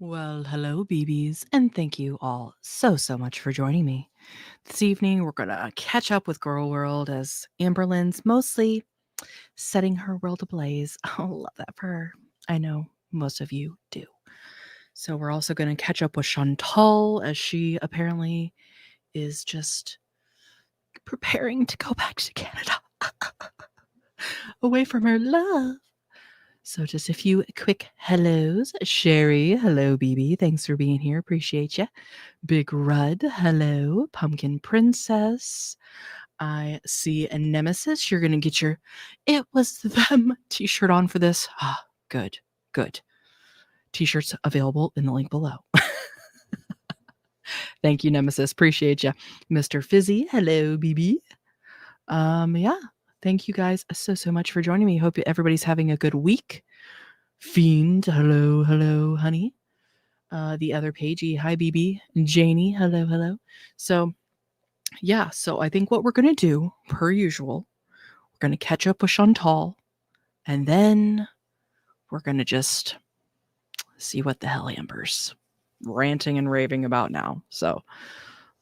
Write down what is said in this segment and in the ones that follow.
Well, hello, BBs, and thank you all so much for joining me. This evening, we're going to catch up with Gorlworld as Amberlynn's mostly setting her world ablaze. I love that for her. I know most of you do. So we're also going to catch up with Chantal as she apparently is just preparing to go back to Canada away from her love. So just a few quick hellos. Sherry, hello, BB. Thanks for being here. Appreciate you. Big Rudd, hello. Pumpkin Princess. I see a Nemesis. You're going to get your It Was Them t-shirt on for this. Ah, good. T-shirts available in the link below. Thank you, Nemesis. Appreciate you. Mr. Fizzy, hello, BB. Yeah. Thank you guys so much for joining me. Hope everybody's having a good week. Fiend, hello, honey. The other Paigey, hi, BB. Janie, hello. So, yeah, I think what we're going to do, per usual, we're going to catch up with Chantal, and then we're going to just see what the hell Amber's ranting and raving about now. So,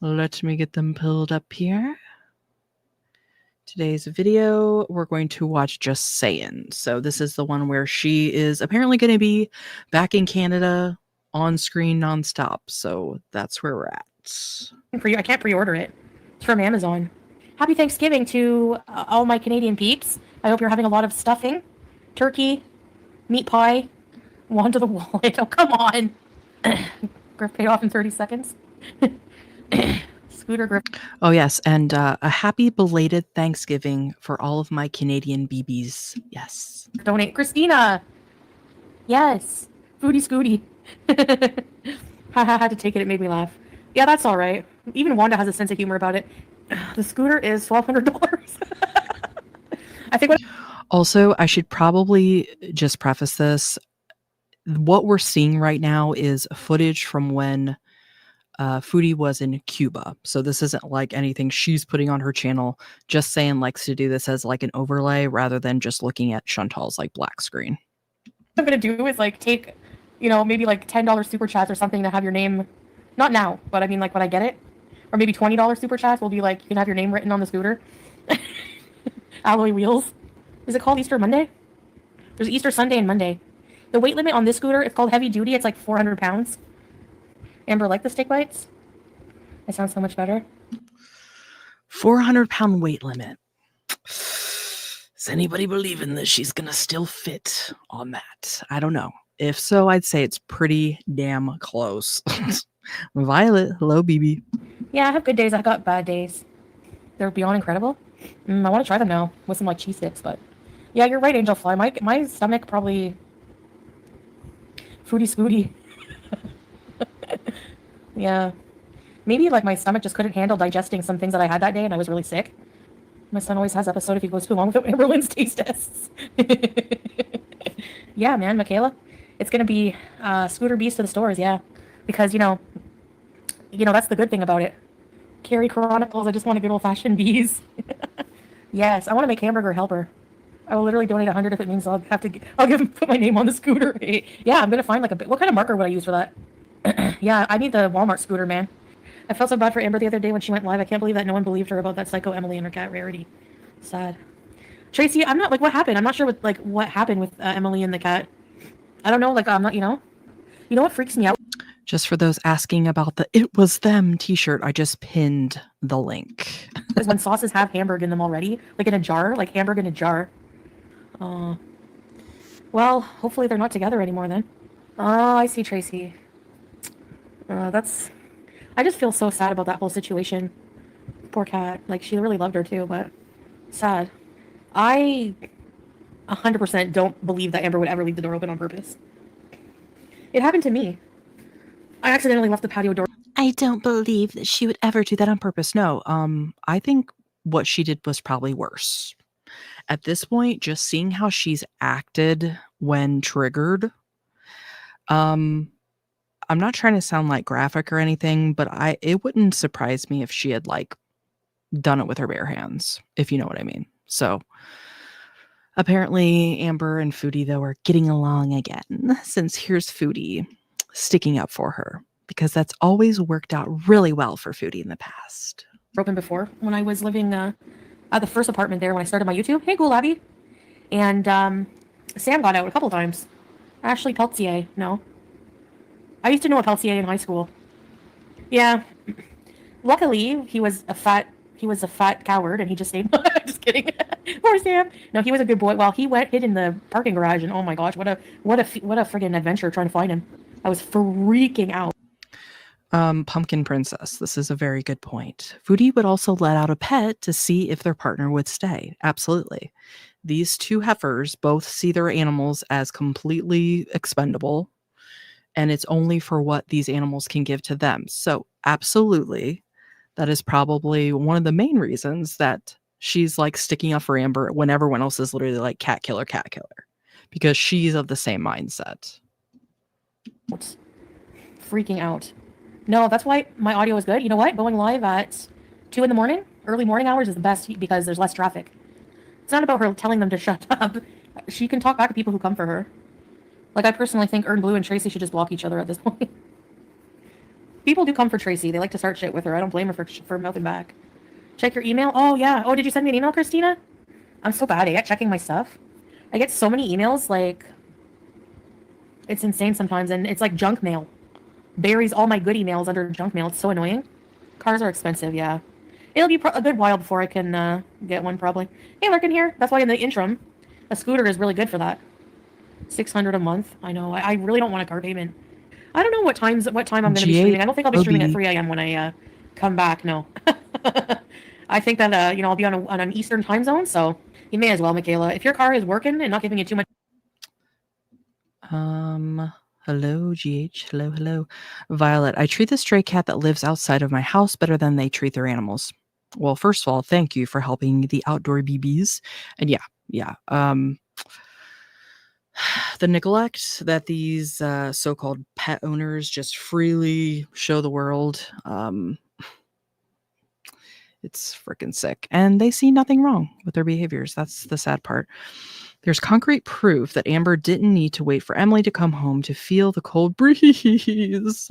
let me get them pulled up here. Today's video, we're going to watch Just Sayin'. So this is the one where she is apparently going to be back in Canada on screen nonstop. So that's where we're at. For you, I can't pre-order it. It's from Amazon. Happy Thanksgiving to all my Canadian peeps. I hope you're having a lot of stuffing, turkey, meat pie, wand to the wallet. Oh, come on. Griff paid off in 30 seconds. Scooter Griff. Oh, yes. And a happy belated Thanksgiving for all of my Canadian BBs. Yes. Donate. Christina. Yes. Foodie Scooty. I had to take it. It made me laugh. Yeah, that's all right. Even Wanda has a sense of humor about it. The scooter is $1,200. I think Also, I should probably just preface this. What we're seeing right now is footage from when Foodie was in Cuba. So this isn't like anything she's putting on her channel. Just Saying likes to do this as like an overlay rather than just looking at Chantal's like black screen. What I'm going to do is like take, maybe like $10 super chats or something to have your name, not now, but I mean like when I get it, or maybe $20 super chats will be like, you can have your name written on the scooter. Alloy wheels. Is it called Easter Monday? There's Easter Sunday and Monday. The weight limit on this scooter, it's called heavy duty. It's like 400 pounds. Amber, like the steak bites? It sounds so much better. 400-pound weight limit. Does anybody believe in that she's going to still fit on that? I don't know. If so, I'd say it's pretty damn close. Violet, hello, BB. Yeah, I have good days. I got bad days. They're beyond incredible. I want to try them now with some like cheese sticks, but yeah, you're right, Angel Fly. My stomach probably foodie scooty. Yeah, maybe like my stomach just couldn't handle digesting some things that I had that day, and I was really sick. My son always has episode if he goes too long without Amberlin's taste tests. Yeah, man, Michaela, it's gonna be Scooter Beast to the stores. Yeah, because that's the good thing about it. Carrie Chronicles. I just want a good old fashioned bees. Yes, I want to make hamburger helper. I will literally donate 100 if it means I'll put my name on the scooter. Yeah, I'm gonna find like a bit. What kind of marker would I use for that? Yeah, I need the Walmart scooter, man. I felt so bad for Amber the other day when she went live. I can't believe that no one believed her about that Psycho Emily and her cat Rarity. Sad. Tracy, I'm not like what happened. I'm not sure what happened with Emily and the cat. I don't know. Like I'm not. You know what freaks me out? Just for those asking about the "It Was Them" t-shirt, I just pinned the link. Is when sauces have hamburger in them already, like in a jar, like hamburger in a jar. Well, hopefully they're not together anymore then. Oh, I see, Tracy. I just feel so sad about that whole situation. Poor cat. Like, she really loved her too, but sad. I 100% don't believe that Amber would ever leave the door open on purpose. It happened to me. I accidentally left the patio door. I don't believe that she would ever do that on purpose. No, I think what she did was probably worse. At this point, just seeing how she's acted when triggered, I'm not trying to sound like graphic or anything, but it wouldn't surprise me if she had like done it with her bare hands, if you know what I mean. So apparently Amber and Foodie though are getting along again, since here's Foodie sticking up for her, because that's always worked out really well for Foodie in the past. Open before when I was living at the first apartment there when I started my YouTube. Hey, cool, Abby. And Sam got out a couple times. Ashley Peltier, no. I used to know a Peltier in high school. Yeah. Luckily, he was a fat coward, and he just stayed. Just kidding. Poor Sam. No, he was a good boy. Well, he hid in the parking garage, and oh my gosh, what a friggin' adventure trying to find him. I was freaking out. Pumpkin Princess, this is a very good point. Foodie would also let out a pet to see if their partner would stay. Absolutely. These two heifers both see their animals as completely expendable, and it's only for what these animals can give to them. So absolutely, that is probably one of the main reasons that she's like sticking up for Amber when everyone else is literally like cat killer, because she's of the same mindset. Freaking out. No, that's why my audio is good. You know what? Going live at 2 in the morning, early morning hours, is the best because there's less traffic. It's not about her telling them to shut up. She can talk back to people who come for her. Like, I personally think Earn Blue and Tracy should just block each other at this point. People do come for Tracy. They like to start shit with her. I don't blame her for mouthing back. Check your email. Oh, yeah. Oh, did you send me an email, Christina? I'm so bad at checking my stuff. I get so many emails, like, it's insane sometimes, and it's like junk mail. Buries all my good emails under junk mail. It's so annoying. Cars are expensive, yeah. It'll be a good while before I can get one, probably. Hey, Lurkin here. That's why in the interim, a scooter is really good for that. $600 a month. I know. I really don't want a car payment. I don't know what time I'm going to be streaming. I don't think I'll be streaming at 3 a.m. when I come back. No. I think that I'll be on an Eastern time zone, so you may as well, Michaela. If your car is working and not giving you too much. Hello, GH. Hello. Violet, I treat the stray cat that lives outside of my house better than they treat their animals. Well, first of all, thank you for helping the outdoor BBs. And yeah. The neglect that these so-called pet owners just freely show the world, it's freaking sick. And they see nothing wrong with their behaviors. That's the sad part. There's concrete proof that Amber didn't need to wait for Emily to come home to feel the cold breeze.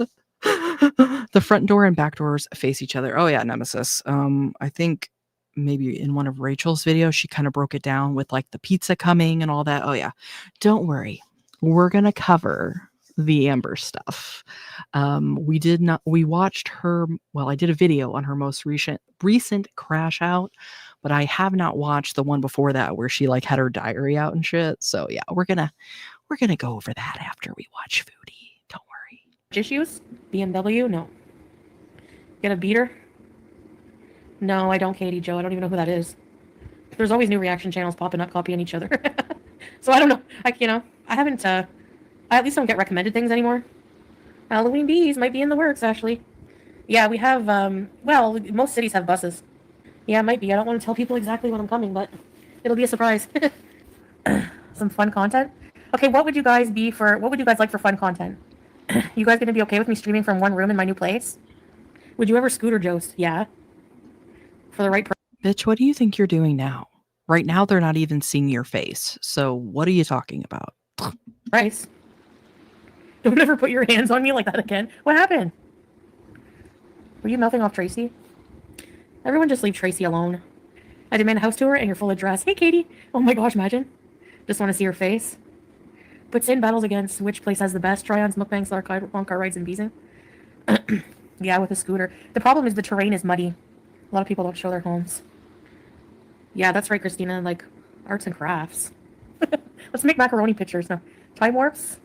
The front door and back doors face each other. Oh yeah, Nemesis. I think maybe in one of Rachel's videos, she kind of broke it down with like the pizza coming and all that. Oh yeah, don't worry. We're going to cover the Amber stuff. We watched her. Well, I did a video on her most recent crash out, but I have not watched the one before that where she like had her diary out and shit. So yeah, we're gonna We're going to go over that after we watch Foodie. Don't worry. Issues? BMW? No. Get a beater? No, I don't, Katie Joe. I don't even know who that is. There's always new reaction channels popping up, copying each other. So I don't know. I haven't, I at least don't get recommended things anymore. Halloween bees might be in the works, actually. Yeah, we have, well, most cities have buses. Yeah, it might be. I don't want to tell people exactly when I'm coming, but it'll be a surprise. Some fun content. Okay, what would you guys like for fun content? You guys gonna be okay with me streaming from one room in my new place? Would you ever scooter joust? Yeah. For the right price. Bitch, what do you think you're doing now? Right now, they're not even seeing your face. So what are you talking about? Don't ever put your hands on me like that again. What happened? Were you mouthing off Tracy? Everyone just leave Tracy alone. I demand a house tour and your full address. Hey, Katie. Oh my gosh, imagine. Just want to see her face. Put Sin battles against which place has the best try-ons, mukbangs, long car rides, and beezing. Yeah, with a scooter. The problem is the terrain is muddy. A lot of people don't show their homes. Yeah, that's right, Christina. Like, arts and crafts. Let's make macaroni pictures now. Time warps?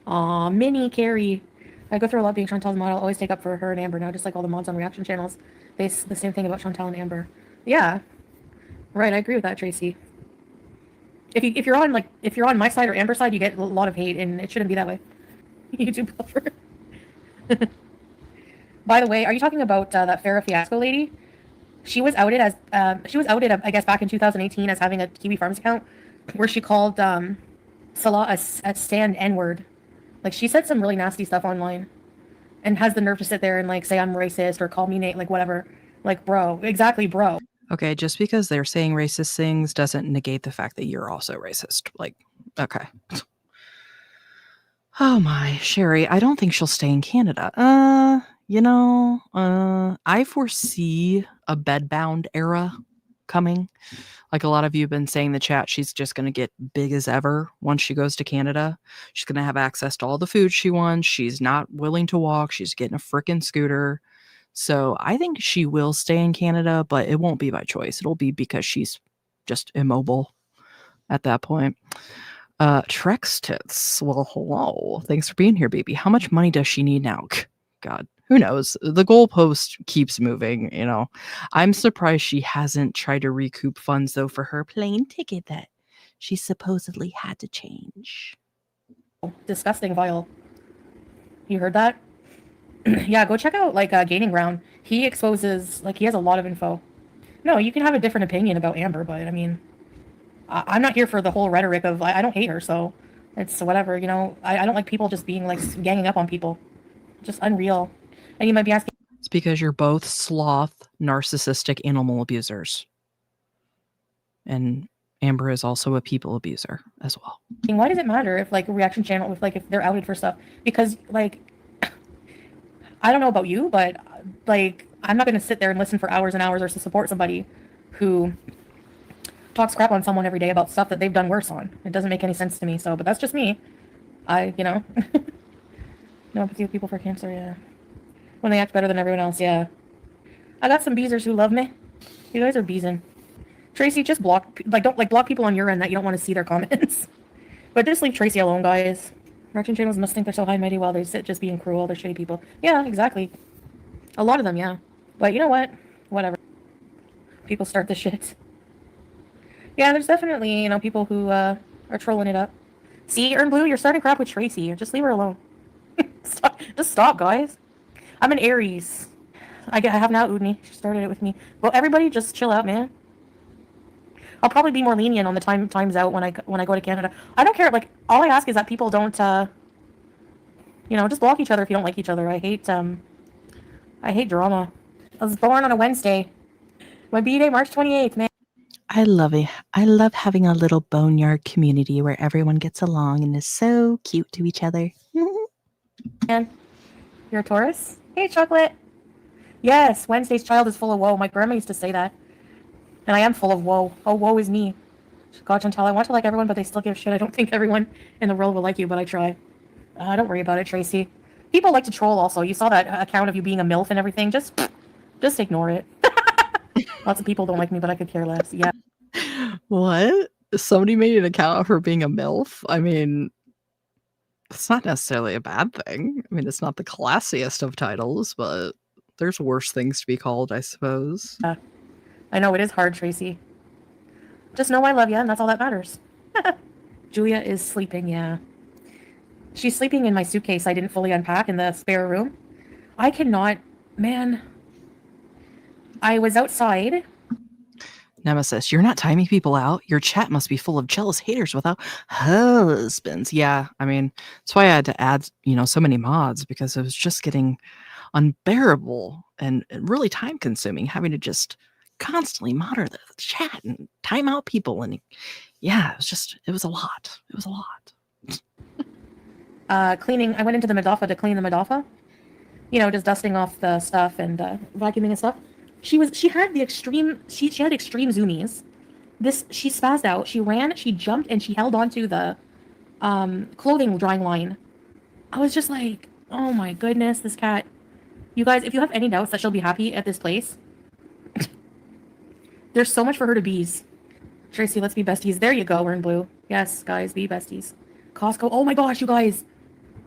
Aw, Minnie, Carrie. I go through a lot being Chantal's model. Always take up for her and Amber now, just like all the mods on reaction channels. They say the same thing about Chantal and Amber. Yeah. Right, I agree with that, Tracy. If you're on my side or Amber's side, you get a lot of hate, and it shouldn't be that way. YouTube buffer. By the way, are you talking about that Farrah Fiasco lady? She was outed, I guess, back in 2018 as having a Kiwi Farms account where she called Salah a stand N-word. Like, she said some really nasty stuff online and has the nerve to sit there and, like, say I'm racist or call me Nate, like, whatever. Like, bro. Exactly, bro. Okay, just because they're saying racist things doesn't negate the fact that you're also racist. Like, okay. Oh my, Sherry, I don't think she'll stay in Canada. I foresee a bedbound era coming. Like a lot of you have been saying in the chat, she's just going to get big as ever once she goes to Canada. She's going to have access to all the food she wants. She's not willing to walk. She's getting a freaking scooter. So I think she will stay in Canada, but it won't be by choice. It'll be because she's just immobile at that point. Trex Tits. Well, hello. Thanks for being here, baby. How much money does she need now? God, who knows? The goalpost keeps moving, you know. I'm surprised she hasn't tried to recoup funds, though, for her plane ticket that she supposedly had to change. Disgusting, vile. You heard that? Yeah, go check out, like, Gaining Ground. He exposes, like, he has a lot of info. No, you can have a different opinion about Amber, but, I mean, I'm not here for the whole rhetoric of, I don't hate her, so it's whatever, you know. I don't like people just being, like, ganging up on people. Just unreal. And you might be asking... It's because you're both sloth, narcissistic animal abusers. And Amber is also a people abuser as well. Why does it matter if, like, a reaction channel, if they're outed for stuff? Because, like, I don't know about you, but, like, I'm not going to sit there and listen for hours and hours or to support somebody who talks crap on someone every day about stuff that they've done worse on. It doesn't make any sense to me, so, but that's just me. You know. No empathy with people for cancer, yeah. When they act better than everyone else, yeah. I got some beezers who love me. You guys are beezing. Tracy, just block, don't block people on your end that you don't want to see their comments. But just leave Tracy alone, guys. Reaction channels must think they're so high and mighty while they sit just being cruel. They're shitty people. Yeah, exactly. A lot of them, yeah. But you know what? Whatever. People start the shit. Yeah, there's definitely, you know, people who are trolling it up. See, Earn Blue, you're starting crap with Tracy. Just leave her alone. Just stop, guys. I'm an Aries. I have now Udni. She started it with me. Well, everybody just chill out, man. I'll probably be more lenient on the times out when I go to Canada. I don't care. Like, all I ask is that people don't, you know, just block each other if you don't like each other. I hate drama. I was born on a Wednesday. My B-Day, March 28th, man. I love it. I love having a little boneyard community where everyone gets along and is so cute to each other. And you're a Taurus? Hey, Chocolate. Yes, Wednesday's child is full of woe. My grandma used to say that. And I am full of woe. Oh, woe is me. God, Chantal, I want to like everyone, but they still give shit. I don't think everyone in the world will like you, but I try. Don't worry about it, Tracy. People like to troll also. You saw that account of you being a MILF and everything. Just ignore it. Lots of people don't like me, but I could care less. Yeah. What? Somebody made an account of her being a MILF? I mean, It's not necessarily a bad thing. I mean, it's not the classiest of titles, but there's worse things to be called, I suppose. I know it is hard, Tracy. Just know I love you, and that's all that matters. Julia is sleeping, yeah. She's sleeping in my suitcase I didn't fully unpack in the spare room. I cannot, man. I was outside. Nemesis, you're not timing people out. Your chat must be full of jealous haters without husbands. Yeah, I mean, that's why I had to add, so many mods because it was just getting unbearable and really time consuming having to just constantly monitor the chat and time out people. And yeah, it was a lot. It was a lot. Cleaning, I went into the Madofa to clean the Madofa. Just dusting off the stuff and vacuuming and stuff. She had extreme zoomies. She spazzed out. She ran, she jumped, and she held onto the clothing drying line. I was just like, oh my goodness, this cat. You guys, if you have any doubts that she'll be happy at this place, there's so much for her to bees. Tracy, let's be besties. There you go, we're in blue. Yes, guys, be besties. Costco. Oh my gosh, you guys.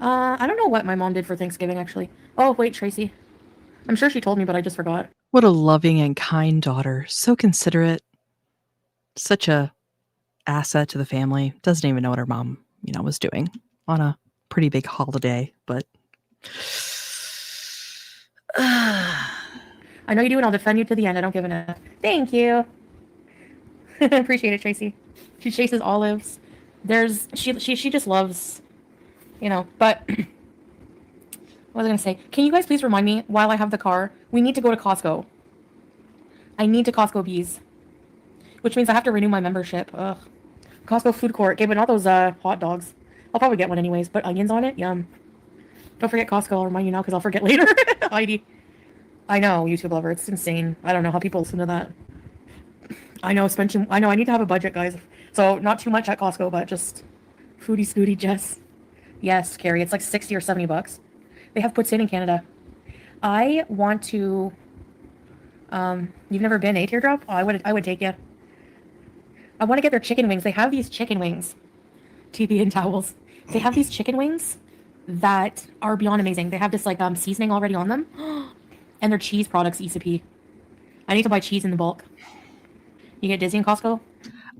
I don't know what my mom did for Thanksgiving, actually. Oh, wait, Tracy. I'm sure she told me, but I just forgot. What a loving and kind daughter. So considerate. Such a asset to the family. Doesn't even know what her mom, was doing on a pretty big holiday, but I know you do, and I'll defend you to the end. I don't give an F. Thank you. Appreciate it, Tracy. She chases olives. She just loves, but what was I gonna say? Can you guys please remind me while I have the car? We need to go to Costco. I need to Costco bees, which means I have to renew my membership. Ugh. Costco food court. Okay, but not those hot dogs. I'll probably get one anyways. But onions on it, yum. Don't forget Costco. I'll remind you now because I'll forget later. Heidi. I know, YouTube lover. It's insane. I don't know how people listen to that. I know, I need to have a budget, guys. So not too much at Costco, but just foodie scooty Jess. Yes, Carrie. It's like 60 or 70 bucks. They have puts in Canada. I want to. You've never been, Teardrop? Oh, I would take you. I want to get their chicken wings. They have these chicken wings. TV and towels. They have these chicken wings that are beyond amazing. They have this like seasoning already on them. And their cheese products, ECP. I need to buy cheese in the bulk. You get dizzy in Costco?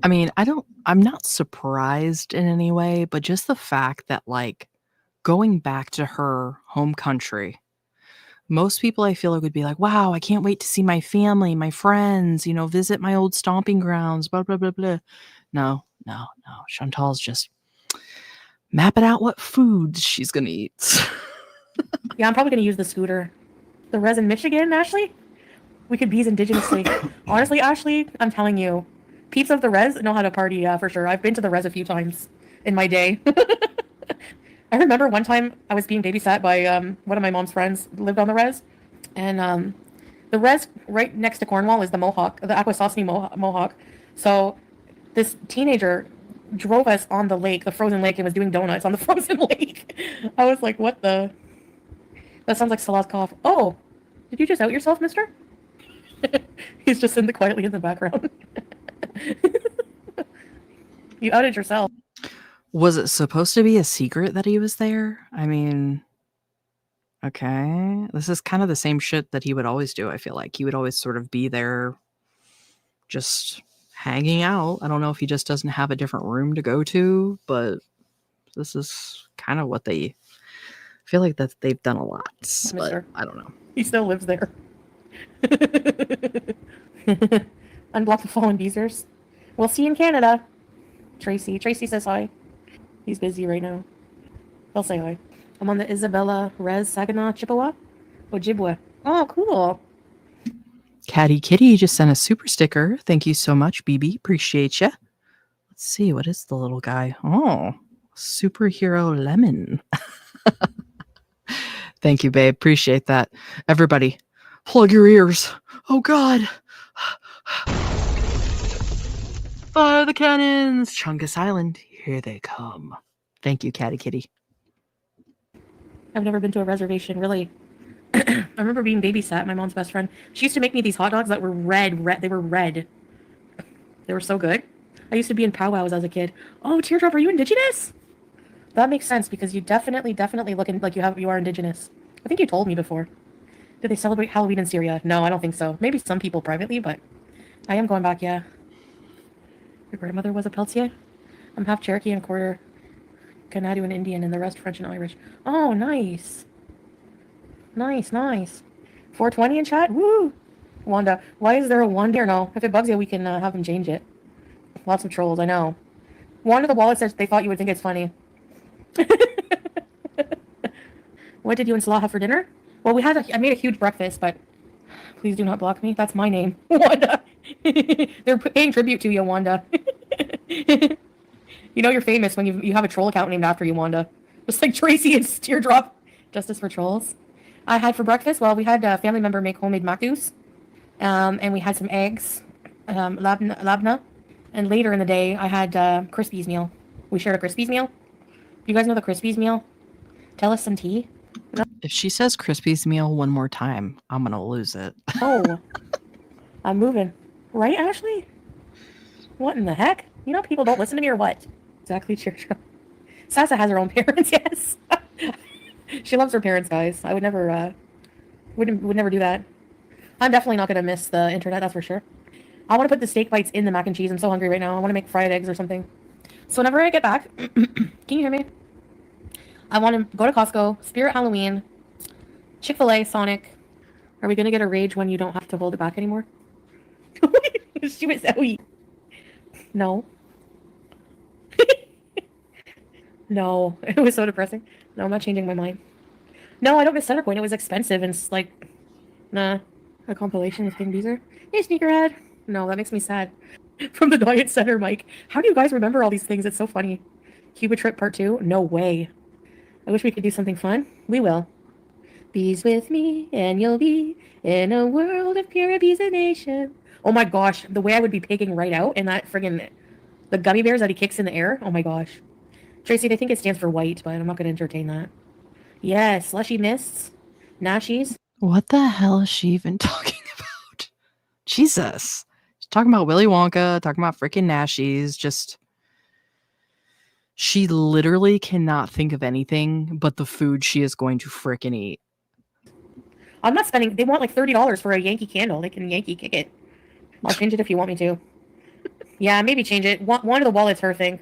I mean, I'm not surprised in any way, but just the fact that like going back to her home country, most people I feel like would be like, wow, I can't wait to see my family, my friends, visit my old stomping grounds, blah, blah, blah, blah. No. Chantal's just mapping out what foods she's going to eat. Yeah, I'm probably going to use the scooter. The res in Michigan, Ashley? We could bees indigenously. Honestly, Ashley, I'm telling you, peeps of the res know how to party, for sure. I've been to the res a few times in my day. I remember one time I was being babysat by one of my mom's friends who lived on the res. And the res right next to Cornwall is the Mohawk, the Akwesasne Mohawk. So this teenager drove us on the lake, the frozen lake, and was doing donuts on the frozen lake. I was like, what the? That sounds like Salah's cough. Oh, did you just out yourself, mister? He's just quietly in the background. You outed yourself. Was it supposed to be a secret that he was there? I mean, okay. This is kind of the same shit that he would always do, I feel like. He would always sort of be there just hanging out. I don't know if he just doesn't have a different room to go to, but this is kind of what they feel like that they've done a lot. But I don't know. He still lives there. Unblock the fallen beezers. We'll see you in Canada. Tracy says hi. He's busy right now. He'll say hi. I'm on the Isabella Res Saginaw Chippewa. Ojibwe. Oh, cool. Catty Kitty just sent a super sticker. Thank you so much, BB. Appreciate you. Let's see. What is the little guy? Oh, superhero lemon. Thank you, babe. Appreciate that. Everybody, plug your ears. Oh, God. Fire the cannons. Chungus Island. Here they come. Thank you, Catty Kitty. I've never been to a reservation, really. I remember being babysat, my mom's best friend. She used to make me these hot dogs that were red. They were red. They were so good. I used to be in powwows as a kid. Oh, Teardrop, are you indigenous? That makes sense because you definitely look like you are indigenous. I think you told me before. Did they celebrate Halloween in Syria? No, I don't think so. Maybe some people privately, but I am going back, yeah. Your grandmother was a Peltier? I'm half Cherokee and quarter Canadian and Indian, and the rest French and Irish. Oh, nice. Nice, nice. 420 in chat? Woo! Wanda. Why is there a Wanda? Or no? If it bugs you, we can have them change it. Lots of trolls, I know. Wanda the Wallet says they thought you would think it's funny. What did you and Salah have for dinner? Well, I made a huge breakfast, but please do not block me. That's my name. Wanda. They're paying tribute to you, Wanda. You know you're famous when you have a troll account named after you, Wanda. Just like Tracy and Teardrop. Justice for trolls. I had for breakfast, well, we had a family member make homemade macdos. And we had some eggs, labna. And later in the day, I had Crispies meal. We shared a Crispies meal. You guys know the Crispies meal? Tell us some tea. No? If she says Crispies meal one more time, I'm going to lose it. Oh. I'm moving. Right, Ashley? What in the heck? You know people don't listen to me or what? Exactly, Church. Sasa has her own parents, yes. She loves her parents, guys. I would never, would never do that. I'm definitely not going to miss the internet, that's for sure. I want to put the steak bites in the mac and cheese. I'm so hungry right now. I want to make fried eggs or something. So whenever I get back, can you hear me? I want to go to Costco, Spirit Halloween, Chick-fil-A, Sonic. Are we going to get a rage when you don't have to hold it back anymore? She was Zoe. No. No. It was so depressing. No, I'm not changing my mind. No, I don't miss Centerpoint. It was expensive and it's like, nah. A compilation with King Beezer. Hey, Sneakerhead. No, that makes me sad. From the Diet Center, Mike. How do you guys remember all these things? It's so funny. Cuba Trip Part 2? No way. I wish we could do something fun. We will. Bees with me, and you'll be in a world of pure beesination. Oh my gosh, the way I would be pigging right out in that friggin' the gummy bears that he kicks in the air. Oh my gosh. Tracy, they think it stands for white, but I'm not going to entertain that. Yes, slushy mists, nashies. What the hell is she even talking about? Jesus. She's talking about Willy Wonka, talking about freaking nashies, just... She literally cannot think of anything but the food she is going to frickin' eat. I'm not spending... They want like $30 for a Yankee candle. They can Yankee kick it. I'll change it if you want me to. Yeah, maybe change it. One of the Wallet's her thing.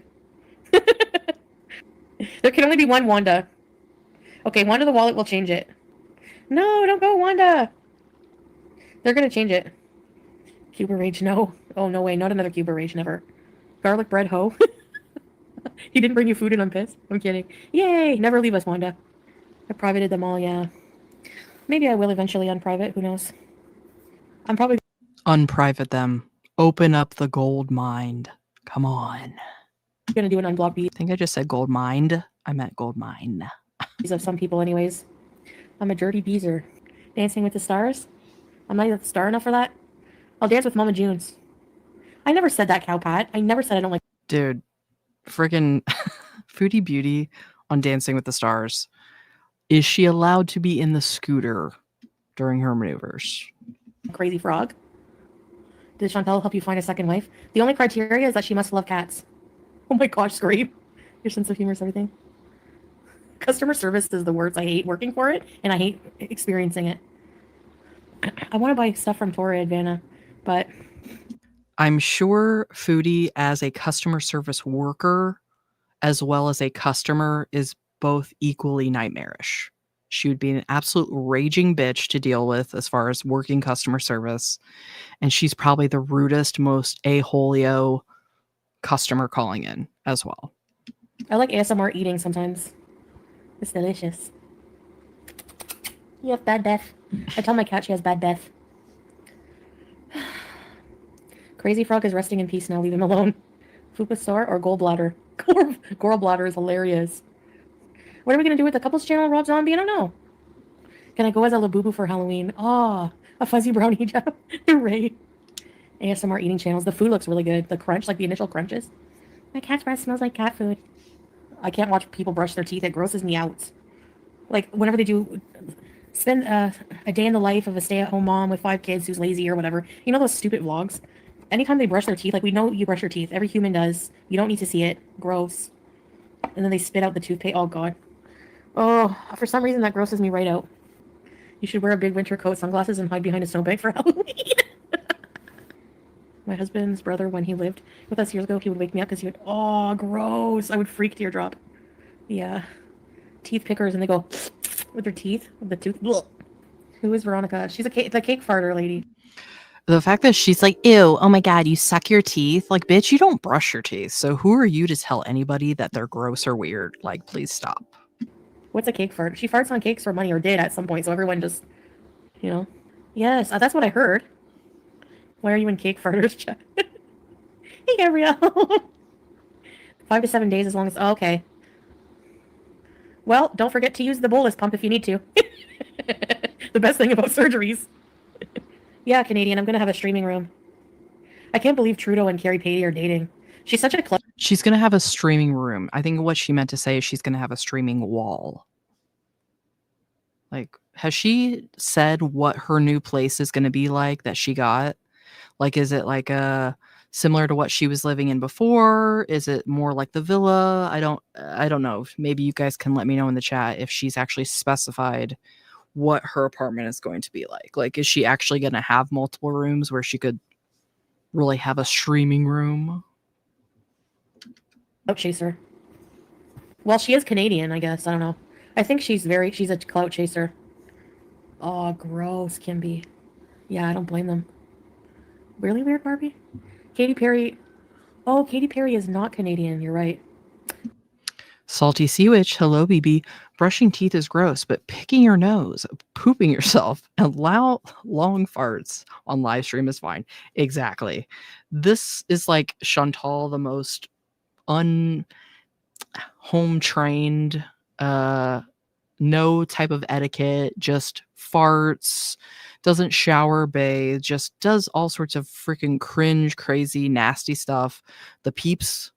There can only be one Wanda. Okay, Wanda the Wallet will change it. No, don't go, Wanda. They're gonna change it. Cuba Rage, no. Oh, no way. Not another Cuba Rage, never. Garlic bread, ho. He didn't bring you food and I'm pissed. I'm kidding. Yay! Never leave us, Wanda. I privated them all, yeah. Maybe I will eventually unprivate. Who knows? I'm probably... Unprivate them. Open up the gold mine. Come on. gonna do an unblock beat. I think I just said gold mined. I meant gold mine. Of some people anyways. I'm a dirty beezer. Dancing with the Stars? I'm not even star enough for that. I'll dance with Mama June's. I never said that, Cowpat. I never said I don't like... Dude, friggin' Foodie Beauty on Dancing with the Stars. Is she allowed to be in the scooter during her maneuvers? Crazy Frog. Did Chantel help you find a second wife? The only criteria is that she must love cats. Oh my gosh, Scream. Your sense of humor is everything. Customer service is the words. I hate working for it, and I hate experiencing it. I want to buy stuff from Torrid, Vanna, but... I'm sure Foodie, as a customer service worker, as well as a customer, is both equally nightmarish. She would be an absolute raging bitch to deal with as far as working customer service. And she's probably the rudest, most a-holio customer calling in as well. I like ASMR eating sometimes. It's delicious. You have bad breath. I tell my cat she has bad breath. Crazy Frog is resting in peace now. Leave him alone. Fupasaur or Gallbladder? Gallbladder is hilarious. What are we going to do with the couples channel, Rob Zombie? I don't know. Can I go as a Labubu for Halloween? Ah, a fuzzy brownie job. Hooray. ASMR eating channels. The food looks really good. The crunch, like the initial crunches. My cat's breath smells like cat food. I can't watch people brush their teeth. It grosses me out. Like, whenever they do... Spend a day in the life of a stay-at-home mom with 5 kids who's lazy or whatever. You know those stupid vlogs? Anytime they brush their teeth, like, we know you brush your teeth. Every human does. You don't need to see it. Gross. And then they spit out the toothpaste. Oh, God. Oh, for some reason that grosses me right out. You should wear a big winter coat, sunglasses, and hide behind a snowbank for Halloween. My husband's brother, when he lived with us years ago, he would wake me up because he would, oh, gross. I would freak teardrop. Yeah. Teeth pickers, and they go with their teeth, with the tooth. Blech. Who is Veronica? She's the cake farter lady. The fact that she's like, ew, oh my God, you suck your teeth. Like, bitch, you don't brush your teeth. So who are you to tell anybody that they're gross or weird? Like, please stop. What's a cake fart? She farts on cakes for money, or did at some point, so everyone just, you know. Yes, that's what I heard. Why are you in cake farters chat? Hey, Gabrielle. 5 to 7 days as long as... Oh, okay. Well, don't forget to use the bolus pump if you need to. The best thing about surgeries. Yeah, Canadian, I'm going to have a streaming room. I can't believe Trudeau and Carrie Patey are dating. She's such a She's going to have a streaming room. I think what she meant to say is she's going to have a streaming wall. Like, has she said what her new place is going to be like that she got? Like, is it like similar to what she was living in before? Is it more like the villa? I don't know. Maybe you guys can let me know in the chat if she's actually specified what her apartment is going to be like. Like, is she actually going to have multiple rooms where she could really have a streaming room? clout chaser. Well, she is Canadian, I guess. I don't know. I think she's a clout chaser. Oh, gross, Kimby. Yeah, I don't blame them. Really weird, Barbie? Katy Perry. Oh, Katy Perry is not Canadian. You're right. Salty Sea Witch, hello, BB. Brushing teeth is gross, but picking your nose, pooping yourself, and long farts on live stream is fine. Exactly. This is like Chantal, the most home trained, no type of etiquette, just farts, doesn't shower, bathe, just does all sorts of freaking cringe, crazy, nasty stuff. The Peeps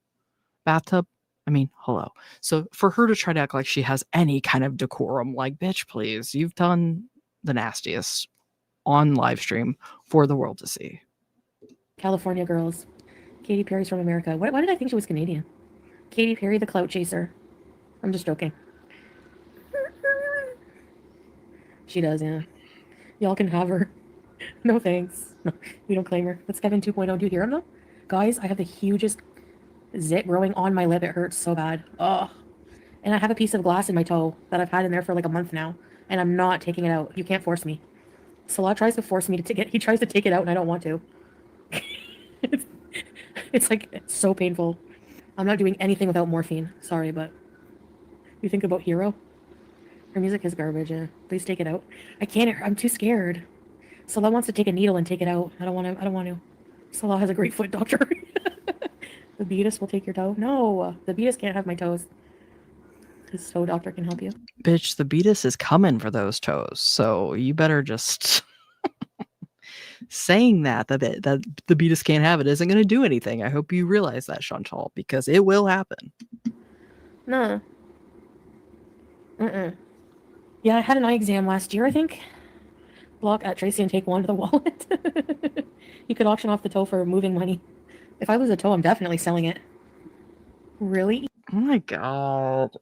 bathtub. I mean, hello. So for her to try to act like she has any kind of decorum, like, bitch, please, you've done the nastiest on live stream for the world to see. California girls. Katy Perry's from America. Why did I think she was Canadian? Katy Perry, the clout chaser. I'm just joking. She does, yeah. Y'all can have her. No thanks. No, we don't claim her. That's Kevin 2.0. Do you hear him though? Guys, I have the hugest zit growing on my lip. It hurts so bad. Ugh. And I have a piece of glass in my toe that I've had in there for like a month now, and I'm not taking it out. You can't force me. Salah tries to force me to take it. He tries to take it out, and I don't want to. It's like, it's so painful. I'm not doing anything without morphine. Sorry, but you think about Hero? Her music is garbage. Yeah. Please take it out. I can't. I'm too scared. Salah wants to take a needle and take it out. I don't want to. Salah has a great foot doctor. The beatus will take your toe. No, the beatus can't have my toes. His toe doctor can help you. Bitch, the beatus is coming for those toes. So you better just saying that the beatus can't have it isn't going to do anything. I hope you realize that, Chantal, because it will happen. No. Yeah, I had an eye exam last year, I think. Block at Tracy and take one to the wallet. You could auction off the toe for moving money. If I lose a toe, I'm definitely selling it. Really? Oh my God.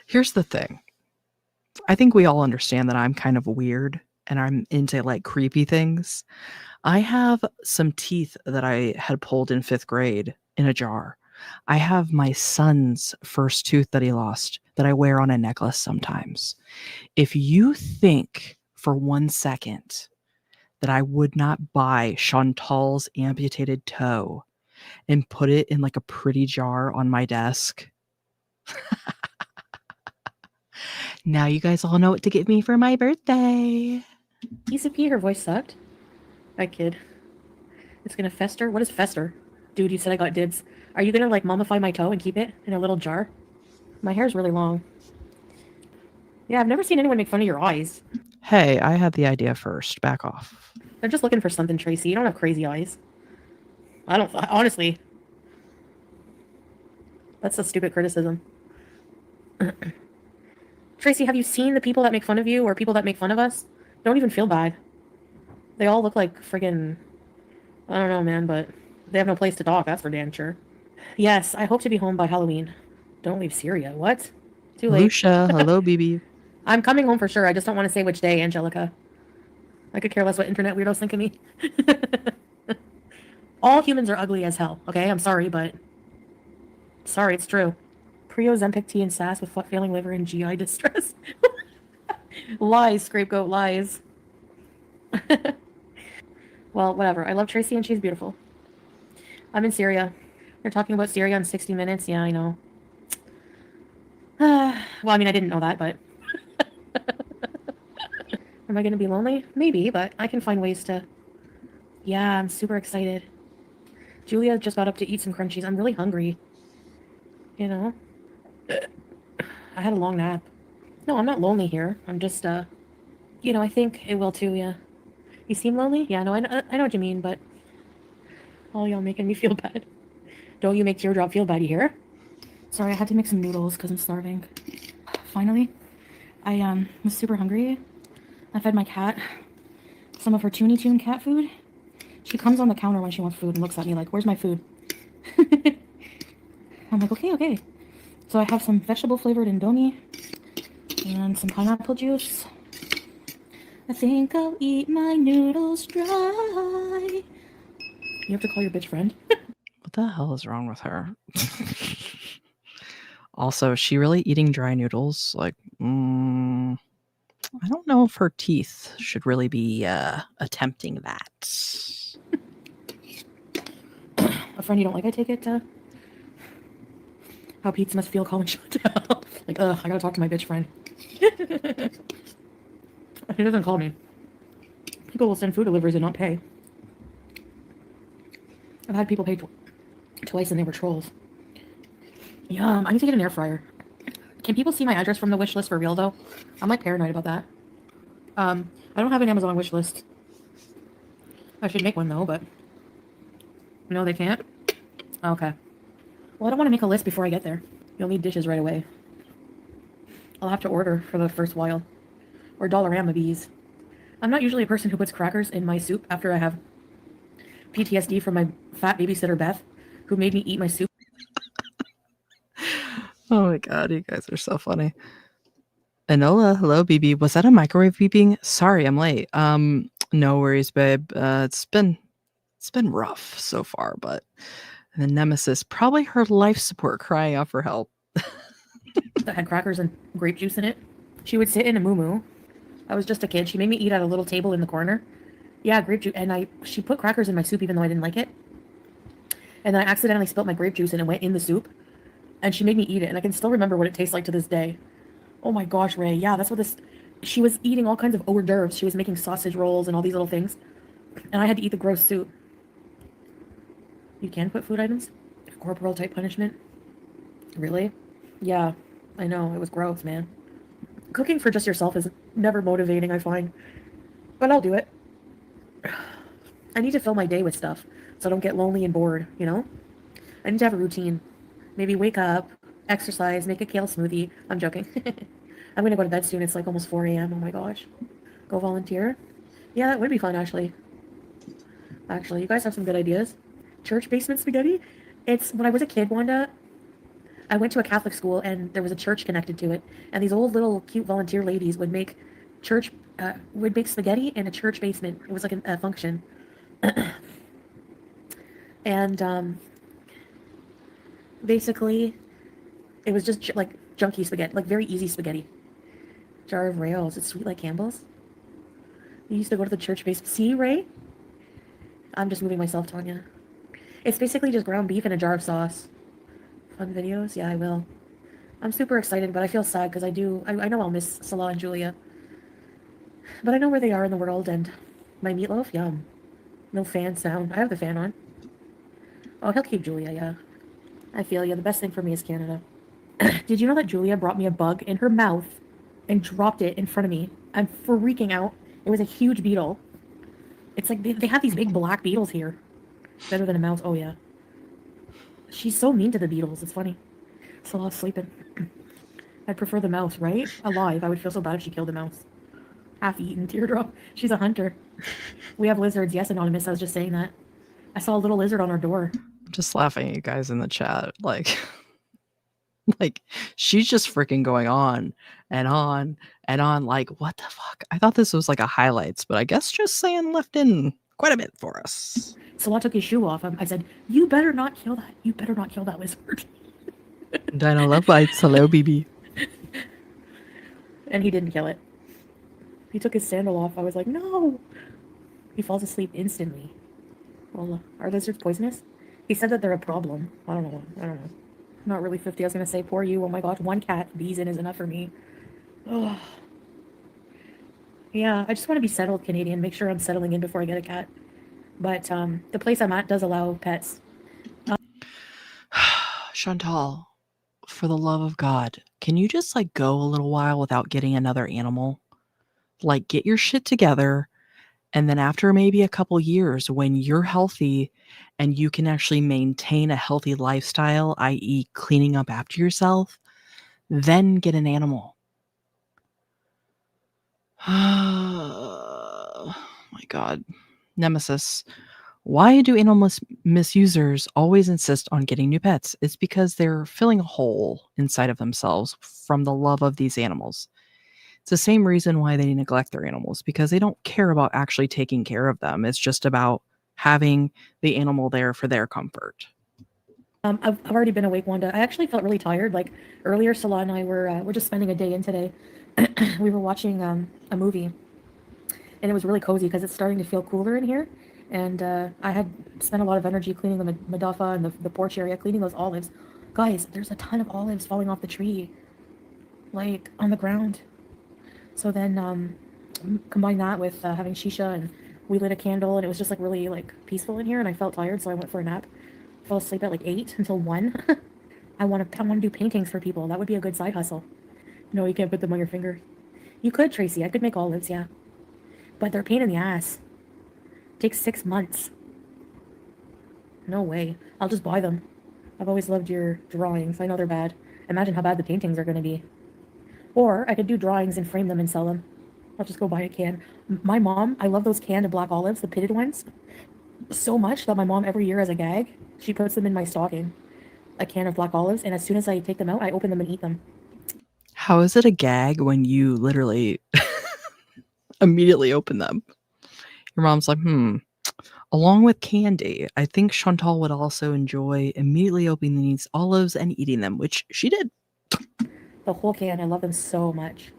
Here's the thing. I think we all understand that I'm kind of weird and I'm into like creepy things. I have some teeth that I had pulled in 5th grade in a jar. I have my son's first tooth that he lost that I wear on a necklace sometimes. If you think for 1 second that I would not buy Chantal's amputated toe and put it in like a pretty jar on my desk, now you guys all know what to give me for my birthday. Piece of pee, her voice sucked. I kid. It's gonna fester? What is fester? Dude, you said I got dibs. Are you gonna like mummify my toe and keep it in a little jar? My hair's really long. Yeah, I've never seen anyone make fun of your eyes. Hey, I had the idea first. Back off. They're just looking for something, Tracy. You don't have crazy eyes. I don't, honestly. That's a stupid criticism. Tracy, have you seen the people that make fun of you or people that make fun of us? Don't even feel bad. They all look like friggin', I don't know, man, but they have no place to talk, that's for damn sure. Yes, I hope to be home by Halloween. Don't leave Syria. What? Too late. Lucia, hello, BB. I'm coming home for sure. I just don't want to say which day, Angelica. I could care less what internet weirdos think of me. All humans are ugly as hell, okay? I'm sorry, but... Sorry, it's true. Pre-Ozempic tea and sass with failing liver and GI distress. Lies, scapegoat, lies. Well, whatever. I love Tracy and she's beautiful. I'm in Syria. They're talking about Syria in 60 Minutes. Yeah, I know. Well, I mean, I didn't know that, but... Am I going to be lonely? Maybe, but I can find ways to... Yeah, I'm super excited. Julia just got up to eat some crunchies. I'm really hungry. You know? I had a long nap. No, I'm not lonely here. I'm just, I think it will too, yeah. You seem lonely? Yeah, no, I know what you mean, but... Oh, y'all making me feel bad. Don't you make Teardrop feel bad, you hear? Sorry, I had to make some noodles because I'm starving. Finally, I was super hungry. I fed my cat some of her Toonie Toon cat food. She comes on the counter when she wants food and looks at me like, where's my food? I'm like, okay. So I have some vegetable flavored Indomie and some pineapple juice. I think I'll eat my noodles dry. You have to call your bitch friend. What the hell is wrong with her? Also, is she really eating dry noodles? Like, I don't know if her teeth should really be attempting that. A friend you don't like, I take it? How Pete's must feel calling Chantel. Like, I gotta talk to my bitch friend. He doesn't call me. People will send food deliveries and not pay. I've had people pay twice and they were trolls. Yum, I need to get an air fryer. Can people see my address from the wish list for real, though? I'm, like, paranoid about that. I don't have an Amazon wish list. I should make one, though, but... No, they can't? Okay. Well, I don't want to make a list before I get there. You'll need dishes right away. I'll have to order for the first while. Or Dollarama bees. I'm not usually a person who puts crackers in my soup after I have PTSD from my fat babysitter, Beth, who made me eat my soup. Oh my god, you guys are so funny. Enola, hello, BB. Was that a microwave beeping? Sorry, I'm late. No worries, babe. It's been rough so far, but the Nemesis, probably her life support crying out for help. That had crackers and grape juice in it. She would sit in a moo-moo. I was just a kid. She made me eat at a little table in the corner. Yeah, grape juice. And she put crackers in my soup even though I didn't like it. And then I accidentally spilled my grape juice and it went in the soup. And she made me eat it. And I can still remember what it tastes like to this day. Oh my gosh, Ray. Yeah, that's what this... She was eating all kinds of hors d'oeuvres. She was making sausage rolls and all these little things. And I had to eat the gross soup. You can put food items? Corporal type punishment? Really? Yeah, I know. It was gross, man. Cooking for just yourself is never motivating, I find. But I'll do it. I need to fill my day with stuff so I don't get lonely and bored, you know? I need to have a routine. Maybe wake up, exercise, make a kale smoothie. I'm joking. I'm gonna go to bed soon. It's like almost 4 a.m. Oh my gosh. Go volunteer? Yeah, that would be fun, actually. Actually, you guys have some good ideas. Church basement spaghetti? It's, when I was a kid, Wanda, I went to a Catholic school and there was a church connected to it. And these old little cute volunteer ladies would make spaghetti in a church basement. It was like a function. And basically, it was just like junky spaghetti, like very easy spaghetti. Jar of rails. It's sweet like Campbell's. You used to go to the church basement. See, Ray? I'm just moving myself, Tanya. It's basically just ground beef and a jar of sauce. Fun videos? Yeah, I will. I'm super excited, but I feel sad because I know I'll miss Salah and Julia. But I know where they are in the world, and my meatloaf, yum. No fan sound. I have the fan on. Oh, he'll keep Julia, yeah. I feel you. The best thing for me is Canada. Did you know that Julia brought me a bug in her mouth and dropped it in front of me? I'm freaking out. It was a huge beetle. It's like they have these big black beetles here. Better than a mouse. Oh, yeah. She's so mean to the beetles. It's funny. Salah's sleeping. I'd prefer the mouse, right? Alive. I would feel so bad if she killed a mouse. Half-eaten teardrop. She's a hunter. We have lizards. Yes, Anonymous. I was just saying that. I saw a little lizard on our door. just laughing at you guys in the chat. Like she's just freaking going on and on and on. Like, what the fuck? I thought this was like a highlights, but I guess just saying left in quite a bit for us. Salah took his shoe off. I said, "You better not kill that. You better not kill that wizard." Dino love bites. Hello, BB. And he didn't kill it. He took his sandal off. I was like, "No." He falls asleep instantly. Well, are lizards poisonous? He said that they're a problem. I don't know. Not really 50. I was gonna say, poor you. Oh my god, one cat bees in is enough for me. Oh. Yeah, I just want to be settled Canadian. Make sure I'm settling in before I get a cat. But the place I'm at does allow pets. Chantal, for the love of God, can you just like go a little while without getting another animal? Like, get your shit together. And then after maybe a couple years, when you're healthy and you can actually maintain a healthy lifestyle, i.e., cleaning up after yourself, then get an animal. Oh my God. Nemesis. Why do animal misusers always insist on getting new pets? It's because they're filling a hole inside of themselves from the love of these animals. It's the same reason why they neglect their animals, because they don't care about actually taking care of them. It's just about having the animal there for their comfort. I've already been awake, Wanda. I actually felt really tired. Like earlier, Salah and I we're just spending a day in today. We were watching a movie, and it was really cozy because it's starting to feel cooler in here. And I had spent a lot of energy cleaning the Madafa and the porch area, cleaning those olives. Guys, there's a ton of olives falling off the tree, like on the ground. So then combine that with having shisha, and we lit a candle, and it was just like really like peaceful in here, and I felt tired, so I went for a nap. Fell asleep at like 8 until 1. I want to do paintings for people. That would be a good side hustle. No, you can't put them on your finger. You could, Tracy. I could make olives, yeah. But they're a pain in the ass. It takes 6 months. No way. I'll just buy them. I've always loved your drawings. I know they're bad. Imagine how bad the paintings are going to be. Or I could do drawings and frame them and sell them. I'll just go buy a can. My mom, I love those canned black olives, the pitted ones, so much that my mom every year as a gag, she puts them in my stocking. A can of black olives, and as soon as I take them out, I open them and eat them. How is it a gag when you literally immediately open them? Your mom's like, along with candy, I think Chantal would also enjoy immediately opening these olives and eating them, which she did. The whole can. I love them so much.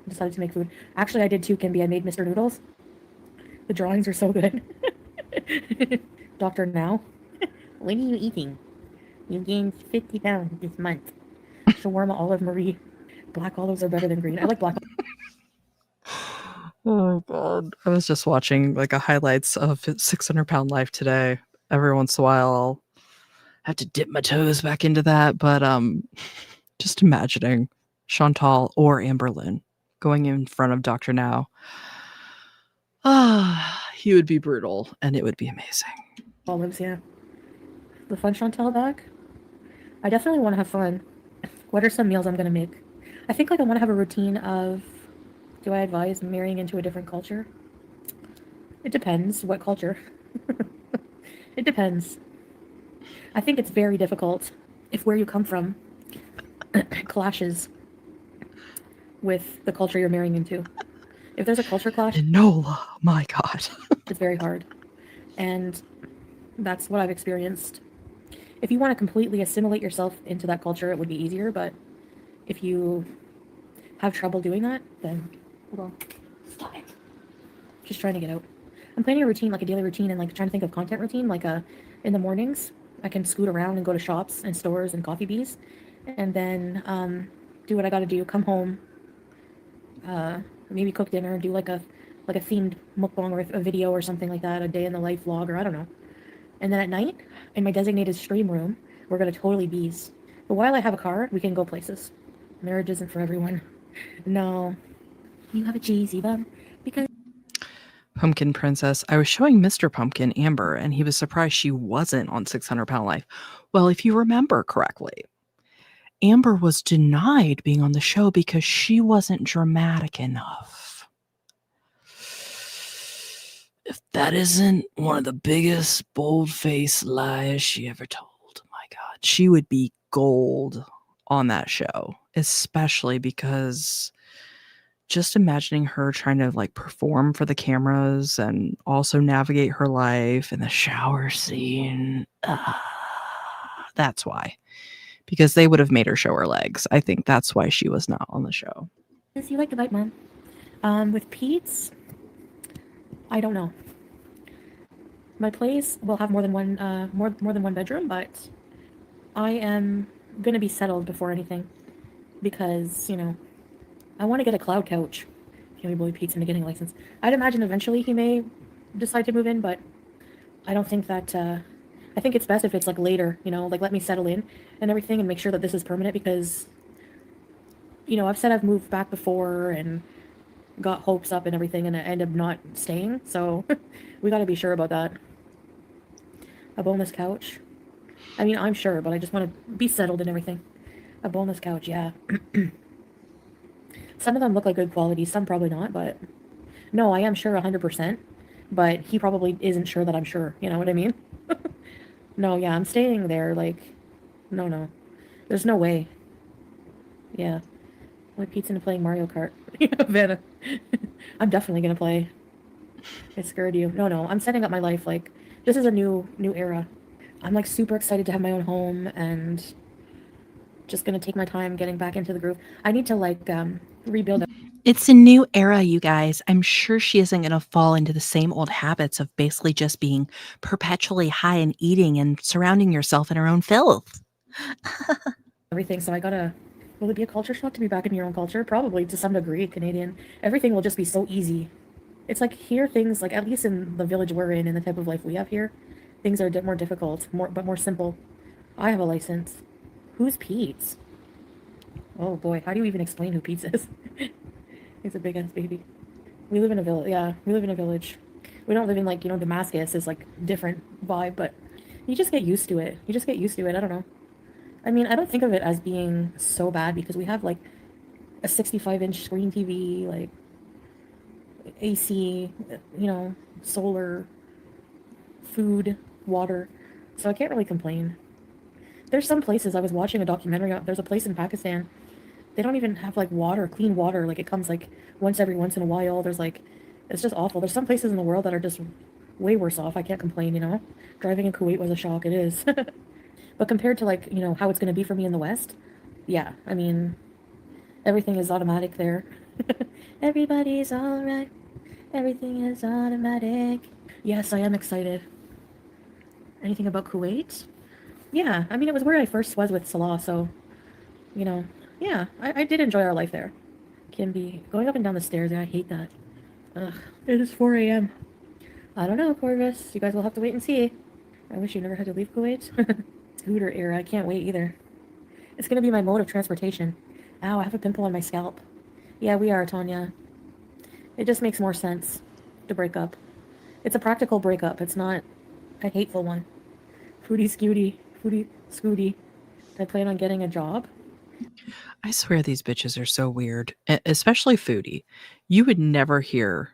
I decided to make food. Actually, I did too, Kimby. I made Mr. Noodles. The drawings are so good. Doctor Now. When are you eating? You gained 50 pounds this month. Shawarma Olive Marie. Black olives are better than green. I like black. Oh my God. I was just watching like a highlights of 600-pound life today. Every once in a while I'll have to dip my toes back into that, but just imagining Chantal or Amberlynn going in front of Dr. Now. He would be brutal and it would be amazing. Olives, yeah. The fun Chantal back? I definitely want to have fun. What are some meals I'm going to make? I think like I want to have a routine of, do I advise marrying into a different culture? It depends. What culture? It depends. I think it's very difficult if where you come from clashes with the culture you're marrying into. If there's a culture clash, Enola, my God. it's very hard. And that's what I've experienced. If you want to completely assimilate yourself into that culture, it would be easier. But if you have trouble doing that, then hold on. Stop it. Just trying to get out. I'm planning a routine, like a daily routine, and like trying to think of content routine. Like in the mornings, I can scoot around and go to shops and stores and coffee bees, and then do what I got to do. Come home, maybe cook dinner, do like a themed mukbang or a video or something like that, a day in the life vlog, or I don't know. And then at night, in my designated stream room, we're gonna totally bees. But while I have a car, we can go places. Marriage isn't for everyone. No, you have a cheesy bum because. Pumpkin Princess. I was showing Mr. Pumpkin Amber, and he was surprised she wasn't on 600-pound life. Well, if you remember correctly, Amber was denied being on the show because she wasn't dramatic enough. If that isn't one of the biggest bold-faced lies she ever told, my God, she would be gold on that show, especially because just imagining her trying to like perform for the cameras and also navigate her life in the shower scene. That's why. Because they would have made her show her legs. I think that's why she was not on the show. Yes, you like the bite, Mom. With Pete's, I don't know. My place will have more than one bedroom, but I am gonna be settled before anything because I want to get a cloud couch. Family Boy Pete's into getting a license. I'd imagine eventually he may decide to move in, but I don't think that. I think it's best if it's like later, like let me settle in and everything and make sure that this is permanent because, I've said I've moved back before and got hopes up and everything and I end up not staying. So we got to be sure about that. A boneless couch. I mean, I'm sure, but I just want to be settled and everything. A boneless couch, yeah. Some of them look like good quality, some probably not, but no, I am sure 100%. But he probably isn't sure that I'm sure. You know what I mean? No, yeah, I'm staying there. Like, no. There's no way. Yeah. My Pete's into playing Mario Kart. Vanna. I'm definitely gonna play. I scared you. No. I'm setting up my life. Like, this is a new era. I'm like super excited to have my own home and just gonna take my time getting back into the groove. I need to like rebuild. It's a new era, you guys. I'm sure she isn't going to fall into the same old habits of basically just being perpetually high and eating and surrounding yourself in her own filth. Everything. So I gotta. Will it be a culture shock to be back in your own culture? Probably to some degree, Canadian. Everything will just be so easy. It's like here things like at least in the village we're in and the type of life we have here, things are more difficult, more simple. I have a license. Who's Pete's? Oh boy, how do you even explain who Pete's is? He's a big ass baby. We live in a village. Yeah, we live in a village. We don't live in like Damascus is like different vibe, but you just get used to it. You just get used to it. I don't know. I mean, I don't think of it as being so bad because we have like a 65-inch screen TV, like AC, solar, food, water. So I can't really complain. There's some places I was watching a documentary on. There's a place in Pakistan. They don't even have like water, clean water. Like it comes like once in a while. There's like, it's just awful. There's some places in the world that are just way worse off. I can't complain. Driving in Kuwait was a shock. It is. But compared to like, how it's going to be for me in the West, yeah, I mean, everything is automatic there. Everybody's alright. Everything is automatic. Yes, I am excited. Anything about Kuwait? Yeah, I mean, it was where I first was with Salah, so, yeah, I did enjoy our life there. Can be going up and down the stairs, I hate that. Ugh, it is 4 a.m. I don't know, Corvus. You guys will have to wait and see. I wish you never had to leave Kuwait. Scooter era, I can't wait either. It's gonna be my mode of transportation. Ow, I have a pimple on my scalp. Yeah, we are, Tanya. It just makes more sense to break up. It's a practical breakup. It's not a hateful one. Foodie Scooty. Foodie Scooty. I plan on getting a job. I swear these bitches are so weird, especially Foodie. You would never hear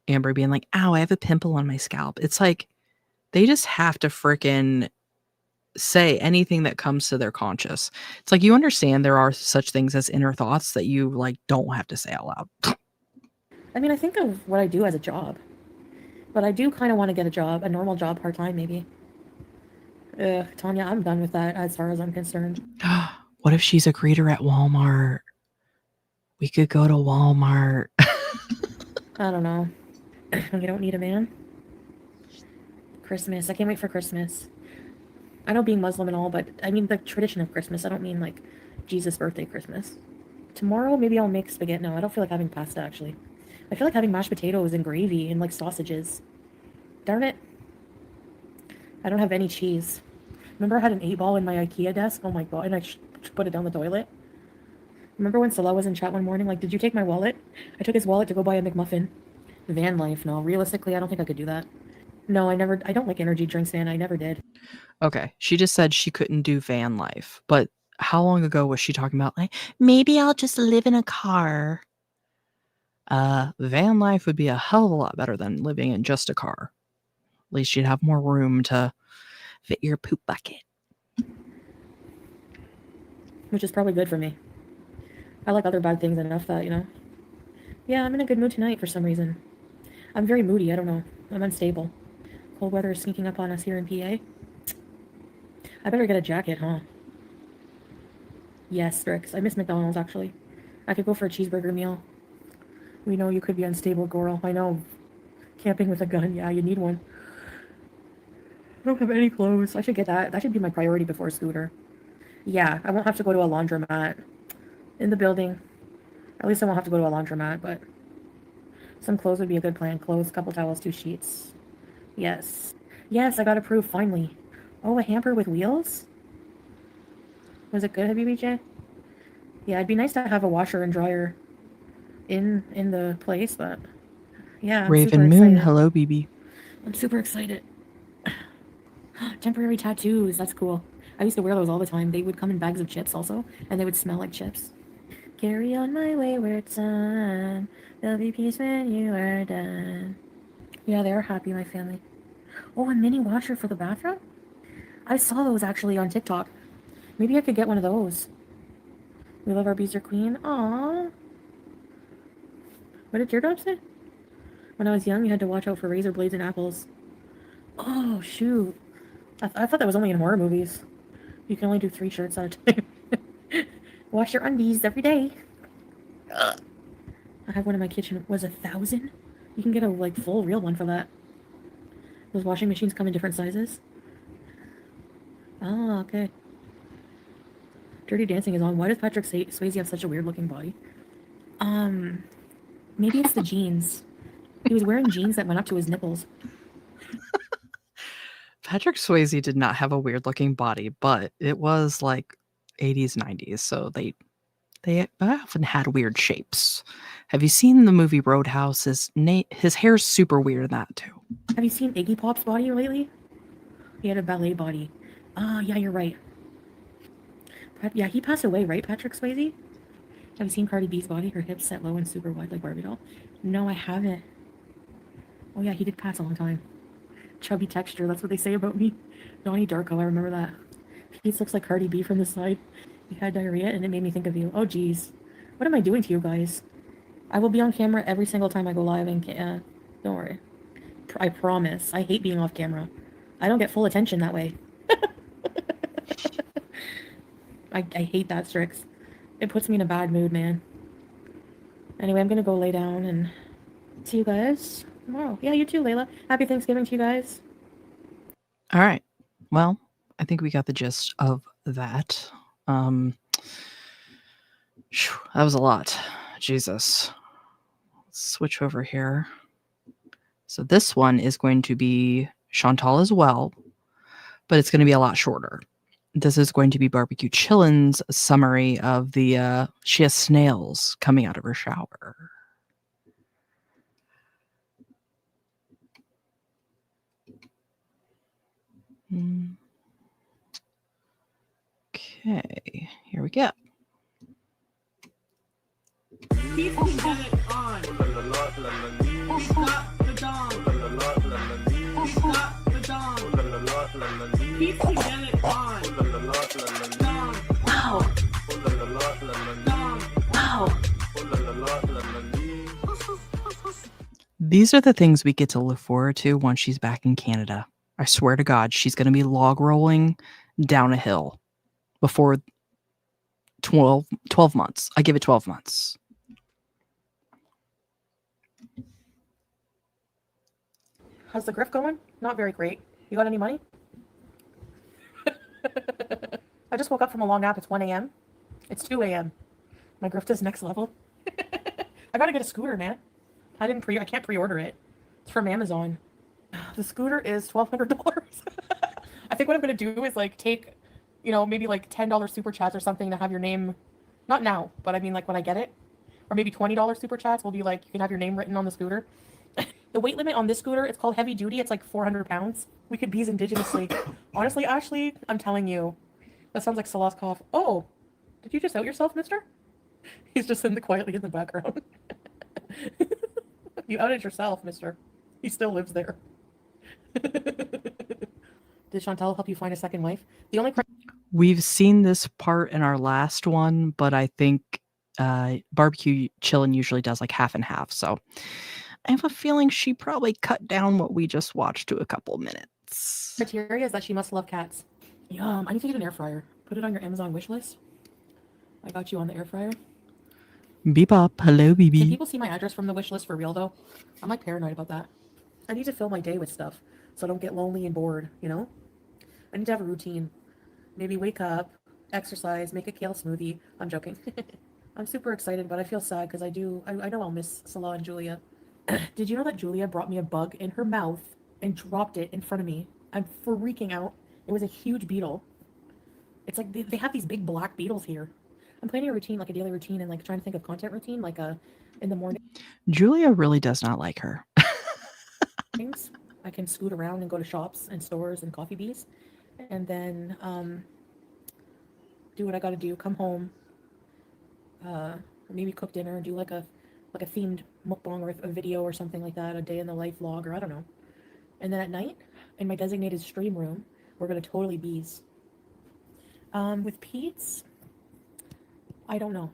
Amber being like, ow, I have a pimple on my scalp. It's like they just have to frickin' say anything that comes to their conscious. It's like you understand there are such things as inner thoughts that you like don't have to say out loud. I mean, I think of what I do as a job. But I do kind of want to get a job, a normal job part-time maybe. Ugh, Tanya, I'm done with that as far as I'm concerned. What if she's a greeter at Walmart? We could go to Walmart. I don't know. You don't need a man. Christmas. I can't wait for Christmas. I know being Muslim and all, but I mean the tradition of Christmas. I don't mean like Jesus' birthday Christmas. Tomorrow, maybe I'll make spaghetti. No, I don't feel like having pasta actually. I feel like having mashed potatoes and gravy and like sausages. Darn it. I don't have any cheese. Remember I had an 8-ball in my IKEA desk? Oh my god, and I put it down the toilet. Remember when Salah was in chat one morning? Like, did you take my wallet? I took his wallet to go buy a McMuffin. Van life, no. Realistically, I don't think I could do that. No, I don't like energy drinks, Van. I never did. Okay, she just said she couldn't do van life, but how long ago was she talking about like maybe I'll just live in a car? Van life would be a hell of a lot better than living in just a car. At least you'd have more room to fit your poop bucket. Which is probably good for me. I like other bad things enough that, Yeah, I'm in a good mood tonight for some reason. I'm very moody, I don't know. I'm unstable. Cold weather is sneaking up on us here in PA. I better get a jacket, huh? Yes, Strix. I miss McDonald's, actually. I could go for a cheeseburger meal. We know you could be unstable, Gorl. I know. Camping with a gun, yeah, you need one. I don't have any clothes. I should get that. That should be my priority before a scooter. Yeah, I won't have to go to a laundromat in the building. At least I won't have to go to a laundromat, but some clothes would be a good plan. Clothes, couple towels, 2 sheets. Yes. Yes, I got approved, finally. Oh, a hamper with wheels? Was it good, BBJ? Yeah, it'd be nice to have a washer and dryer in the place, but yeah, I'm super Raven Moon, excited. hello, BB. I'm super excited. Temporary tattoos, that's cool. I used to wear those all the time. They would come in bags of chips also, and they would smell like chips. Carry on my wayward son. There'll be peace when you are done. Yeah, they are happy, my family. Oh, a mini washer for the bathroom? I saw those actually on TikTok. Maybe I could get one of those. We love our bees are queen. Aww. What did your dog say? When I was young, you had to watch out for razor blades and apples. Oh, shoot. I thought that was only in horror movies. You can only do 3 shirts at a time. Wash your undies every day. I have one in my kitchen. Was 1,000? You can get a full real one for that. Those washing machines come in different sizes. Oh, okay. Dirty Dancing is on. Why does Patrick Swayze have such a weird looking body? Maybe it's the jeans. He was wearing jeans that went up to his nipples. Patrick Swayze did not have a weird looking body, but it was like 80s, 90s, so they often had weird shapes. Have you seen the movie Roadhouse? His hair's super weird in that too. Have you seen Iggy Pop's body lately? He had a ballet body. Yeah, you're right. Yeah, he passed away, right, Patrick Swayze? Have you seen Cardi B's body? Her hips set low and super wide like Barbie doll? No, I haven't. Oh yeah, he did pass a long time. Chubby texture, that's what they say about me. Donnie Darko, I remember that. Pete looks like Cardi B from the side. He had diarrhea and it made me think of you. Oh geez. What am I doing to you guys? I will be on camera every single time I go live and don't worry. I promise. I hate being off camera. I don't get full attention that way. I hate that, Strix. It puts me in a bad mood, man. Anyway, I'm gonna go lay down and see you guys tomorrow. Yeah, you too, Layla. Happy Thanksgiving to you guys. All right. Well, I think we got the gist of that. That was a lot. Jesus. Let's switch over here. So this one is going to be Chantal as well, but it's going to be a lot shorter. This is going to be Barbecue Chillin's summary of she has snails coming out of her shower. Okay, here we go. People get it on. Who's got the dong? Who's got the dong? People get it on. Dong. Wow. Dong. Wow. These are the things we get to look forward to once she's back in Canada. I swear to God, she's going to be log rolling down a hill before 12 months. I give it 12 months. How's the griff going? Not very great. You got any money? I just woke up from a long nap. It's 1 a.m. It's 2 a.m. My grift is next level. I gotta get a scooter, man. I can't pre-order it. It's from Amazon. The scooter is $1,200. I think what I'm gonna do is take, maybe $10 super chats or something to have your name, not now, but I mean when I get it, or maybe $20 super chats will be you can have your name written on the scooter. The weight limit on this scooter, it's called heavy duty. It's 400 pounds. We could bees indigenously. Honestly, Ashley, I'm telling you, that sounds like Salas cough. Oh, did you just out yourself, mister? He's just sitting quietly in the background. You outed yourself, mister. He still lives there. Did Chantal help you find a second wife? The only We've seen this part in our last one, but I think Barbecue Chillin' usually does like half and half. So I have a feeling she probably cut down what we just watched to a couple minutes. criteria is that she must love cats. Yum. I need to get an air fryer. Put it on your Amazon wish list. I got you on the air fryer. Beep up. Hello, Can BB. people see my address from the wish list for real, though? I'm like paranoid about that. I need to fill my day with stuff so I don't get lonely and bored, you know? I need to have a routine. Maybe wake up, exercise, make a kale smoothie. I'm joking. I'm super excited, but I feel sad because I know I'll miss Salah and Julia. Did you know that Julia brought me a bug in her mouth and dropped it in front of me? I'm freaking out. It was a huge beetle. It's like they have these big black beetles here. I'm planning a routine, like a daily routine, and like trying to think of content routine, like in the morning. Julia really does not like her. I can scoot around and go to shops and stores and coffee bees, and then do what I got to do. Come home, maybe cook dinner, do like a themed mukbang or a video or something like that, a day in the life vlog, or I don't know. And then at night, in my designated stream room, we're gonna totally bees. With Pete's, I don't know.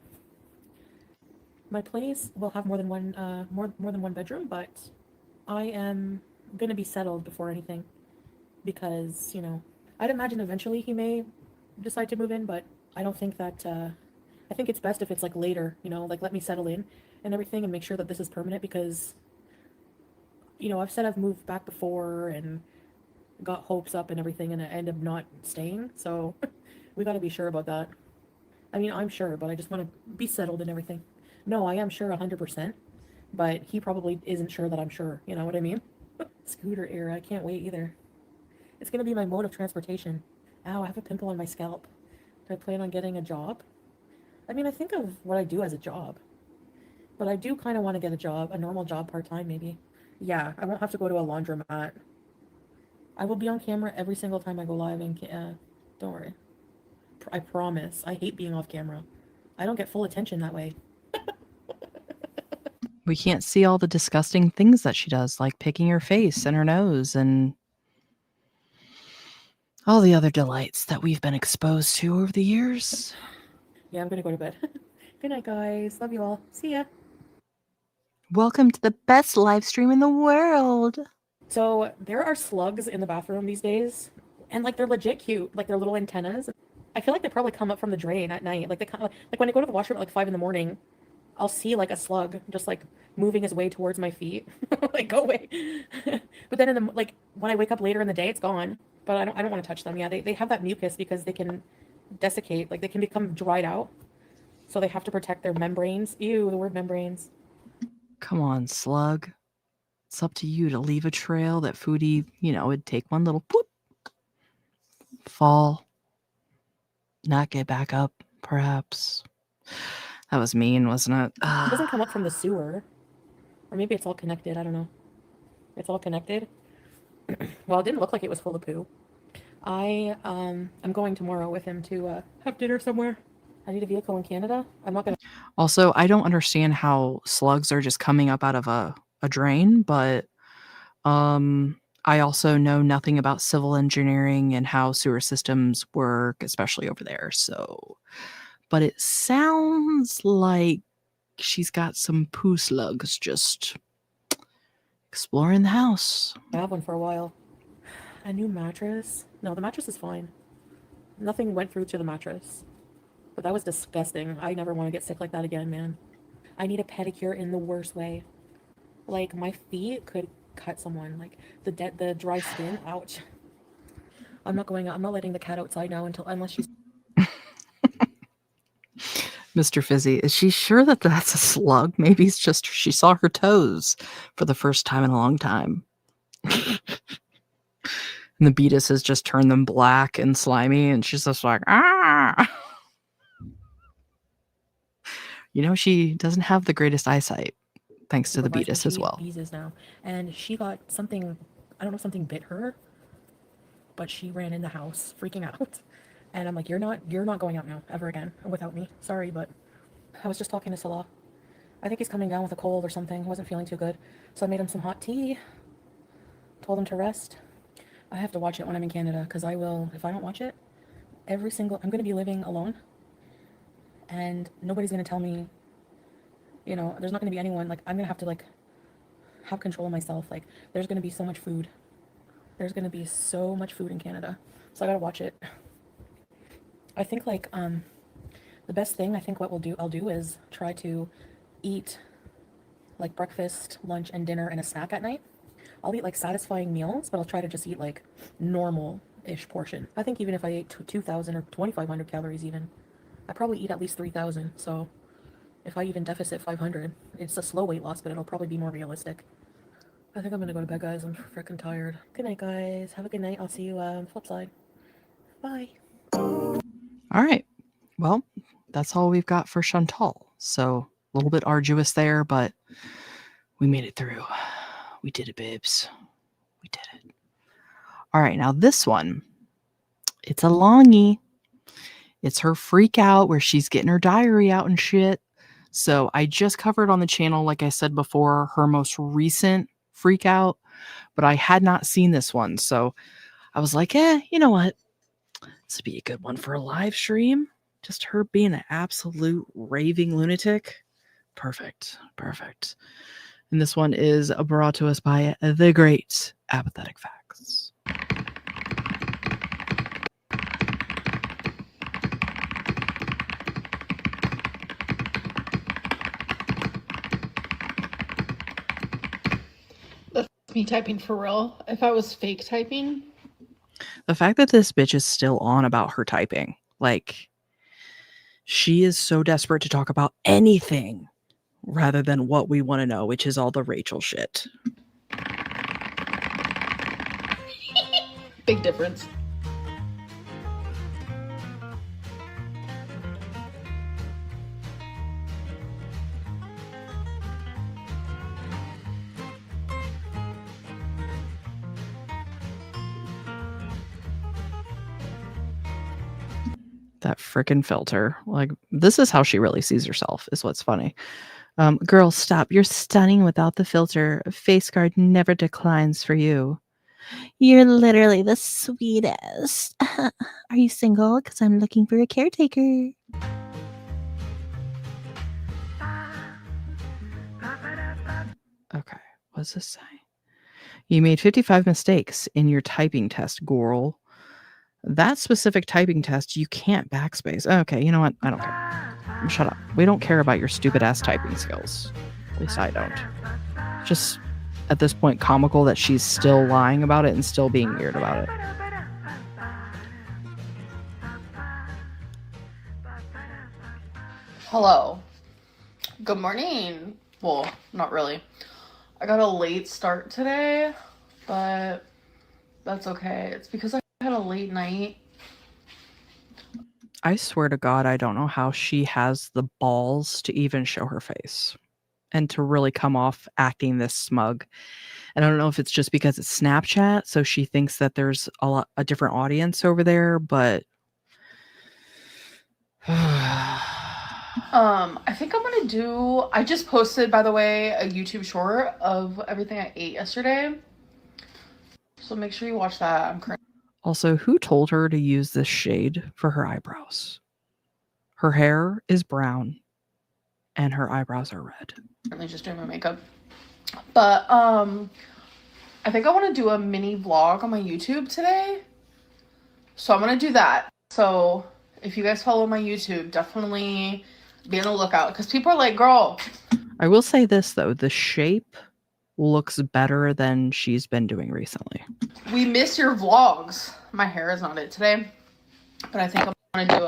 My place will have more than one bedroom, but I am gonna be settled before anything because, you know, I'd imagine eventually he may decide to move in, but I don't think that I think it's best if it's like later, you know, like let me settle in and everything and make sure that this is permanent because, you know, I've said I've moved back before and got hopes up and everything and I end up not staying. So we got to be sure about that. I mean, I'm sure, but I just want to be settled and everything. No, I am sure 100%, but he probably isn't sure that I'm sure. You know what I mean? Scooter era. I can't wait either. It's going to be my mode of transportation. Ow, I have a pimple on my scalp. Do I plan on getting a job? I mean, I think of what I do as a job, but I do kind of want to get a job, a normal job part-time maybe. Yeah, I won't have to go to a laundromat. I will be on camera every single time I go live and don't worry. I promise. I hate being off camera. I don't get full attention that way. We can't see all the disgusting things that she does, like picking her face and her nose and all the other delights that we've been exposed to over the years. Yeah, I'm gonna go to bed. Good night, guys. Love you all. See ya. Welcome to the best live stream in the world. So there are slugs in the bathroom these days, and like they're legit cute. Like they're little antennas. I feel like they probably come up from the drain at night. Like they come, like when I go to the washroom at like 5 in the morning, I'll see like a slug just like moving his way towards my feet. Like go away. But then in the like when I wake up later in the day, it's gone. But I don't want to touch them. Yeah, they have that mucus because they can desiccate. Like they can become dried out. So they have to protect their membranes. Ew, the word membranes. Come on, slug. It's up to you to leave a trail that Foodie, you know, would take one little whoop, fall, not get back up, perhaps. That was mean, wasn't it? It doesn't come up from the sewer. Or maybe it's all connected. I don't know. It's all connected. Well, it didn't look like it was full of poo. I'm going tomorrow with him to have dinner somewhere. I need a vehicle in Canada. I'm not gonna. Also, I don't understand how slugs are just coming up out of a drain, but I also know nothing about civil engineering and how sewer systems work, especially over there. So, but it sounds like she's got some poo slugs just exploring the house. I have one for a while. A new mattress? No, the mattress is fine. Nothing went through to the mattress. But that was disgusting. I never want to get sick like that again, man. I need a pedicure in the worst way. Like, my feet could cut someone. Like, the dry skin. Ouch. I'm not letting the cat outside now unless she's... Mr. Fizzy, is she sure that that's a slug? Maybe it's just she saw her toes for the first time in a long time. And the beatus has just turned them black and slimy, and she's just like, ah! You know, she doesn't have the greatest eyesight, thanks to the beatus as well. Now. And she got something, I don't know if something bit her, but she ran in the house, freaking out. And I'm like, you're not going out now, ever again, without me. Sorry, but I was just talking to Salah. I think he's coming down with a cold or something. He wasn't feeling too good. So I made him some hot tea. Told him to rest. I have to watch it when I'm in Canada because I will, if I don't watch it, I'm going to be living alone. And nobody's going to tell me, you know, there's not going to be anyone. Like, I'm going to have to, like, have control of myself. Like, there's going to be so much food. There's going to be so much food in Canada. So I got to watch it. I think, like, the best thing, I think what I'll do is try to eat, like, breakfast, lunch, and dinner and a snack at night. I'll eat, like, satisfying meals, but I'll try to just eat, like, normal-ish portion. I think even if I ate 2,000 or 2,500 calories even, I probably eat at least 3,000. So if I even deficit 500, it's a slow weight loss, but it'll probably be more realistic. I think I'm gonna go to bed, guys. I'm freaking tired. Good night, guys. Have a good night. I'll see you on the flip side. Bye. All right. Well, that's all we've got for Chantal. So a little bit arduous there, but we made it through. We did it, babes. We did it. All right. Now this one, it's a longie. It's her freak out where she's getting her diary out and shit. So I just covered on the channel, like I said before, her most recent freak out, but I had not seen this one. So I was like, you know what? This would be a good one for a live stream. Just her being an absolute raving lunatic. Perfect. Perfect. And this one is brought to us by the great Apathetic Facts. That's me typing for real. If I was fake typing. The fact that this bitch is still on about her typing, like, she is so desperate to talk about anything rather than what we want to know, which is all the Rachel shit. Big difference. That freaking filter. Like, this is how she really sees herself, is what's funny. Girl, stop. You're stunning without the filter. Face guard never declines for you. You're literally the sweetest. Are you single? Because I'm looking for a caretaker. Okay, what's this say? You made 55 mistakes in your typing test, Gorl. That specific typing test, you can't backspace. Okay, you know what? I don't care. Shut up. We don't care about your stupid ass typing skills. At least I don't. Just at this point comical that she's still lying about it and still being weird about it. Hello. Good morning. Well, not really. I got a late start today, but that's okay. It's because I had a late night. I swear to God, I don't know how she has the balls to even show her face and to really come off acting this smug. And I don't know if it's just because it's Snapchat, so she thinks that there's a different audience over there, but I think I'm gonna do. I just posted, by the way, a YouTube short of everything I ate yesterday. So make sure you watch that. I'm crazy. Also, who told her to use this shade for her eyebrows? Her hair is brown and her eyebrows are red. Currently just doing my makeup. But I think I want to do a mini vlog on my YouTube today. So I'm gonna do that. So if you guys follow my YouTube, definitely be on the lookout, because people are like, girl. I will say this though, the shape looks better than she's been doing recently. We miss your vlogs. My hair is not it today, but I think I'm gonna do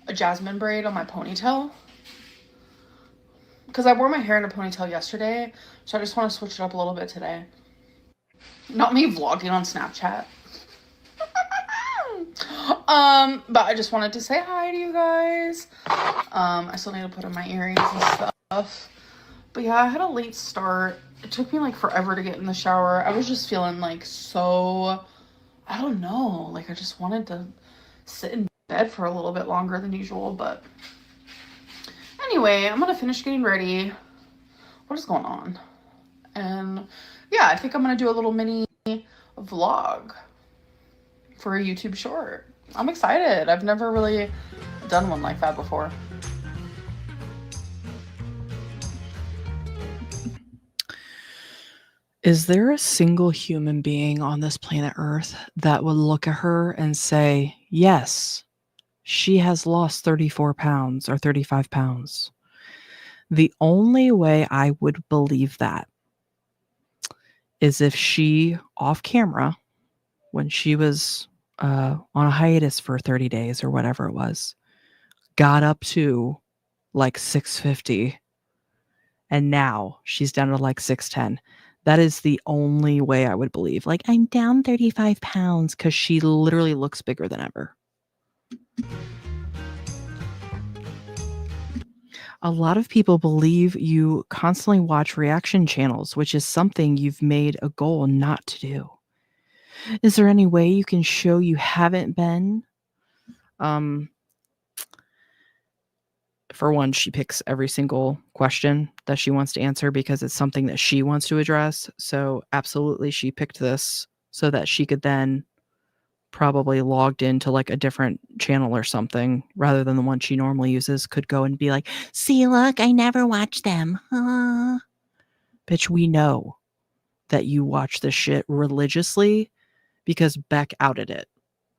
a jasmine braid on my ponytail, because I wore my hair in a ponytail yesterday, so I just want to switch it up a little bit today. Not me vlogging on Snapchat. But I just wanted to say hi to you guys. I still need to put in my earrings and stuff. But yeah, I had a late start. It took me like forever to get in the shower. I was just feeling like so, I don't know, like I just wanted to sit in bed for a little bit longer than usual. But anyway, anyway, I'm gonna finish getting ready. What is going on? And yeah, I think I'm gonna do a little mini vlog for a YouTube short. I'm excited. I've never really done one like that before. Is there a single human being on this planet Earth that would look at her and say, yes, she has lost 34 pounds or 35 pounds? The only way I would believe that is if she, off camera, when she was on a hiatus for 30 days or whatever it was, got up to like 650, and now she's down to like 610. That is the only way I would believe. Like, I'm down 35 pounds, because she literally looks bigger than ever. A lot of people believe you constantly watch reaction channels, which is something you've made a goal not to do. Is there any way you can show you haven't been? For one, she picks every single question that she wants to answer because it's something that she wants to address. So absolutely, she picked this so that she could then probably logged into like a different channel or something rather than the one she normally uses, could go and be like, see, look, I never watch them. Bitch, we know that you watch this shit religiously because Beck outed it.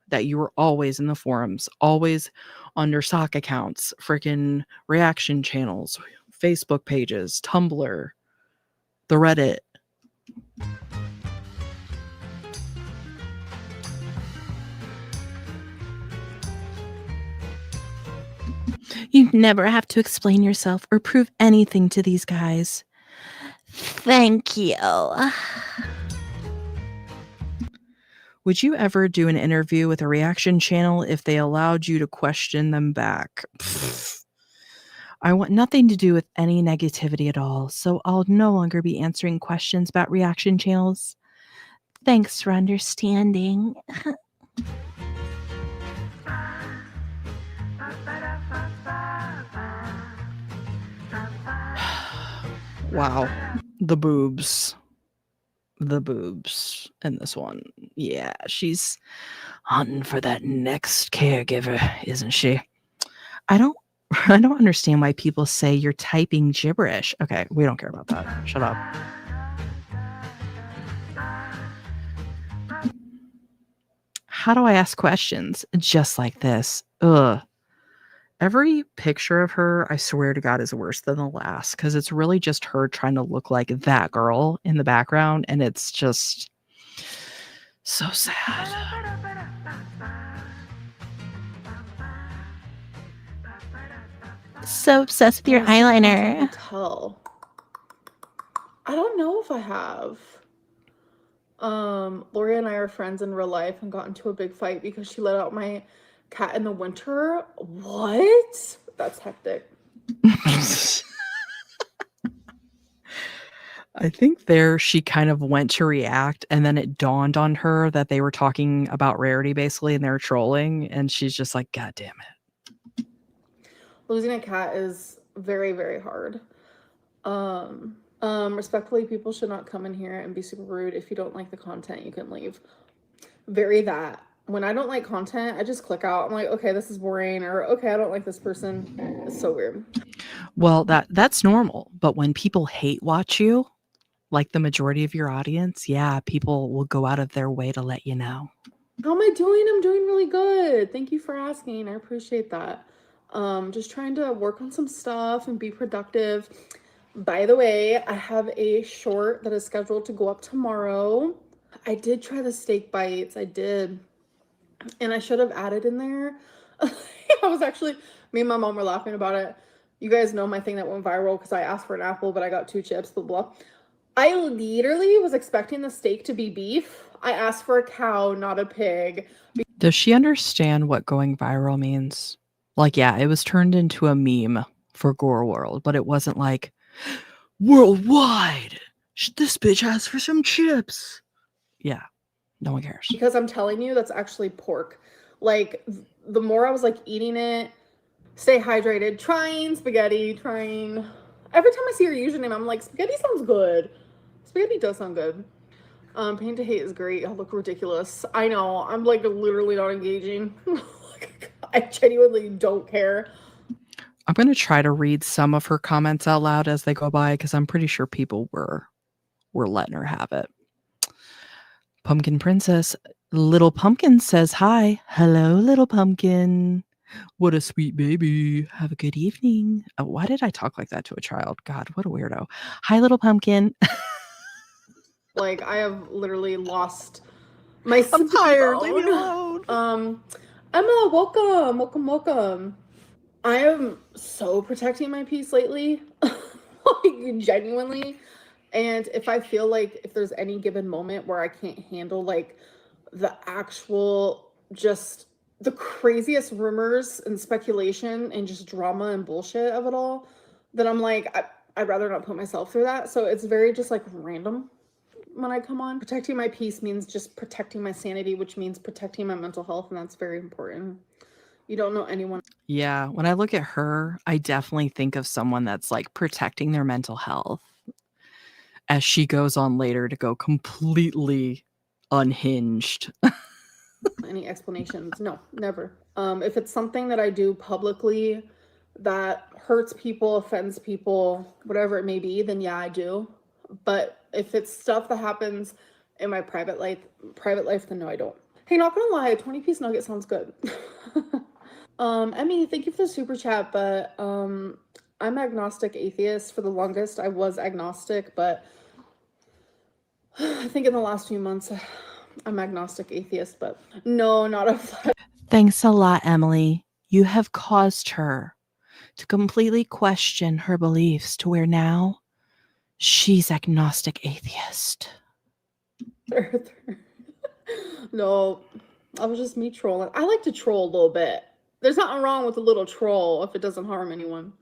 That you were always in the forums, always on your sock accounts, freaking reaction channels, Facebook pages, Tumblr, the Reddit. You never have to explain yourself or prove anything to these guys. Thank you. Would you ever do an interview with a reaction channel if they allowed you to question them back? Pfft. I want nothing to do with any negativity at all, so I'll no longer be answering questions about reaction channels. Thanks for understanding. Wow. The boobs. The boobs in this one. Yeah, she's hunting for that next caregiver, isn't she? I don't understand why people say you're typing gibberish. Okay, we don't care about that. Shut up. How do I ask questions? Just like this. Ugh. Every picture of her, I swear to God, is worse than the last, because it's really just her trying to look like that girl in the background, and it's just so sad. So obsessed with your eyeliner. Tell. I don't know if I have. Lori and I are friends in real life and got into a big fight because she let out my cat in the winter. What? That's hectic. I think there she kind of went to react, and then it dawned on her that they were talking about Rarity basically, and they were trolling, and she's just like, God damn it. Losing a cat is very, very hard. Respectfully, people should not come in here and be super rude. If you don't like the content, you can leave. Very that. When I don't like content, I just click out. I'm like, okay, this is boring, or okay, I don't like this person. It's so weird. Well, that's normal, but when people hate watch you, like the majority of your audience, yeah, people will go out of their way to let you know. How am I doing? I'm doing really good. Thank you for asking. I appreciate that. Just trying to work on some stuff and be productive. By the way, I have a short that is scheduled to go up tomorrow. I did try the steak bites. I did. And I should have added in there. I was actually, me and my mom were laughing about it. You guys know my thing that went viral because I asked for an apple, but I got 2 chips, blah, blah. I literally was expecting the steak to be beef. I asked for a cow, not a pig. Does she understand what going viral means? Like, yeah, it was turned into a meme for Gorlworld, but it wasn't like, worldwide, this bitch asked for some chips. Yeah, no one cares. Because I'm telling you, that's actually pork. Like, the more I was like eating it, Stay hydrated. Trying spaghetti. Trying. Every time I see your username, I'm like, spaghetti sounds good. Spaghetti does sound good. Pain to hate is great. I look ridiculous. I know. I'm like literally not engaging. I genuinely don't care. I'm going to try to read some of her comments out loud as they go by because I'm pretty sure people were letting her have it. Pumpkin Princess, Little Pumpkin says hi. Hello, Little Pumpkin. What a sweet baby. Have a good evening. Oh, why did I talk like that to a child? God, what a weirdo. Hi, Little Pumpkin. Like, I have literally lost my I'm tired. phone. Leave me alone. Emma, welcome. I am so protecting my peace lately. Like, genuinely. And if I feel like if there's any given moment where I can't handle like the actual just the craziest rumors and speculation and just drama and bullshit of it all, then I'm like, I'd rather not put myself through that. So it's very just like random when I come on. Protecting my peace means just protecting my sanity, which means protecting my mental health, and that's very important. You don't know anyone. Yeah, when I look at her, I definitely think of someone that's like protecting their mental health as she goes on later to go completely unhinged. Any explanations? No, never. If it's something that I do publicly that hurts people, offends people, whatever it may be, then yeah, I do. But if it's stuff that happens in my private life, then no, I don't. Hey, not gonna lie, a 20-piece nugget sounds good. Emmy, thank you for the super chat, but I'm agnostic atheist. For the longest, I was agnostic, but I think in the last few months, I'm agnostic atheist, but no, not a flat. Thanks a lot, Emily. You have caused her to completely question her beliefs to where now she's agnostic atheist. No, I was just me trolling. I like to troll a little bit. There's nothing wrong with a little troll if it doesn't harm anyone.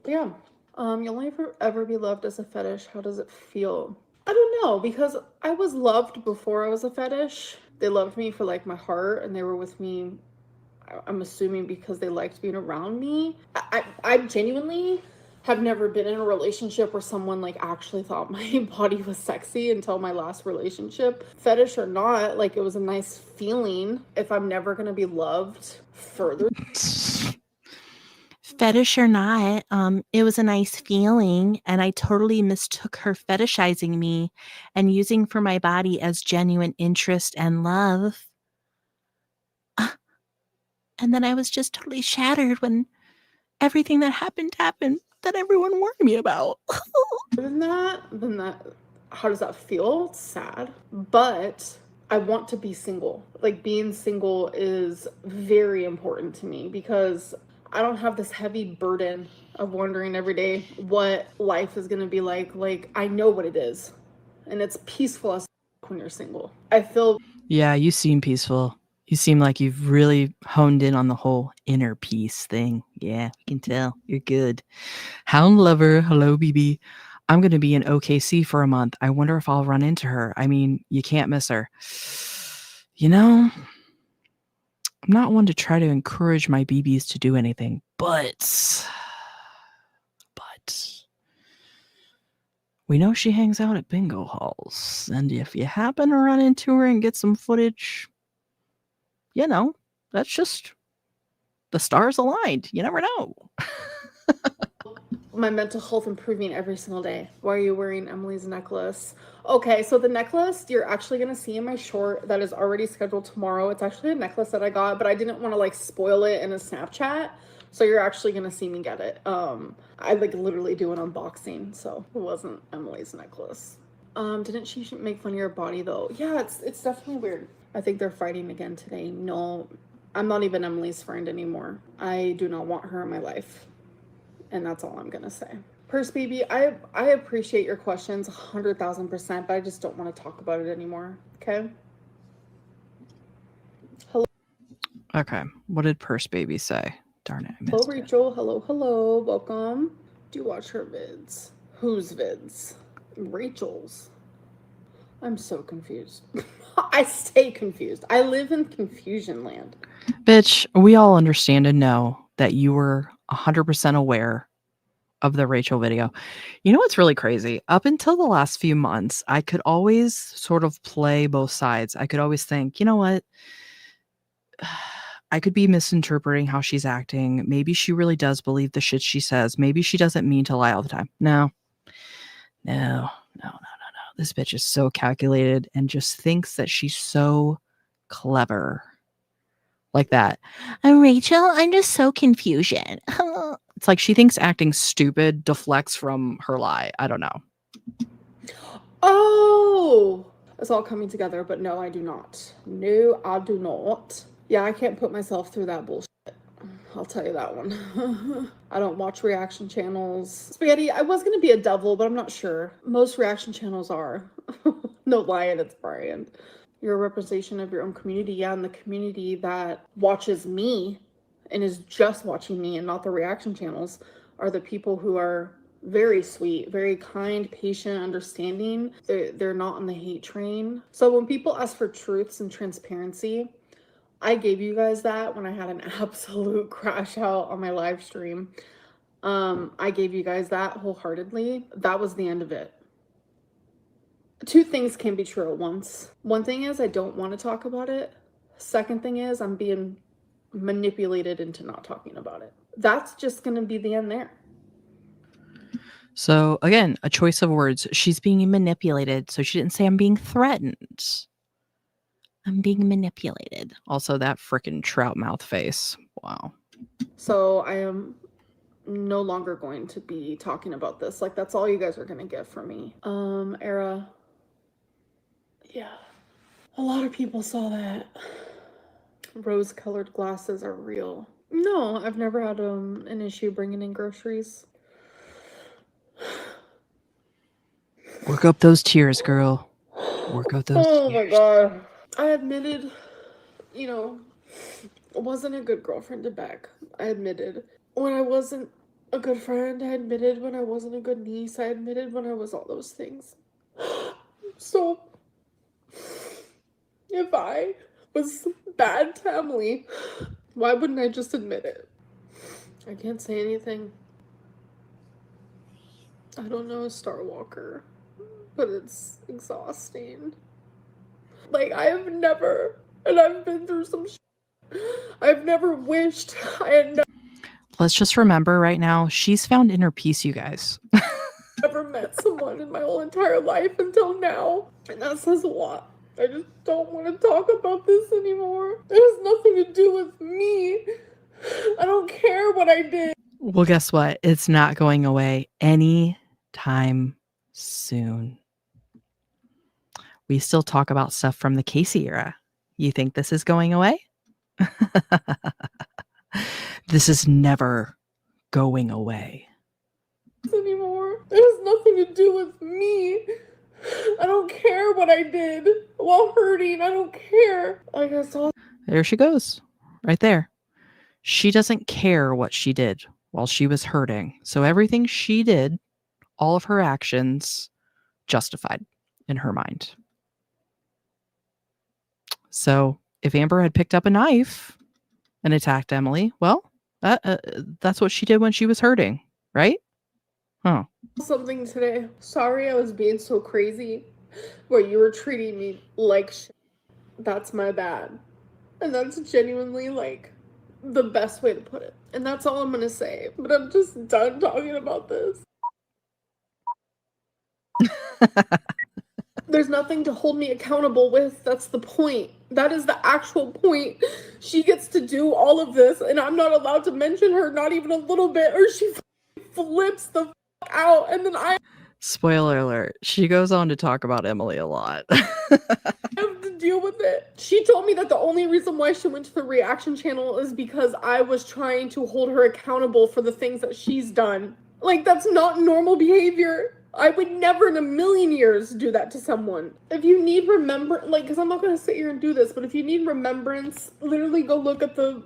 Yeah. You'll never ever be loved as a fetish. How does it feel? I don't know, because I was loved before I was a fetish. They loved me for like my heart, and they were with me, I'm assuming, because they liked being around me. I genuinely have never been in a relationship where someone like actually thought my body was sexy until my last relationship. Fetish or not, like, it was a nice feeling. If I'm never gonna be loved further. Fetish or not, it was a nice feeling, and I totally mistook her fetishizing me and using for my body as genuine interest and love. And then I was just totally shattered when everything that happened that everyone warned me about. Then that, how does that feel? It's sad, but I want to be single. Like, being single is very important to me because I don't have this heavy burden of wondering every day what life is going to be like. Like, I know what it is, and it's peaceful as when you're single. I feel. Yeah, you seem peaceful. You seem like you've really honed in on the whole inner peace thing. Yeah, I can tell. You're good. Hound Lover, hello, BB. I'm going to be in OKC for a month. I wonder if I'll run into her. I mean, you can't miss her. You know, I'm not one to try to encourage my BBs to do anything, but we know she hangs out at bingo halls. And if you happen to run into her and get some footage, you know, that's just the stars aligned. You never know. My mental health improving every single day. Why are you wearing Emily's necklace? Okay, so the necklace you're actually gonna see in my short that is already scheduled tomorrow. It's actually a necklace that I got, but I didn't want to like spoil it in a Snapchat, so you're actually gonna see me get it. I like literally do an unboxing, so it wasn't Emily's necklace. Didn't she make fun of your body though? Yeah, it's definitely weird. I think they're fighting again today. No, I'm not even Emily's friend anymore. I do not want her in my life. And that's all I'm gonna say. Purse baby, I appreciate your questions 100,000%, but I just don't want to talk about it anymore. Okay. Hello. Okay. What did Purse Baby say? Darn it. I Hello, missed it. Rachel. Hello. Welcome. Do you watch her vids? Whose vids? Rachel's. I'm so confused. I stay confused. I live in confusion land. Bitch, we all understand and know that you were 100% aware of the Rachel video. You know what's really crazy? Up until the last few months, I could always sort of play both sides. I could always think, you know what? I could be misinterpreting how she's acting. Maybe she really does believe the shit she says. Maybe she doesn't mean to lie all the time. No. This bitch is so calculated and just thinks that she's so clever. Like that. Rachel, I'm just so confusion. It's like she thinks acting stupid deflects from her lie. I don't know. Oh, it's all coming together, but no, I do not. No, I do not. Yeah, I can't put myself through that bullshit. I'll tell you that one. I don't watch reaction channels. Spaghetti, I was going to be a devil, but I'm not sure. Most reaction channels are. No lying, it's Brian. You're a representation of your own community. Yeah, and the community that watches me and is just watching me and not the reaction channels are the people who are very sweet, very kind, patient, understanding. They're not on the hate train. So when people ask for truths and transparency, I gave you guys that when I had an absolute crash out on my live stream. I gave you guys that wholeheartedly. That was the end of it. Two things can be true at once. One thing is I don't want to talk about it. Second thing is I'm being manipulated into not talking about it. That's just going to be the end there. So again, a choice of words. She's being manipulated. So she didn't say I'm being threatened. I'm being manipulated. Also, that freaking trout mouth face. Wow. So I am no longer going to be talking about this. Like, that's all you guys are going to get from me. Era. Yeah. A lot of people saw that. Rose-colored glasses are real. No, I've never had an issue bringing in groceries. Work up those tears, girl. Work up those Oh tears. my god. I admitted, you know, I wasn't a good girlfriend to Beck. I admitted when I wasn't a good friend. I admitted when I wasn't a good niece. I admitted when I was all those things. So, if I was bad to Emily, why wouldn't I just admit it? I can't say anything. I don't know a Star Walker, but it's exhausting. Like, I have never, and I've been through some shit. I've never wished I had Let's just remember right now, she's found inner peace, you guys. never met someone in my whole entire life until now. And that says a lot. I just don't want to talk about this anymore. It has nothing to do with me. I don't care what I did. Well, guess what? It's not going away anytime soon. We still talk about stuff from the Casey era. You think this is going away? This is never going away. Anymore. It has nothing to do with me. I don't care what I did while hurting. I don't care. I guess I'll... There she goes. Right there. She doesn't care what she did while she was hurting. So everything she did, all of her actions, justified in her mind. So if Amber had picked up a knife and attacked Emily, well, that's what she did when she was hurting, right? Huh. Something today. Sorry I was being so crazy where you were treating me like shit. That's my bad. And that's genuinely like the best way to put it. And that's all I'm gonna say. But I'm just done talking about this. There's nothing to hold me accountable with. That's the point. That is the actual point. She gets to do all of this, and I'm not allowed to mention her, not even a little bit, or she flips the out, and then I Spoiler alert. She goes on to talk about Emily a lot. have to deal with it. She told me that the only reason why she went to the reaction channel is because I was trying to hold her accountable for the things that she's done. Like, that's not normal behavior. I would never in a million years do that to someone. If you need because I'm not going to sit here and do this, but if you need remembrance, literally go look at the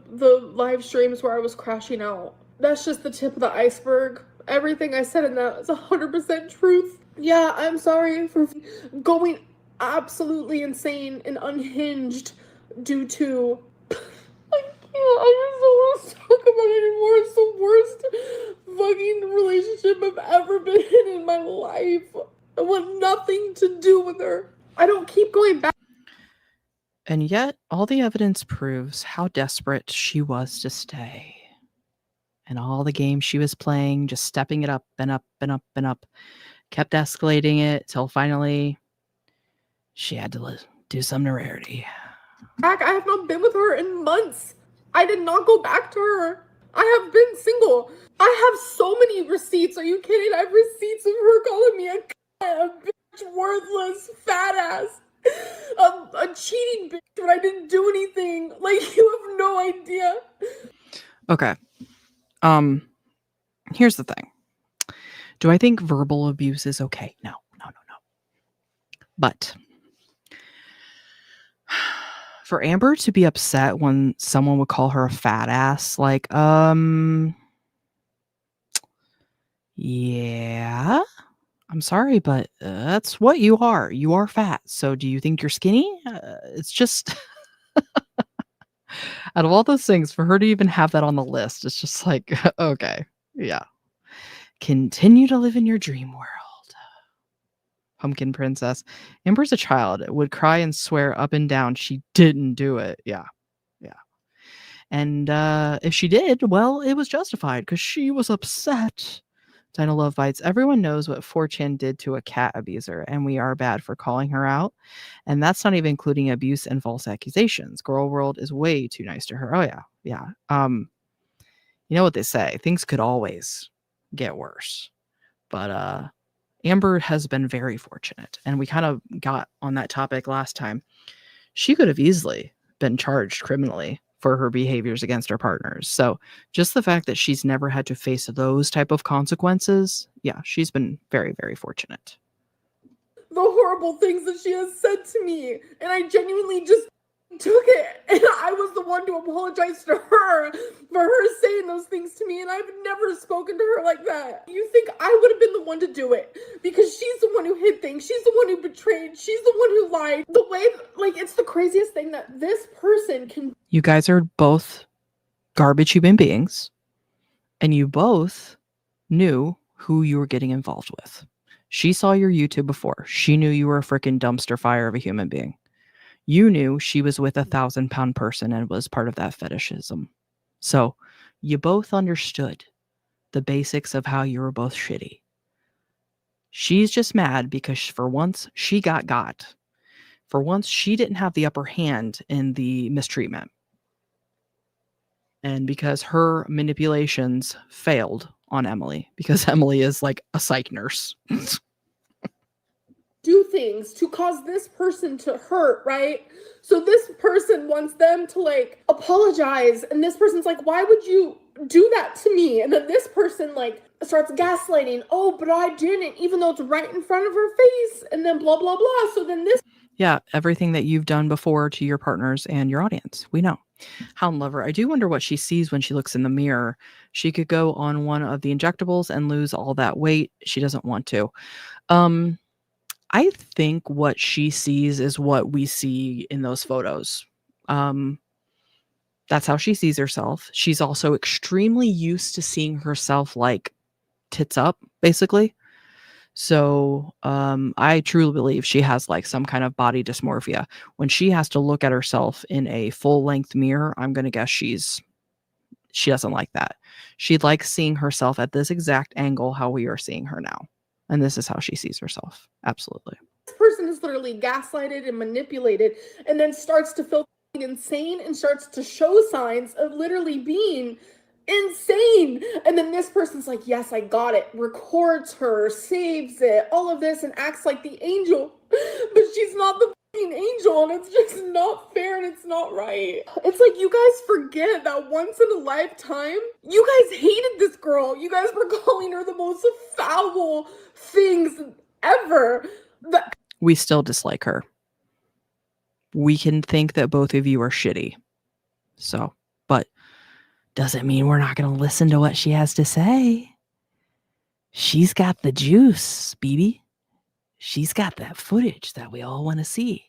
live streams where I was crashing out. That's just the tip of the iceberg. Everything I said in that is 100% truth. Yeah, I'm sorry for going absolutely insane and unhinged due to I just don't want to talk about it anymore. It's the worst fucking relationship I've ever been in my life. I want nothing to do with her. I don't keep going back. And yet, all the evidence proves how desperate she was to stay. And all the games she was playing, just stepping it up and up and up and up, kept escalating it till finally she had to do some to Rarity. I have not been with her in months. I did not go back to her. I have been single. I have so many receipts. Are you kidding? I have receipts of her calling me a bitch, worthless, fat ass, a cheating bitch when I didn't do anything. Like, you have no idea. Okay. Here's the thing. Do I think verbal abuse is okay? No. But for Amber to be upset when someone would call her a fat ass, like, yeah, I'm sorry, but that's what you are. You are fat. So do you think you're skinny? It's just, out of all those things, for her to even have that on the list, it's just like, okay, yeah. Continue to live in your dream world. Pumpkin Princess. Amber's a child, would cry and swear up and down she didn't do it. Yeah. And if she did, well, it was justified because she was upset. Dinah Love Bites. Everyone knows what 4chan did to a cat abuser, and we are bad for calling her out. And that's not even including abuse and false accusations. Gorlworld is way too nice to her. Oh, yeah. You know what they say. Things could always get worse. But Amber has been very fortunate, and we kind of got on that topic last time. She could have easily been charged criminally for her behaviors against her partners. So just the fact that she's never had to face those type of consequences, yeah, she's been very, very fortunate. The horrible things that she has said to me, and I genuinely just took it, and I was the one to apologize to her for her saying those things to me, and I've never spoken to her like that. You think I would have been the one to do it because she's the one who hid things, she's the one who betrayed, she's the one who lied. The way, like, it's the craziest thing that this person can. You guys are both garbage human beings, and you both knew who you were getting involved with. She saw your YouTube before. She knew you were a freaking dumpster fire of a human being. You knew she was with a 1,000-pound person and was part of that fetishism. So you both understood the basics of how you were both shitty. She's just mad because for once she got. For once she didn't have the upper hand in the mistreatment. And because her manipulations failed on Emily, because Emily is like a psych nurse. Do things to cause this person to hurt, right? So this person wants them to like apologize, and this person's like, why would you do that to me? And then this person like starts gaslighting, oh, but I didn't, even though it's right in front of her face, and then blah blah blah. So then this, yeah, everything that you've done before to your partners and your audience, we know. Hound Lover, I do wonder what she sees when she looks in the mirror. She could go on one of the injectables and lose all that weight. She doesn't want to. I think what she sees is what we see in those photos. That's how she sees herself. She's also extremely used to seeing herself like tits up, basically. So I truly believe she has like some kind of body dysmorphia. When she has to look at herself in a full-length mirror, I'm going to guess she doesn't like that. She likes seeing herself at this exact angle how we are seeing her now. And this is how she sees herself. Absolutely. this person is literally gaslighted and manipulated, and then starts to feel insane and starts to show signs of literally being insane. And then this person's like, yes, I got it, records her, saves it, all of this, and acts like the angel, but she's not the angel, and it's just not fair, and it's not right. It's like, you guys forget that once in a lifetime, you guys hated this girl. You guys were calling her the most foul things ever. We still dislike her. We can think that both of you are shitty. So, but doesn't mean we're not going to listen to what she has to say. She's got the juice, BB. she's got that footage that we all want to see.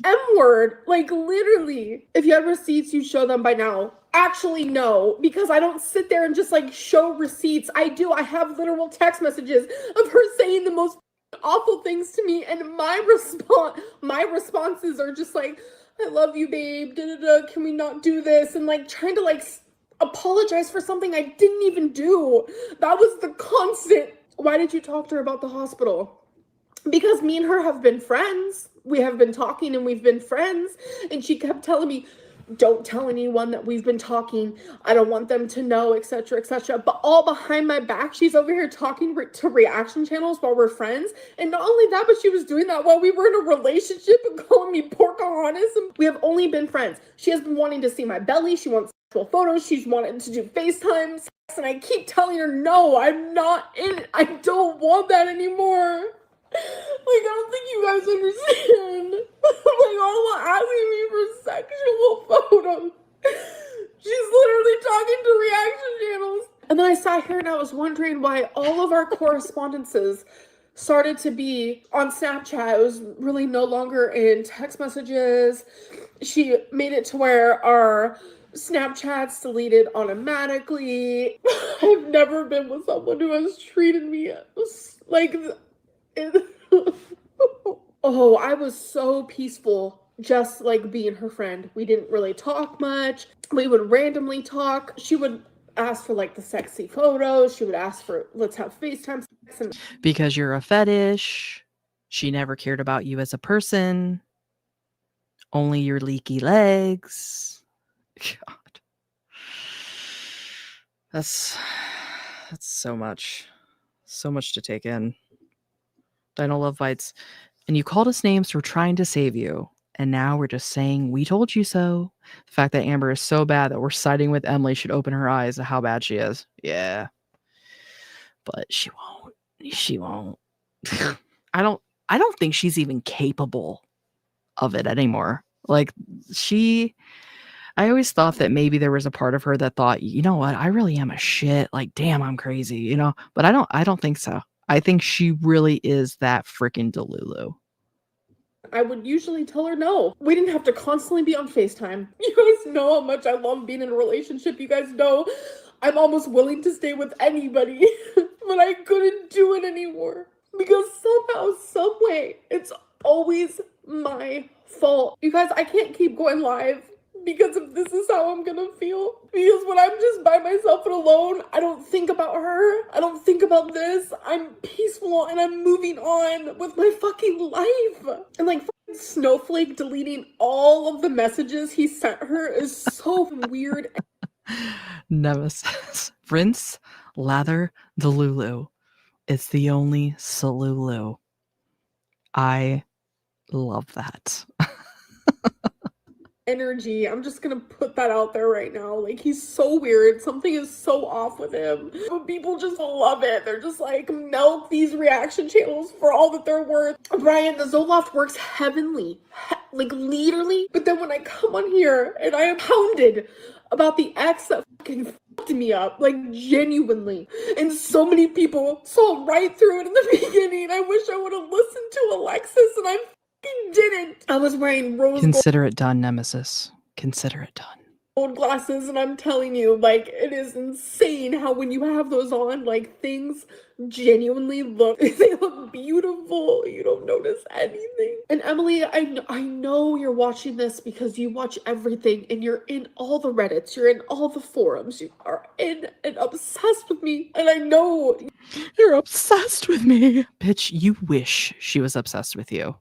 M-word, like literally. If you had receipts, you'd show them by now. Actually, no, because I don't sit there and just like show receipts. I do. I have literal text messages of her saying the most awful things to me, and my responses are just like, I love you, babe, da-da-da, can we not do this? And like trying to like apologize for something I didn't even do. That was the constant. Why did you talk to her about the hospital? Because me and her have been friends. We have been talking and we've been friends. And she kept telling me, don't tell anyone that we've been talking. I don't want them to know, etc., etc. But all behind my back, she's over here talking to reaction channels while we're friends. And not only that, but she was doing that while we were in a relationship and calling me Pocahontas. And we have only been friends. She has been wanting to see my belly. She wants sexual photos. She's wanted to do FaceTimes. And I keep telling her, no, I'm not in it. I don't want that anymore. Like, I don't think you guys understand. Like, all asking me for sexual photos. She's literally talking to reaction channels. And then I sat here and I was wondering why all of our correspondences started to be on Snapchat. It was really no longer in text messages. She made it to where our Snapchat's deleted automatically. I've never been with someone who has treated me like... Oh, I was so peaceful just like being her friend. We didn't really talk much. We would randomly talk. She would ask for like the sexy photos. She would ask for, let's have FaceTime sex. And Because you're a fetish. She never cared about you as a person. Only your leaky legs. God. That's so much. So much to take in. Dino Love Bites. And you called us names for trying to save you. And now we're just saying, we told you so. The fact that Amber is so bad that we're siding with Emily should open her eyes to how bad she is. Yeah. But she won't. She won't. I don't think she's even capable of it anymore. Like, I always thought that maybe there was a part of her that thought, you know what, I really am a shit. Like, damn, I'm crazy, you know? But I don't think so. I think she really is that freaking Delulu. I would usually tell her no. We didn't have to constantly be on FaceTime. You guys know how much I love being in a relationship. You guys know I'm almost willing to stay with anybody. But I couldn't do it anymore. Because somehow, some way, it's always my fault. You guys, I can't keep going live. Because if this is how I'm gonna feel. Because when I'm just by myself and alone, I don't think about her. I don't think about this. I'm peaceful and I'm moving on with my fucking life. And like fucking Snowflake deleting all of the messages he sent her is so weird. Nemesis. Rinse, lather, Delulu. It's the only Salulu. I love that. Energy. I'm just gonna put that out there right now. Like, he's so weird. Something is so off with him. But people just love it. They're just like, milk these reaction channels for all that they're worth. Brian, the Zoloft works heavenly. Like, literally. But then when I come on here and I am pounded about the ex that fucking fucked me up, like, genuinely. And so many people saw right through it in the beginning. I wish I would have listened to Alexis, and I didn't. I was wearing rose Consider it done, Nemesis. Consider it done. gold glasses, and I'm telling you, like, it is insane how when you have those on, like, things genuinely they look beautiful. You don't notice anything. And Emily, I know you're watching this because you watch everything and you're in all the Reddits, you're in all the forums, you are in and obsessed with me, and I know you're obsessed with me. Bitch, you wish she was obsessed with you.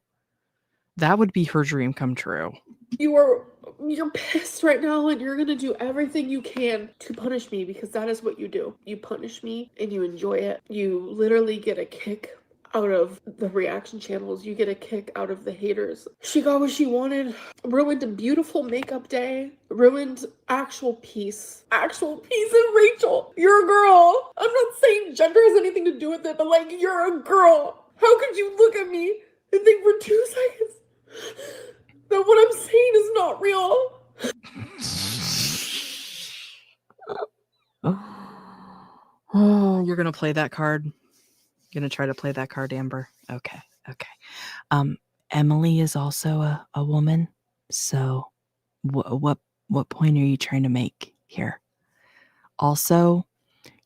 That would be her dream come true. You're pissed right now and you're gonna do everything you can to punish me, because that is what you do. You punish me and you enjoy it. You literally get a kick out of the reaction channels. You get a kick out of the haters. She got what she wanted. Ruined a beautiful makeup day. Ruined actual peace. Actual peace. And Rachel, you're a girl. I'm not saying gender has anything to do with it, but like, you're a girl. How could you look at me and think for 2 seconds that what I'm saying is not real? Oh, you're gonna play that card? You're gonna try to play that card, Amber? Okay. Okay. Emily is also a woman. So what point are you trying to make here? Also,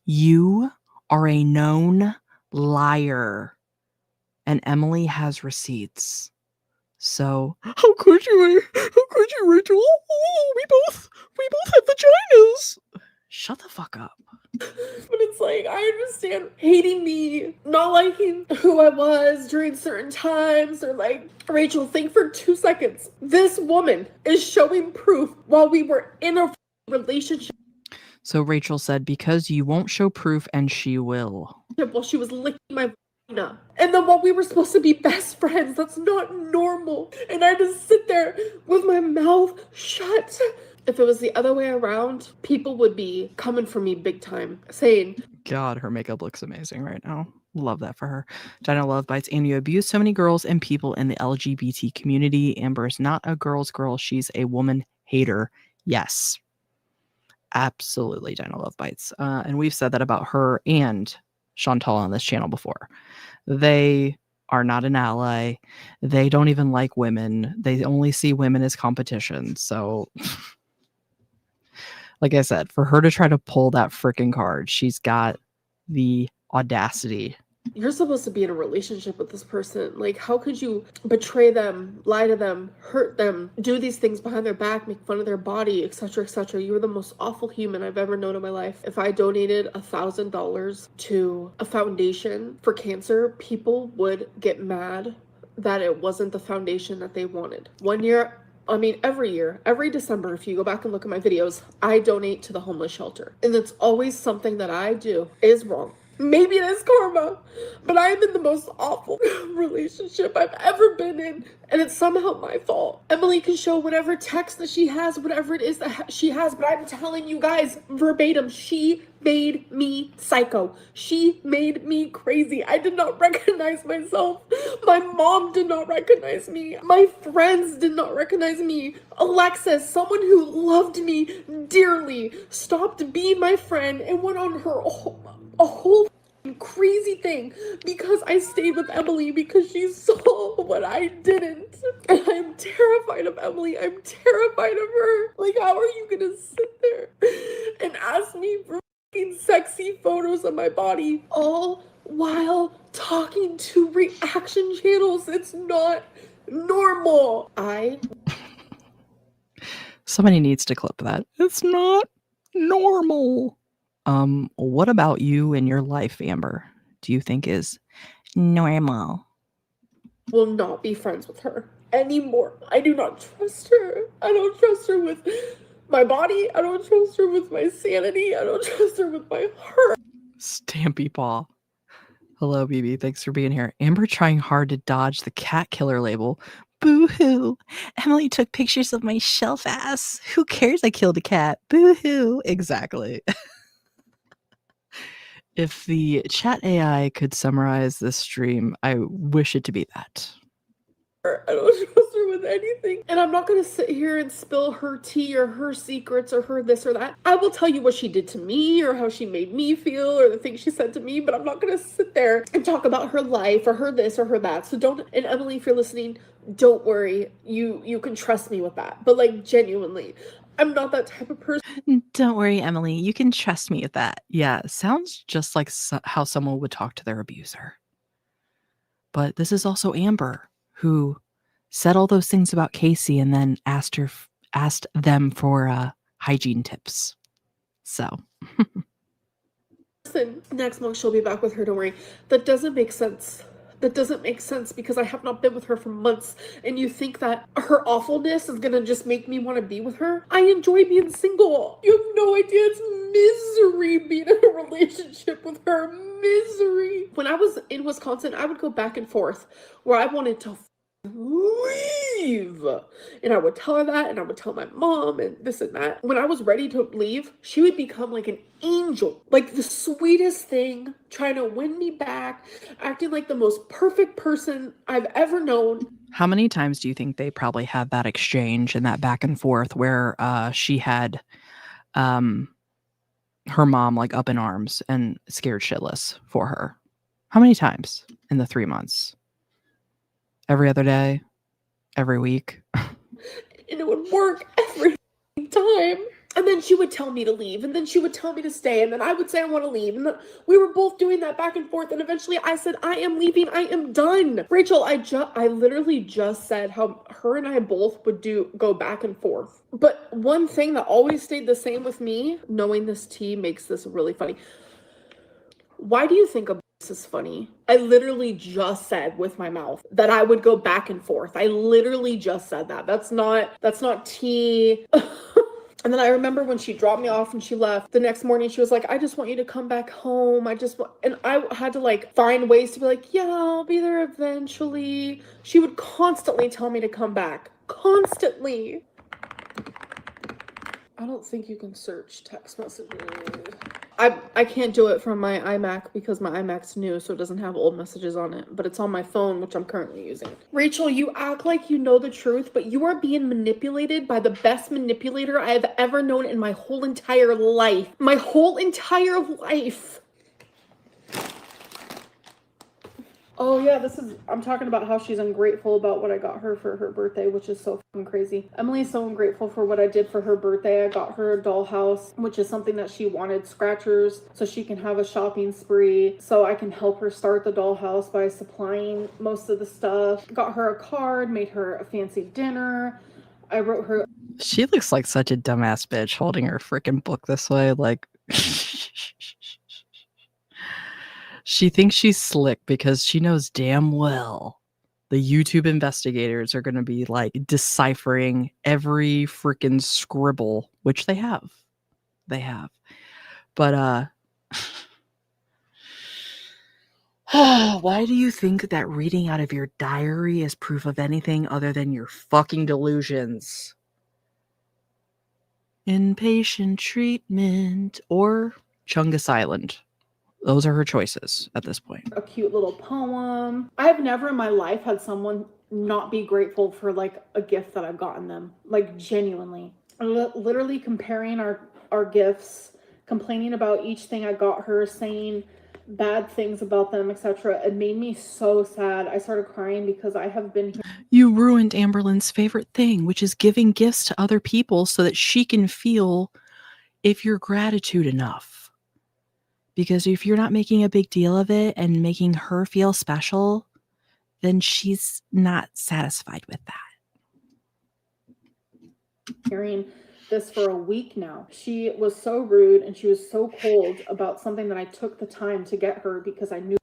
you are a known liar, and Emily has receipts. So how could you, Rachel? Oh, we both have vaginas. Shut the fuck up. But it's like, I understand hating me, not liking who I was during certain times, or like, Rachel, think for 2 seconds. This woman is showing proof while we were in a relationship So Rachel said, because you won't show proof and she will. while she was licking my vagina. And then while we were supposed to be best friends, that's not normal. And I just sit there with my mouth shut. If it was the other way around, people would be coming for me big time, saying, God, her makeup looks amazing right now. Love that for her. Dinah Love Bites, and you abuse so many girls and people in the LGBT community. Amber is not a girl's girl. She's a woman hater. Yes. Absolutely, Dinah Love Bites. And we've said that about her and Chantal on this channel before. They are not an ally. They don't even like women. They only see women as competition. So, like I said, for her to try to pull that freaking card, she's got the audacity. you're supposed to be in a relationship with this person. Like, how could you betray them, lie to them, hurt them, do these things behind their back, make fun of their body, etc., etc.? You were the most awful human I've ever known in my life. If I donated $1,000 to a foundation for cancer, people would get mad that it wasn't the foundation that they wanted. Every year, every December, if you go back and look at my videos, I donate to the homeless shelter. And it's always something that I do is wrong. Maybe it is karma, but I am in the most awful relationship I've ever been in, and it's somehow my fault. Emily can show whatever text that she has, whatever it is that she has, but I'm telling you guys verbatim, she made me psycho. She made me crazy. I did not recognize myself. My mom did not recognize me. My friends did not recognize me. Alexis, someone who loved me dearly, stopped being my friend and went on her a whole crazy thing because I stayed with Emily because she saw what I didn't. And I'm terrified of Emily. I'm terrified of her. Like, how are you gonna sit there and ask me for sexy photos of my body all while talking to reaction channels? It's not normal. Somebody needs to clip that. It's not normal. What about you in your life, Amber? Do you think is normal? Will not be friends with her anymore. I do not trust her. I don't trust her with my body. I don't trust her with my sanity. I don't trust her with my heart. Stampy Paw. Hello, BB. Thanks for being here. Amber trying hard to dodge the cat killer label. Boo-hoo. Emily took pictures of my shelf ass. Who cares I killed a cat? Boo-hoo. Exactly. If the chat AI could summarize this stream, I wish it to be that. I don't trust her with anything. And I'm not going to sit here and spill her tea or her secrets or her this or that. I will tell you what she did to me or how she made me feel or the things she said to me, but I'm not going to sit there and talk about her life or her this or her that. So don't, and Emily, if you're listening, don't worry. You can trust me with that. But like, genuinely, I'm not that type of person. Don't worry, Emily. You can trust me with that. Yeah, sounds just like how someone would talk to their abuser. But this is also Amber, who said all those things about Casey and then asked them for hygiene tips. So. Listen, next month she'll be back with her, don't worry. That doesn't make sense. That doesn't make sense because I have not been with her for months, and you think that her awfulness is gonna just make me want to be with her? I enjoy being single. You have no idea. It's misery being in a relationship with her. Misery. When I was in Wisconsin, I would go back and forth where I wanted to leave, and I would tell her that, and I would tell my mom and this and that. When I was ready to leave, she would become like an angel, like the sweetest thing, trying to win me back, acting like the most perfect person I've ever known. How many times do you think they probably had that exchange and that back and forth where she had her mom like up in arms and scared shitless for her? How many times in the 3 months? every other day, every week. And it would work every time. And then she would tell me to leave, and then she would tell me to stay, and then I would say I want to leave, and then we were both doing that back and forth, and eventually I said, I am leaving, I am done. Rachel, I literally just said how her and I both would go back and forth. But one thing that always stayed the same with me, knowing this tea makes this really funny. Why do you think this is funny? I literally just said with my mouth that I would go back and forth. I literally just said that. That's not tea. And then I remember when she dropped me off and she left, the next morning she was like, I just want you to come back home. And I had to like find ways to be like, yeah, I'll be there eventually. She would constantly tell me to come back. Constantly. I don't think you can search text messages. I can't do it from my iMac because my iMac's new, so it doesn't have old messages on it, but it's on my phone, which I'm currently using. Rachel, you act like you know the truth, but you are being manipulated by the best manipulator I have ever known in my whole entire life. My whole entire life. Oh yeah, I'm talking about how she's ungrateful about what I got her for her birthday, which is so fucking crazy. Emily's so ungrateful for what I did for her birthday. I got her a dollhouse, which is something that she wanted, scratchers, so she can have a shopping spree, so I can help her start the dollhouse by supplying most of the stuff. Got her a card, made her a fancy dinner. I wrote her... She looks like such a dumbass bitch holding her freaking book this way, like... She thinks she's slick because she knows damn well the YouTube investigators are going to be like deciphering every freaking scribble, which they have. They have. But, why do you think that reading out of your diary is proof of anything other than your fucking delusions? Inpatient treatment or Chungus Island. Those are her choices at this point. A cute little poem. I have never in my life had someone not be grateful for like a gift that I've gotten them. Like genuinely. Literally comparing our gifts, complaining about each thing I got her, saying bad things about them, etc. It made me so sad. I started crying because I have been here. You ruined Amberlynn's favorite thing, which is giving gifts to other people so that she can feel if you're gratitude enough. Because if you're not making a big deal of it and making her feel special, then she's not satisfied with that. Hearing this for a week now. She was so rude and she was so cold about something that I took the time to get her because I knew.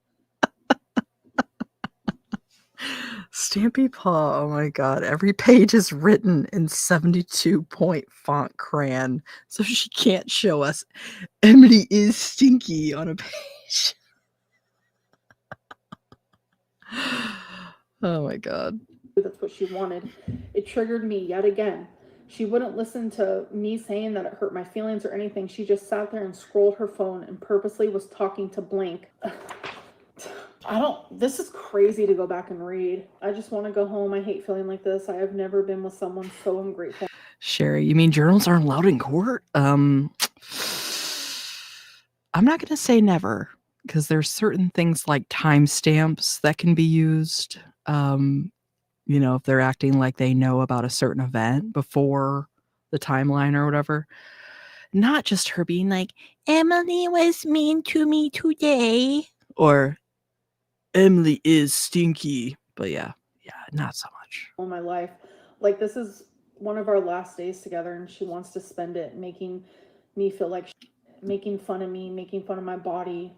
Stampy Paw, oh my god. Every page is written in 72-point font crayon, so she can't show us Emily is stinky on a page. Oh my god. That's what she wanted. It triggered me yet again. She wouldn't listen to me saying that it hurt my feelings or anything. She just sat there and scrolled her phone and purposely was talking to blank. This is crazy to go back and read. I just want to go home. I hate feeling like this. I have never been with someone so ungrateful. Sherry, you mean journals aren't allowed in court? I'm not going to say never, because there's certain things like timestamps that can be used. If they're acting like they know about a certain event before the timeline or whatever. Not just her being like, Emily was mean to me today. Or Emily is stinky. But yeah, not so much. All my life. Like, this is one of our last days together, and she wants to spend it making me feel like making fun of me, making fun of my body,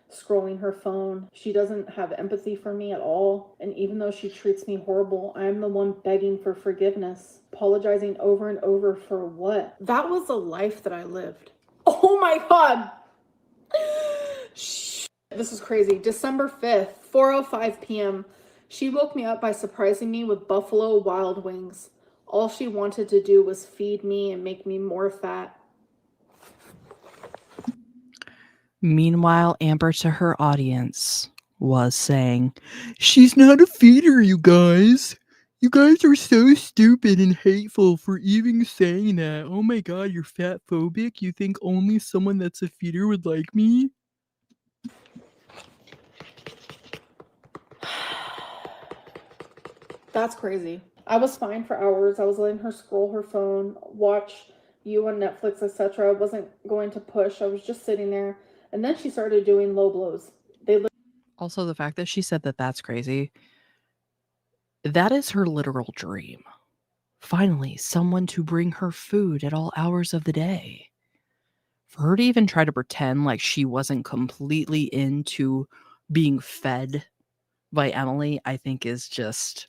scrolling her phone. She doesn't have empathy for me at all. And even though she treats me horrible, I'm the one begging for forgiveness, apologizing over and over for what? That was the life that I lived. Oh my God. This is crazy. December 5th, 4:05 p.m. She woke me up by surprising me with Buffalo Wild Wings. All she wanted to do was feed me and make me more fat. Meanwhile, Amber to her audience was saying, she's not a feeder, you guys. You guys are so stupid and hateful for even saying that. Oh my god, you're fat phobic? You think only someone that's a feeder would like me? That's crazy. I was fine for hours. I was letting her scroll her phone, watch you on Netflix, etc. I wasn't going to push. I was just sitting there. And then she started doing low blows. Also, the fact that she said that that's crazy, that is her literal dream. Finally, someone to bring her food at all hours of the day. For her to even try to pretend like she wasn't completely into being fed by Emily, I think is just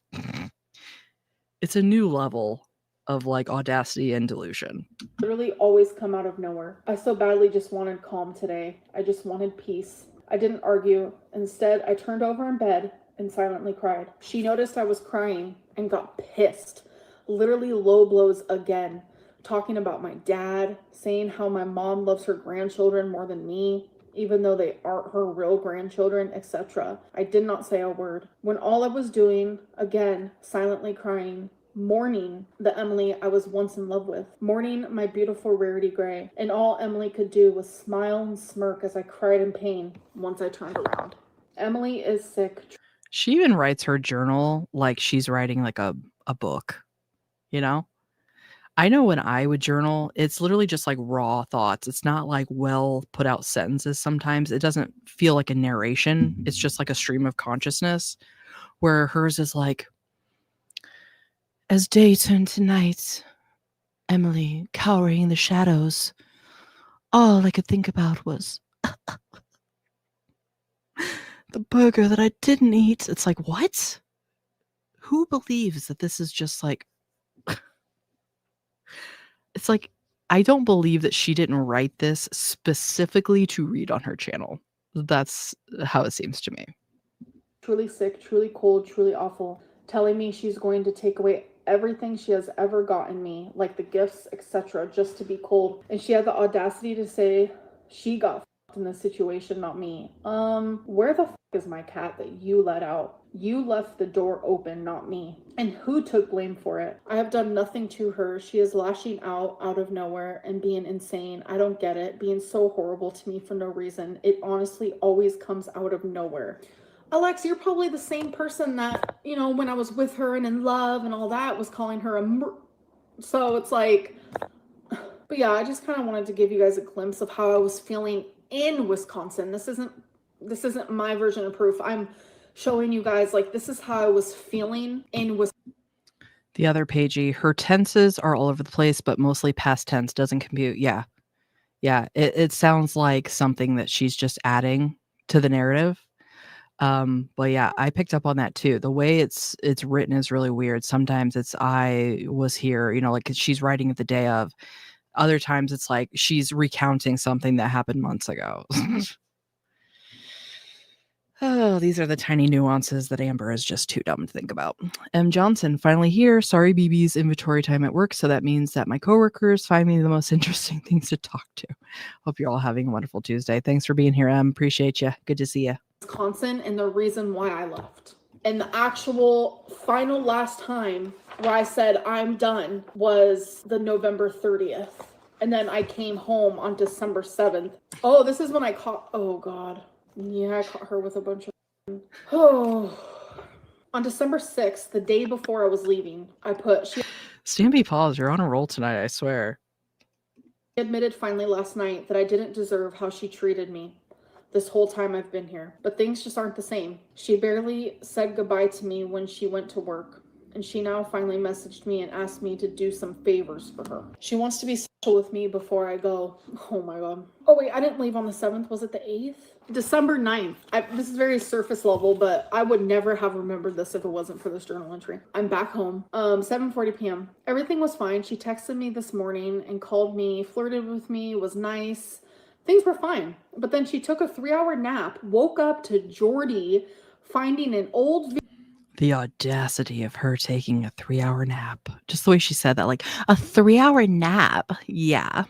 it's a new level of like audacity and delusion. Literally always come out of nowhere. I so badly just wanted calm today. I just wanted peace. I didn't argue. Instead, I turned over in bed and silently cried. She noticed I was crying and got pissed. Literally low blows again, talking about my dad, saying how my mom loves her grandchildren more than me, even though they aren't her real grandchildren, etc. I did not say a word. When all I was doing, again, silently crying, mourning the Emily I was once in love with, mourning my beautiful Rarity Gray, and all Emily could do was smile and smirk as I cried in pain once I turned around. Emily is sick. She even writes her journal like she's writing like a book, you know? I know when I would journal, it's literally just like raw thoughts. It's not like well put out sentences sometimes. It doesn't feel like a narration. It's just like a stream of consciousness, where hers is like, as day turned to night, Emily cowering in the shadows, all I could think about was the burger that I didn't eat. It's like, what? Who believes that this is just like it's like, I don't believe that she didn't write this specifically to read on her channel. That's how it seems to me. Truly sick, truly cold, truly awful, telling me she's going to take away everything she has ever gotten me, like the gifts, etc., just to be cold. And she had the audacity to say she got f***ed in this situation, not me. Where the f*** is my cat that you let out? You left the door open, not me. And who took blame for it? I have done nothing to her. She is lashing out of nowhere and being insane. I don't get it. Being so horrible to me for no reason. It honestly always comes out of nowhere. Alex, you're probably the same person that, you know, when I was with her and in love and all that, was calling her so it's like, but yeah, I just kind of wanted to give you guys a glimpse of how I was feeling in Wisconsin. This isn't my version of proof. I'm showing you guys like this is how I was feeling in Wisconsin. The other pagey, her tenses are all over the place, but mostly past tense doesn't compute. Yeah. It sounds like something that she's just adding to the narrative. But yeah, I picked up on that too. The way it's written is really weird. Sometimes it's I was here, you know, like she's writing it the day of. Other times it's like she's recounting something that happened months ago. Oh, these are the tiny nuances that Amber is just too dumb to think about. M. Johnson, finally here. Sorry, BB's inventory time at work, so that means that my coworkers find me the most interesting things to talk to. Hope you're all having a wonderful Tuesday. Thanks for being here, Em. Appreciate you. Good to see you. Wisconsin, and the reason why I left. And the actual final last time where I said I'm done was the November 30th. And then I came home on December 7th. Oh, this is when I caught, oh God. Yeah, I caught her with a bunch of, oh. On December 6th, the day before I was leaving, Stampy Paws, you're on a roll tonight, I swear. She admitted finally last night that I didn't deserve how she treated me this whole time I've been here. But things just aren't the same. She barely said goodbye to me when she went to work. And she now finally messaged me and asked me to do some favors for her. She wants to be special with me before I go. Oh my God. Oh wait, I didn't leave on the 7th. Was it the 8th? December 9th. This is very surface level, but I would never have remembered this if it wasn't for this journal entry. I'm back home. 7:40 p.m. Everything was fine. She texted me this morning and called me, flirted with me, was nice. Things were fine. But then she took a 3-hour nap, woke up to Jordy finding an old The audacity of her taking a 3-hour nap. Just the way she said that, like, a 3-hour nap? Yeah.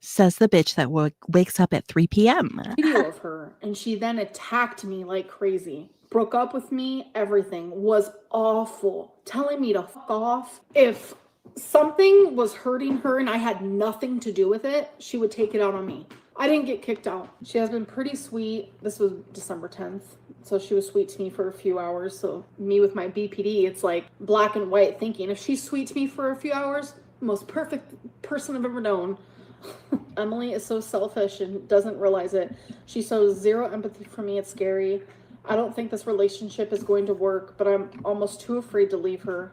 Says the bitch that wakes up at 3 p.m. video of her, and she then attacked me like crazy. Broke up with me, everything. Was awful. Telling me to fuck off. If something was hurting her and I had nothing to do with it, she would take it out on me. I didn't get kicked out. She has been pretty sweet. This was December 10th. So she was sweet to me for a few hours. So me with my BPD, it's like black and white thinking. If she's sweet to me for a few hours, most perfect person I've ever known. Emily is so selfish and doesn't realize it. She shows zero empathy for me. It's scary. I don't think this relationship is going to work, but I'm almost too afraid to leave her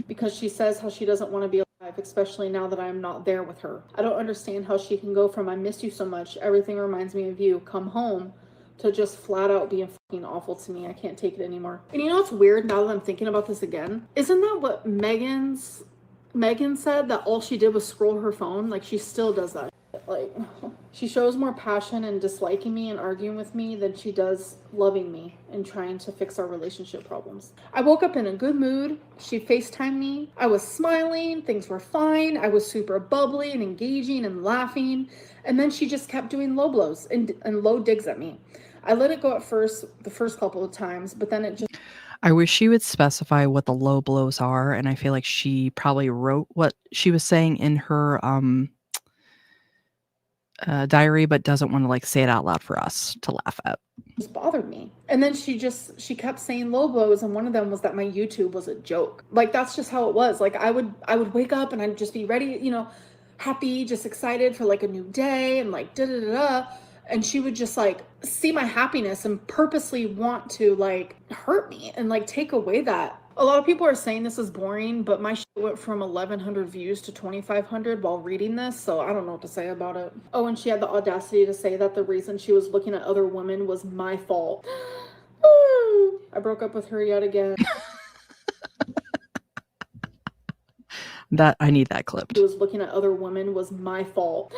because she says how she doesn't want to be alive, especially now that I'm not there with her. I don't understand how she can go from I miss you so much, everything reminds me of you, come home, to just flat out being fucking awful to me. I can't take it anymore. And you know what's weird now that I'm thinking about this again? Isn't that what Megan said, that all she did was scroll her phone? Like, she still does that. Like, she shows more passion in disliking me and arguing with me than she does loving me and trying to fix our relationship problems. I woke up in a good mood. She FaceTimed me. I was smiling. Things were fine. I was super bubbly and engaging and laughing. And then she just kept doing low blows and low digs at me. I let it go at first, the first couple of times, but then it just... I wish she would specify what the low blows are, and I feel like she probably wrote what she was saying in her diary, but doesn't want to like say it out loud for us to laugh at. Just bothered me. And then she kept saying low blows, and one of them was that my YouTube was a joke. Like, that's just how it was. Like, I would wake up and I'd just be ready, you know, happy, just excited for like a new day and like da da da da. And she would just like see my happiness and purposely want to like hurt me and like take away that. A lot of people are saying this is boring, but my shit went from 1,100 views to 2,500 while reading this, so I don't know what to say about it. Oh, and she had the audacity to say that the reason she was looking at other women was my fault. I broke up with her yet again. That I need that clipped. She was looking at other women was my fault.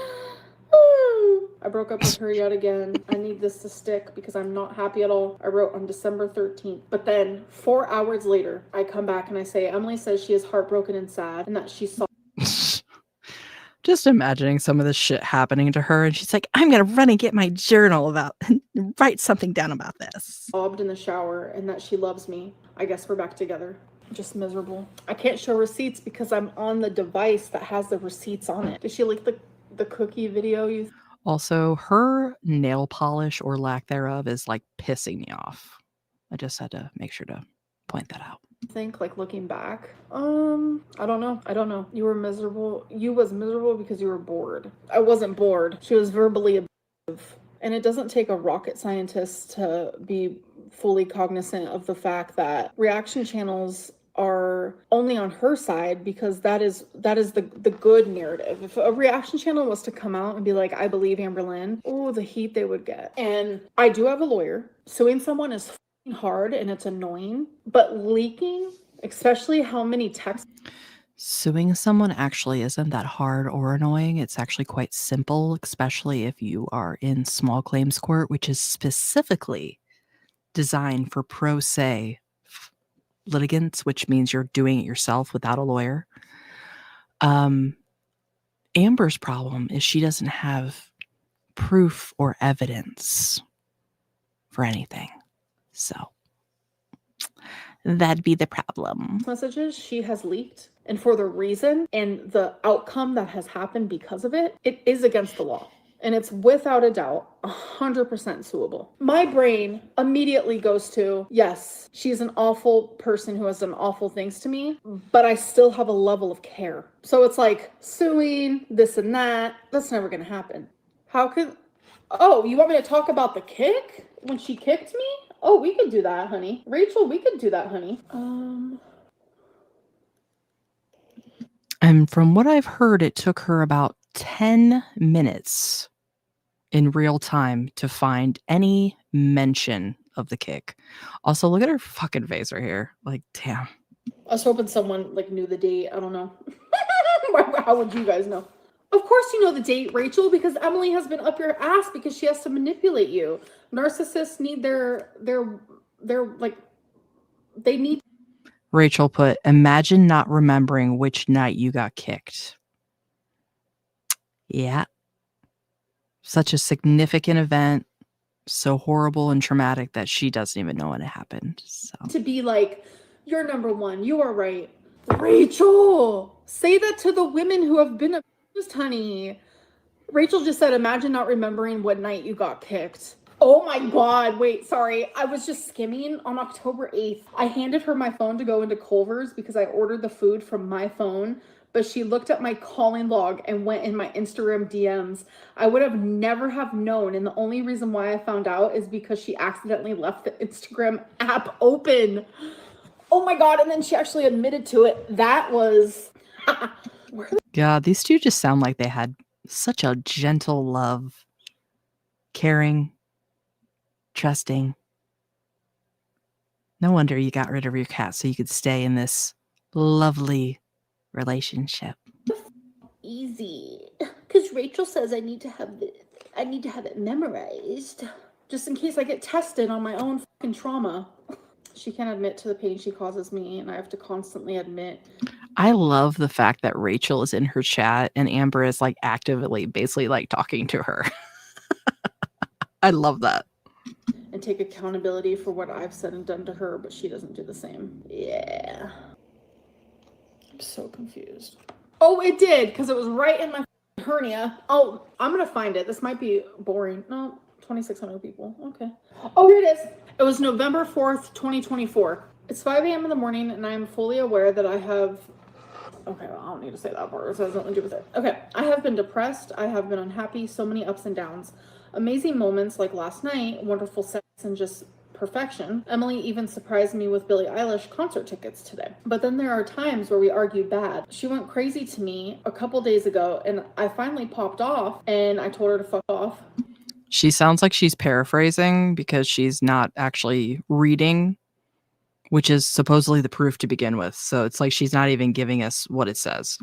I broke up with her yet again. I need this to stick because I'm not happy at all. I wrote on December 13th. But then 4 hours later, I come back and I say, Emily says she is heartbroken and sad and that she saw... Just imagining some of this shit happening to her, and she's like, I'm going to run and get my journal about and write something down about this. Sobbed in the shower and that she loves me. I guess we're back together. Just miserable. I can't show receipts because I'm on the device that has the receipts on it. Did she like the cookie video you... Also, her nail polish or lack thereof is like pissing me off. I just had to make sure to point that out. Think like looking back, I don't know. You were miserable. You was miserable because you were bored. I wasn't bored. She was verbally abusive. And it doesn't take a rocket scientist to be fully cognizant of the fact that reaction channels are only on her side because that is the good narrative. If a reaction channel was to come out and be like, I believe Amberlynn, oh, the heat they would get. And I do have a lawyer. Suing someone is hard and it's annoying, but leaking, especially how many texts... Suing someone actually isn't that hard or annoying. It's actually quite simple, especially if you are in small claims court, which is specifically designed for pro se litigants, which means you're doing it yourself without a lawyer. Amber's problem is she doesn't have proof or evidence for anything. So that'd be the problem. Messages she has leaked, and for the reason and the outcome that has happened because of it, it is against the law. And it's without a doubt 100% suable. My brain immediately goes to, yes, she's an awful person who has done awful things to me, but I still have a level of care. So it's like suing, this and that. That's never going to happen. How could... Oh, you want me to talk about the kick? When she kicked me? Oh, we could do that, honey. Rachel, we could do that, honey. And from what I've heard, it took her about 10 minutes in real time to find any mention of the kick. Also, look at her fucking face right here. Like, damn. I was hoping someone like knew the date. I don't know. How would you guys know? Of course you know the date, Rachel, because Emily has been up your ass because she has to manipulate you. Narcissists need their like, they need... Rachel put, imagine not remembering which night you got kicked. Yeah. Such a significant event, so horrible and traumatic that she doesn't even know when it happened. So to be like, you're number one, you are right. Rachel, say that to the women who have been abused, honey. Rachel just said, imagine not remembering what night you got kicked. Oh my God. Wait, sorry. I was just skimming on October 8th. I handed her my phone to go into Culver's because I ordered the food from my phone, but she looked at my calling log and went in my Instagram DMs. I would have never have known. And the only reason why I found out is because she accidentally left the Instagram app open. Oh my God. And then she actually admitted to it. That was... God, these two just sound like they had such a gentle love, caring, trusting. No wonder you got rid of your cat so you could stay in this lovely relationship. Easy, because Rachel says I need to have it memorized, just in case I get tested on my own fucking trauma. She can't admit to the pain she causes me, and I have to constantly admit. I love the fact that Rachel is in her chat and Amber is like actively basically like talking to her. I love that. And take accountability for what I've said and done to her, but she doesn't do the same. Yeah. I'm so confused. Oh, it did, because it was right in my hernia. Oh, I'm going to find it. This might be boring. No, 2,600 people. Okay. Oh, here it is. It was November 4th, 2024. It's 5 a.m. in the morning, and I am fully aware that I have... Okay, well, I don't need to say that part. It has nothing to do with it. Okay. I have been depressed. I have been unhappy. So many ups and downs. Amazing moments like last night. Wonderful sex and just perfection. Emily even surprised me with Billie Eilish concert tickets today. But then there are times where we argue bad. She went crazy to me a couple days ago, and I finally popped off, and I told her to fuck off. She sounds like she's paraphrasing because she's not actually reading, which is supposedly the proof to begin with. So it's like she's not even giving us what it says.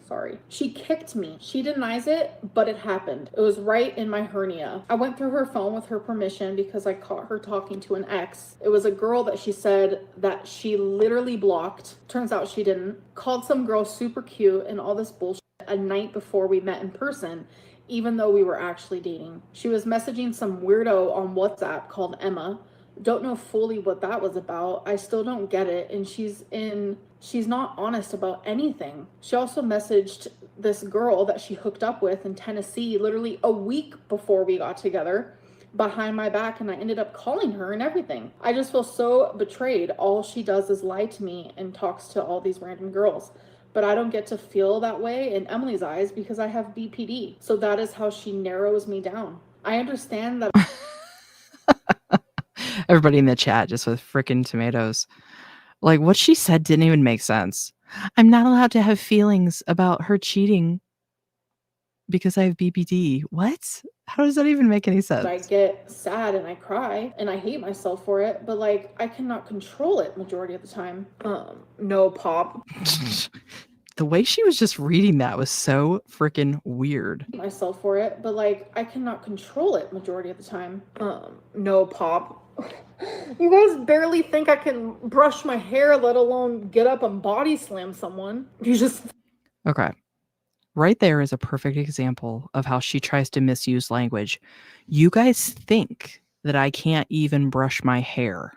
Sorry. She kicked me. She denies it, but it happened. It was right in my hernia. I went through her phone with her permission because I caught her talking to an ex. It was a girl that she said that she literally blocked. Turns out she didn't. Called some girl super cute and all this bullshit a night before we met in person, even though we were actually dating. She was messaging some weirdo on WhatsApp called Emma. Don't know fully what that was about. I still don't get it. And she's not honest about anything. She also messaged this girl that she hooked up with in Tennessee literally a week before we got together behind my back, and I ended up calling her and everything. I just feel so betrayed. All she does is lie to me and talks to all these random girls. But I don't get to feel that way in Emily's eyes because I have BPD. So that is how she narrows me down. I understand that. Everybody in the chat just with freaking tomatoes. Like what she said didn't even make sense. I'm not allowed to have feelings about her cheating because I have BPD. What? How does that even make any sense? I get sad and I cry and I hate myself for it, but like I cannot control it majority of the time. No, Pop. The way she was just reading that was so freaking weird. Myself for it, but like I cannot control it majority of the time. No, Pop. You guys barely think I can brush my hair, let alone get up and body slam someone. You just... Okay. Right there is a perfect example of how she tries to misuse language. You guys think that I can't even brush my hair.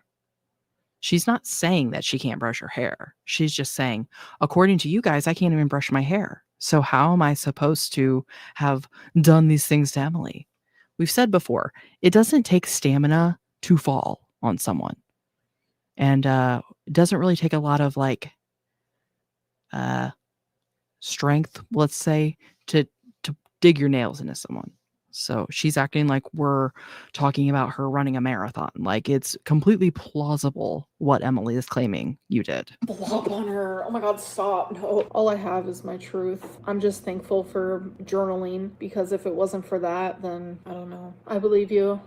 She's not saying that she can't brush her hair. She's just saying, according to you guys, I can't even brush my hair. So how am I supposed to have done these things to Emily? We've said before, it doesn't take stamina to fall on someone. And it doesn't really take a lot of like strength, let's say, to dig your nails into someone. So she's acting like we're talking about her running a marathon. Like it's completely plausible what Emily is claiming you did. Blob on her. Oh my God, stop. No. All I have is my truth. I'm just thankful for journaling because if it wasn't for that, then I don't know. I believe you.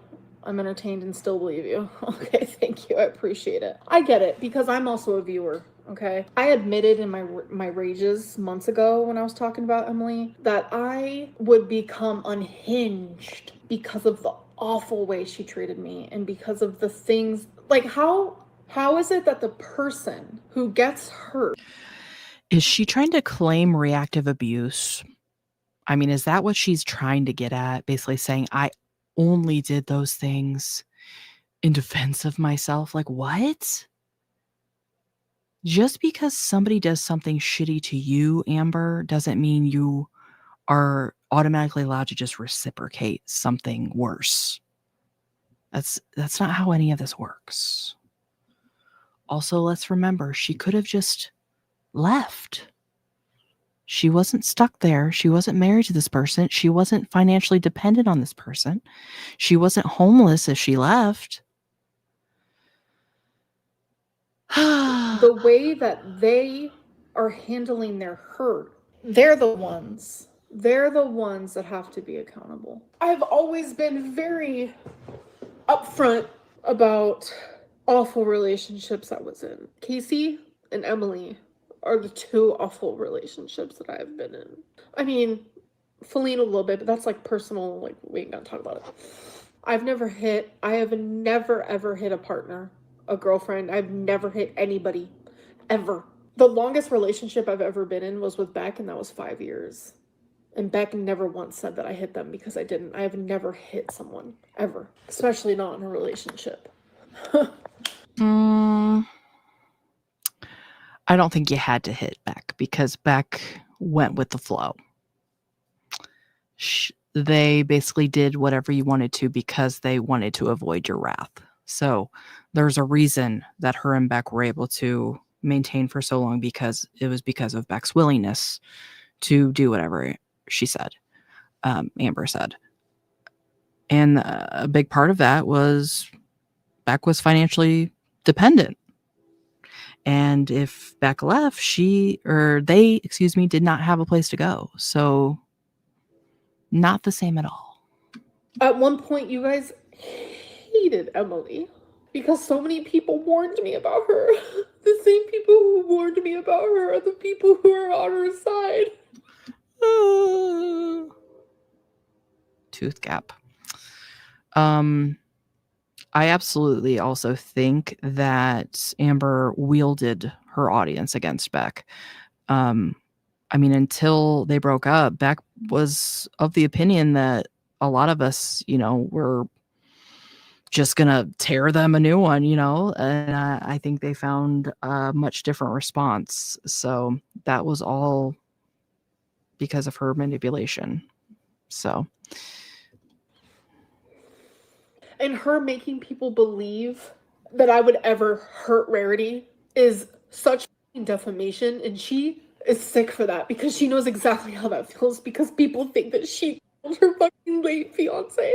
I'm entertained and still believe you. Okay, thank you. I appreciate it. I get it because I'm also a viewer. Okay. I admitted in my rages months ago when I was talking about Emily that I would become unhinged because of the awful way she treated me and because of the things like how is it that the person who gets hurt... Is she trying to claim reactive abuse? I mean, is that what she's trying to get at? Basically saying, I only did those things in defense of myself. Like what? Just because somebody does something shitty to you, Amber, doesn't mean you are automatically allowed to just reciprocate something worse. That's not how any of this works. Also, let's remember, she could have just left. She wasn't stuck there. She wasn't married to this person. She wasn't financially dependent on this person. She wasn't homeless if she left. The way that they are handling their hurt, they're the ones that have to be accountable. I've always been very upfront about awful relationships I was in. Casey and Emily are the two awful relationships that I've been in. I mean, Feline a little bit, but that's like personal, like we ain't gonna talk about it. I have never ever hit a partner, a girlfriend. I've never hit anybody, ever. The longest relationship I've ever been in was with Beck, and that was 5 years. And Beck never once said that I hit them, because I didn't. I have never hit someone, ever. Especially not in a relationship. I don't think you had to hit Beck, because Beck went with the flow. They basically did whatever you wanted to because they wanted to avoid your wrath. So there's a reason that her and Beck were able to maintain for so long, because it was because of Beck's willingness to do whatever she said, Amber said. And a big part of that was Beck was financially dependent. And if Beck left, they did not have a place to go. So not the same at all. At one point, you guys hated Emily because so many people warned me about her. The same people who warned me about her are the people who are on her side. Tooth gap. I absolutely also think that Amber wielded her audience against Beck. I mean, until they broke up, Beck was of the opinion that a lot of us, were just going to tear them a new one, and I think they found a much different response. So that was all because of her manipulation. So. And her making people believe that I would ever hurt Rarity is such defamation, and she is sick for that, because she knows exactly how that feels, because people think that she killed her fucking late fiance.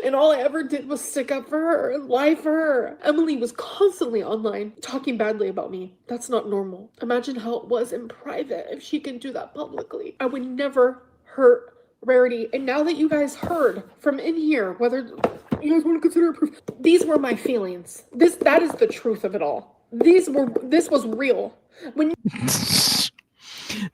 And all I ever did was stick up for her and lie for her. Emily was constantly online talking badly about me. That's not normal. Imagine how it was in private if she can do that publicly. I would never hurt Rarity. And now that you guys heard from in here, whether you guys want to consider proof, these were my feelings. That is the truth of it all. This was real. When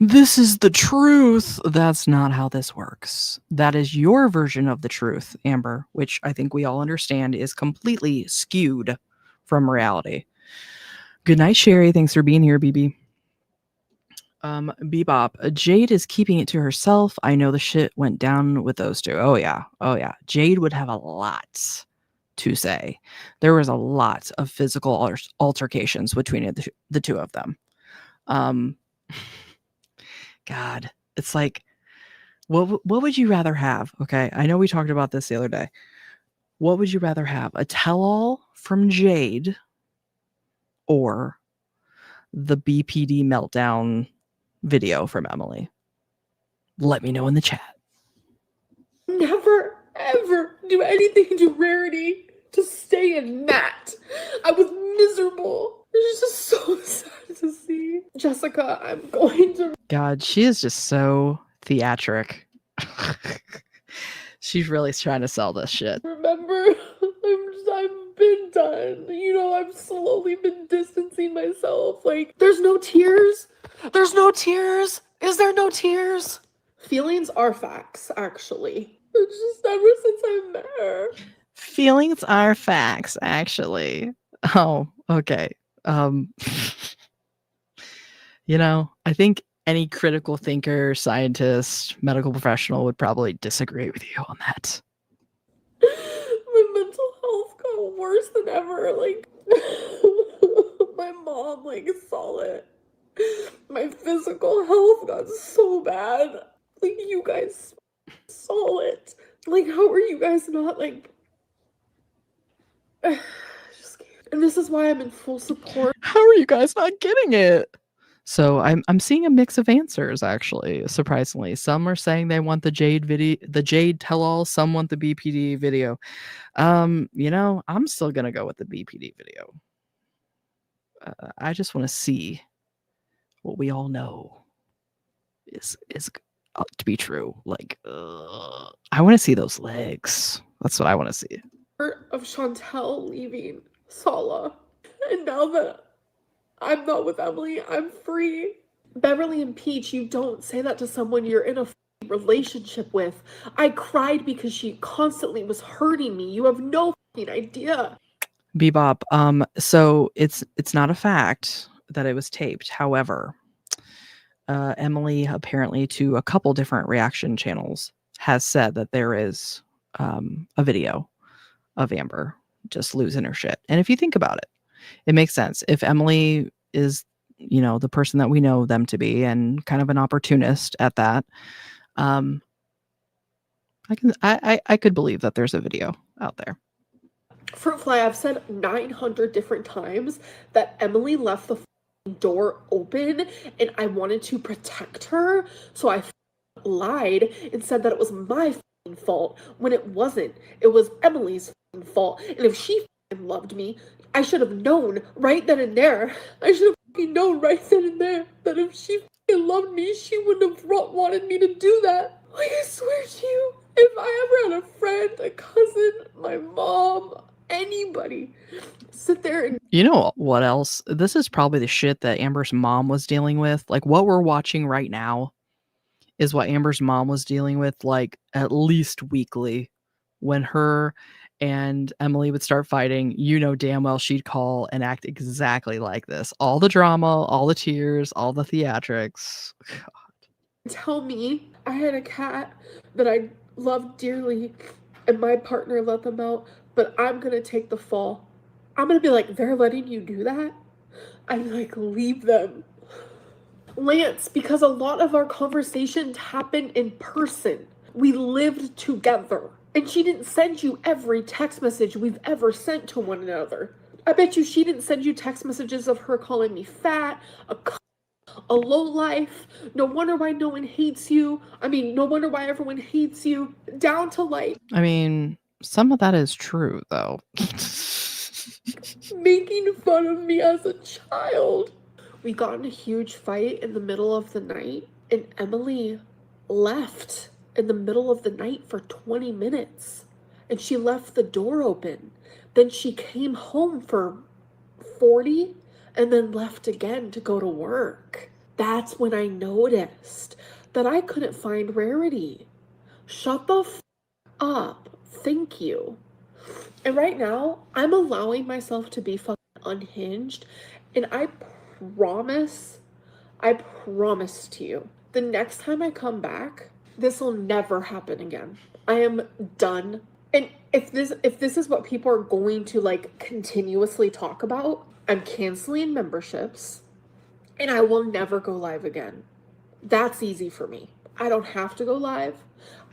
This is the truth. That's not how this works. That is your version of the truth, Amber, which I think we all understand is completely skewed from reality. Good night, Sherry. Thanks for being here, BB. Bebop. Jade is keeping it to herself. I know the shit went down with those two. Oh yeah. Jade would have a lot to say. There was a lot of physical altercations between the two of them. God, it's like, what would you rather have? Okay, I know we talked about this the other day. What would you rather have? A tell-all from Jade or the BPD meltdown video from Emily? Let me know in the chat. Never, ever do anything to Rarity to stay in that. I was miserable. It's just so sad to see. Jessica, I'm going to... God, she is just so theatric. She's really trying to sell this shit. Remember, I've been done. I've slowly been distancing myself. Like, there's no tears. There's no tears. Is there no tears? Feelings are facts, actually. It's just ever since I met her. Feelings are facts, actually. Oh, okay. I think any critical thinker, scientist, medical professional would probably disagree with you on that. My mental health got worse than ever. Like, my mom, saw it. My physical health got so bad. Like, you guys saw it. Like, how are you guys not, like... Just scared. And this is why I'm in full support. How are you guys not getting it? So I'm seeing a mix of answers, actually, surprisingly. Some are saying they want the Jade tell-all. Some want the BPD video. I'm still gonna go with the BPD video. I just want to see what we all know is to be true. Like, I want to see those legs. That's what I want to see. Of Chantel leaving Sala. And now that I'm not with Emily, I'm free. Beverly and Peach, you don't say that to someone you're in a relationship with. I cried because she constantly was hurting me. You have no idea. Bebop. So it's not a fact that it was taped. However, Emily apparently to a couple different reaction channels has said that there is a video of Amber just losing her shit. And if you think about it, it makes sense. If Emily is, the person that we know them to be and kind of an opportunist at that, I could believe that there's a video out there. Fruitfly, I've said 900 different times that Emily left the door open and I wanted to protect her, so I lied and said that it was my fault when it wasn't. It was Emily's fault. And if she loved me, I should have known right then and there. I should have known right then and there that if she loved me, she wouldn't have wanted me to do that. Like, I swear to you, if I ever had a friend, a cousin, my mom, anybody sit there and... You know what else? This is probably the shit that Amber's mom was dealing with. Like, what we're watching right now is what Amber's mom was dealing with, like, at least weekly. When her and Emily would start fighting, damn well she'd call and act exactly like this. All the drama, all the tears, all the theatrics. God. Tell me I had a cat that I loved dearly and my partner let them out, but I'm gonna take the fall. I'm gonna be like, they're letting you do that? I'm like, leave them. Lance, because a lot of our conversations happened in person. We lived together. And she didn't send you every text message we've ever sent to one another. I bet you she didn't send you text messages of her calling me fat, a lowlife. No wonder why no one hates you. I mean, no wonder why everyone hates you. Down to life. I mean, some of that is true, though. Making fun of me as a child. We got in a huge fight in the middle of the night, and Emily left in the middle of the night for 20 minutes. And she left the door open. Then she came home for 40 and then left again to go to work. That's when I noticed that I couldn't find Rarity. Shut the f up. Thank you. And right now, I'm allowing myself to be fucking unhinged. And I promise to you, the next time I come back, this will never happen again. I am done. And if this is what people are going to like continuously talk about, I'm canceling memberships and I will never go live again. That's easy for me. I don't have to go live.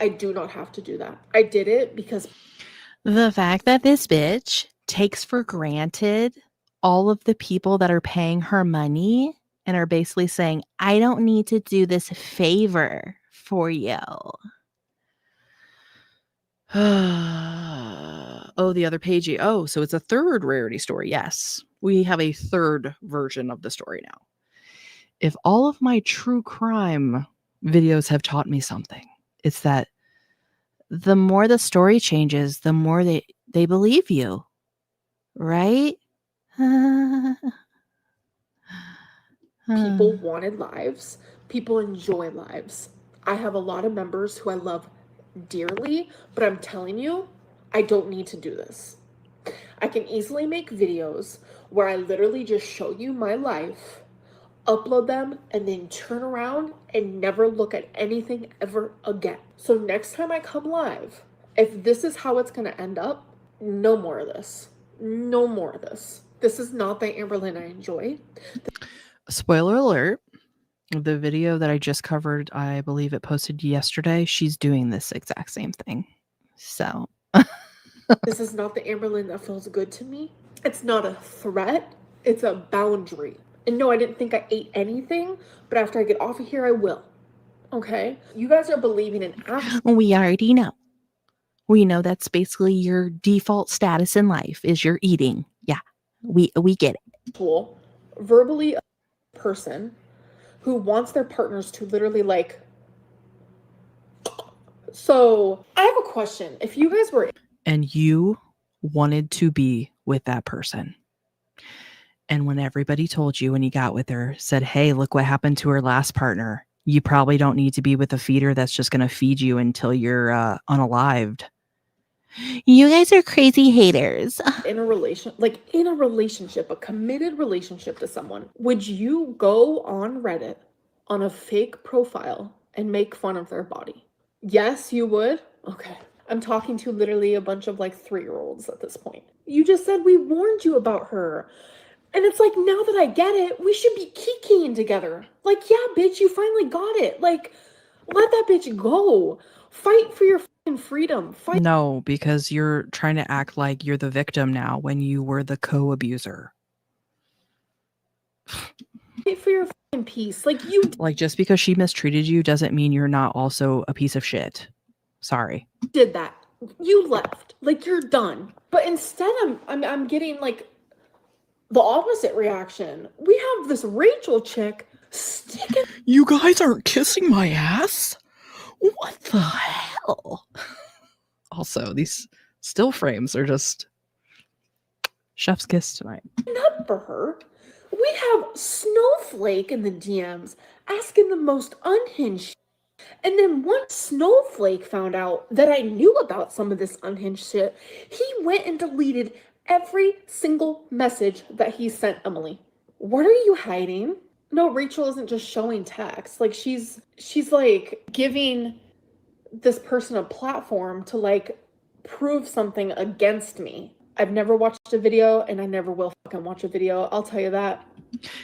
I do not have to do that. I did it because the fact that this bitch takes for granted all of the people that are paying her money and are basically saying, I don't need to do this favor for you. Oh, the other page. Oh, so it's a third Rarity story. Yes, we have a third version of the story now. If all of my true crime videos have taught me something, it's that the more the story changes, the more they believe you, right? People wanted lives. People enjoy lives. I have a lot of members who I love dearly, but I'm telling you, I don't need to do this. I can easily make videos where I literally just show you my life, upload them, and then turn around and never look at anything ever again. So next time I come live, if this is how it's going to end up, no more of this. No more of this. This is not the Amberlynn I enjoy. Spoiler alert. The video that I just covered, I believe it posted yesterday, she's doing this exact same thing. So This is not the Amberlynn that feels good to me. It's not a threat. It's a boundary. And no, I didn't think I ate anything, but after I get off of here, I will. Okay? You guys are believing in we already know. We know that's basically your default status in life is you're eating. Yeah, we get it. actual verbally person who wants their partners to literally like. So I have a question. If you guys were And you wanted to be with that person. And when everybody told you when you got with her, said, hey, look what happened to her last partner. You probably don't need to be with a feeder that's just going to feed you until you're unalived. You guys are crazy haters. in a relationship, a committed relationship to someone, would you go on Reddit on a fake profile and make fun of their body? Yes, you would? Okay. I'm talking to literally a bunch of like 3-year-olds at this point. You just said we warned you about her. And it's like, now that I get it, we should be kikiing together. Like, yeah, bitch, you finally got it. Like, let that bitch go. Fight for your fucking freedom. Fight No, because you're trying to act like you're the victim now when you were the co-abuser. for your fucking peace. Like, you Like, just because she mistreated you doesn't mean you're not also a piece of shit. Sorry. did that. You left. Like, you're done. But instead, I'm getting like the opposite reaction. We have this Rachel chick sticking. You guys aren't kissing my ass? What the hell? Also, these still frames are just chef's kiss tonight. Up for her. We have Snowflake in the DMs asking the most unhinged shit. And then once Snowflake found out that I knew about some of this unhinged shit, he went and deleted every single message that he sent Emily. What are you hiding? No, Rachel isn't just showing text. Like she's like giving this person a platform to like prove something against me. I've never watched a video and I never will fucking watch a video. I'll tell you that.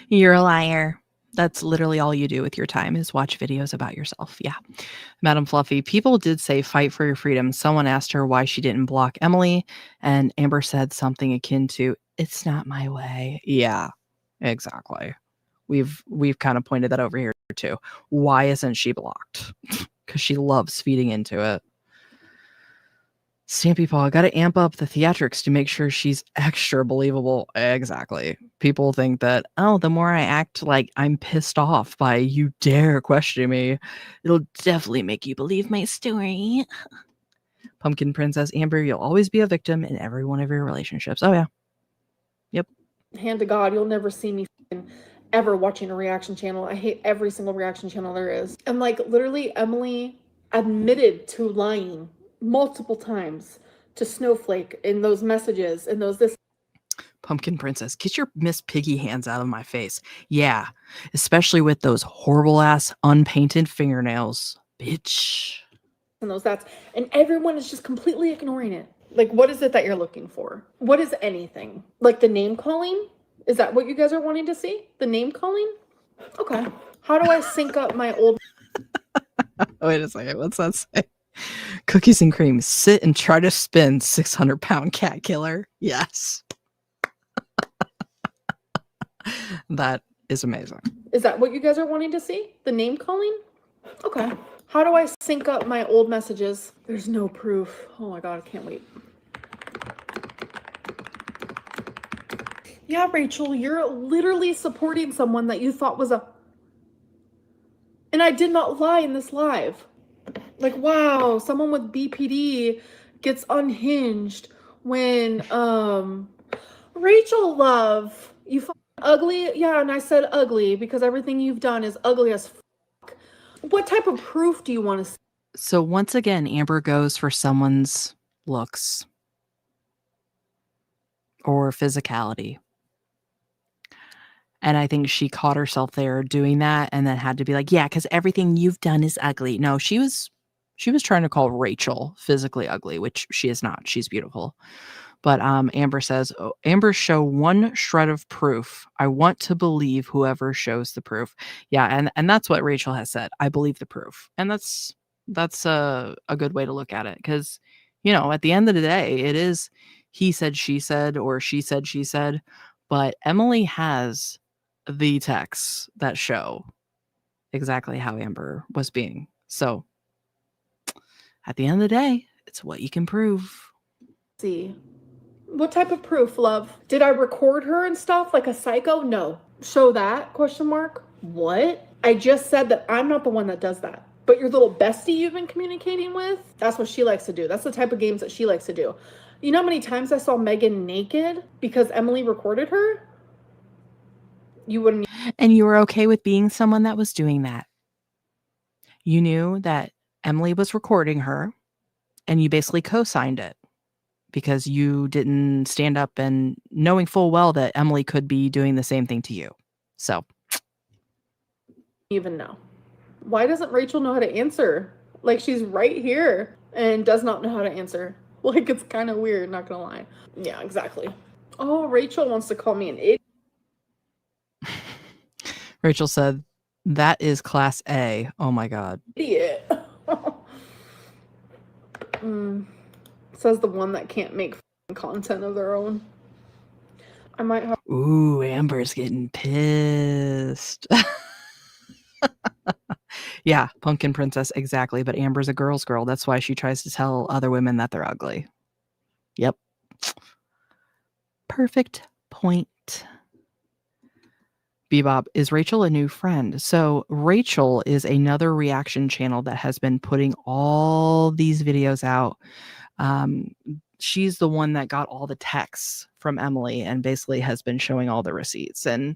You're a liar. That's literally all you do with your time is watch videos about yourself. Yeah. Madam Fluffy, people did say fight for your freedom. Someone asked her why she didn't block Emily, and Amber said something akin to, it's not my way. Yeah, exactly. We've kind of pointed that over here too. Why isn't she blocked? Because she loves feeding into it. Stampy Paw, got to amp up the theatrics to make sure she's extra believable. Exactly. People think that, oh, the more I act like I'm pissed off by you dare question me, it'll definitely make you believe my story. Pumpkin Princess Amber, you'll always be a victim in every one of your relationships. Oh, yeah. Yep. Hand to God, you'll never see me ever watching a reaction channel. I hate every single reaction channel there is. And like literally Emily admitted to lying multiple times to Snowflake in those messages and this. Pumpkin Princess, get your Miss Piggy hands out of my face. Yeah, especially with those horrible ass unpainted fingernails. Bitch. And those that's, and everyone is just completely ignoring it. Like, what is it that you're looking for? What is anything? Like the name calling? Is that what you guys are wanting to see? The name calling? Okay. How do I sync up my old... Wait a second. What's that say? Cookies and cream. Sit and try to spin 600-pound cat killer. Yes. That is amazing. Is that what you guys are wanting to see? The name calling? Okay. How do I sync up my old messages? There's no proof. Oh my God, I can't wait. Yeah, Rachel, you're literally supporting someone that you thought was a... And I did not lie in this live. Like, wow, someone with BPD gets unhinged when, Rachel, love, you ugly? Yeah, and I said ugly because everything you've done is ugly as fuck. What type of proof do you want to see? So once again, Amber goes for someone's looks or physicality. And I think she caught herself there doing that and then had to be like, yeah, because everything you've done is ugly. No, she was trying to call Rachel physically ugly, which she is not. She's beautiful. But Amber says, "Oh, Amber, show one shred of proof. I want to believe whoever shows the proof." Yeah, and that's what Rachel has said. I believe the proof, and that's a good way to look at it, because at the end of the day, it is he said, she said, or she said, she said. But Emily has the texts that show exactly how Amber was being. So at the end of the day, it's what you can prove. See. What type of proof, love? Did I record her and stuff like a psycho? No. Show that? Question mark. What? I just said that I'm not the one that does that. But your little bestie you've been communicating with, that's what she likes to do. That's the type of games that she likes to do. You know how many times I saw Megan naked because Emily recorded her? You wouldn't. And you were okay with being someone that was doing that. You knew that Emily was recording her, and you basically co-signed it because you didn't stand up and knowing full well that Emily could be doing the same thing to you. So Even know. Why doesn't Rachel know how to answer? Like, she's right here and does not know how to answer. Like, it's kind of weird, not gonna lie. Yeah, exactly. Oh, Rachel wants to call me an idiot. Rachel said, "That is class A." Oh my God. Says the one that can't make content of their own. I might have. Ooh, Amber's getting pissed. Yeah, Pumpkin Princess, exactly. But Amber's a girl's girl. That's why she tries to tell other women that they're ugly. Yep. Perfect point. Bebop, is Rachel a new friend? So Rachel is another reaction channel that has been putting all these videos out. She's the one that got all the texts from Emily and basically has been showing all the receipts. And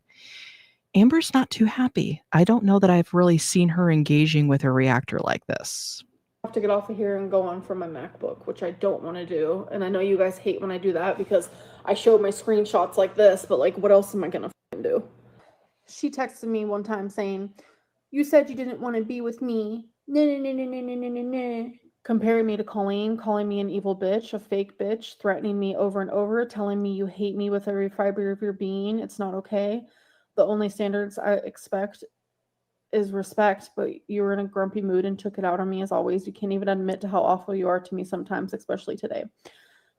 Amber's not too happy. I don't know that I've really seen her engaging with a reactor like this. I have to get off of here and go on from my MacBook, which I don't want to do. And I know you guys hate when I do that because I show my screenshots like this, but like, what else am I going to do? She texted me one time saying, "You said you didn't want to be with me. No. Comparing me to Colleen, calling me an evil bitch, a fake bitch, threatening me over and over, telling me you hate me with every fiber of your being. It's not okay. The only standards I expect is respect, but you were in a grumpy mood and took it out on me as always. You can't even admit to how awful you are to me sometimes, especially today.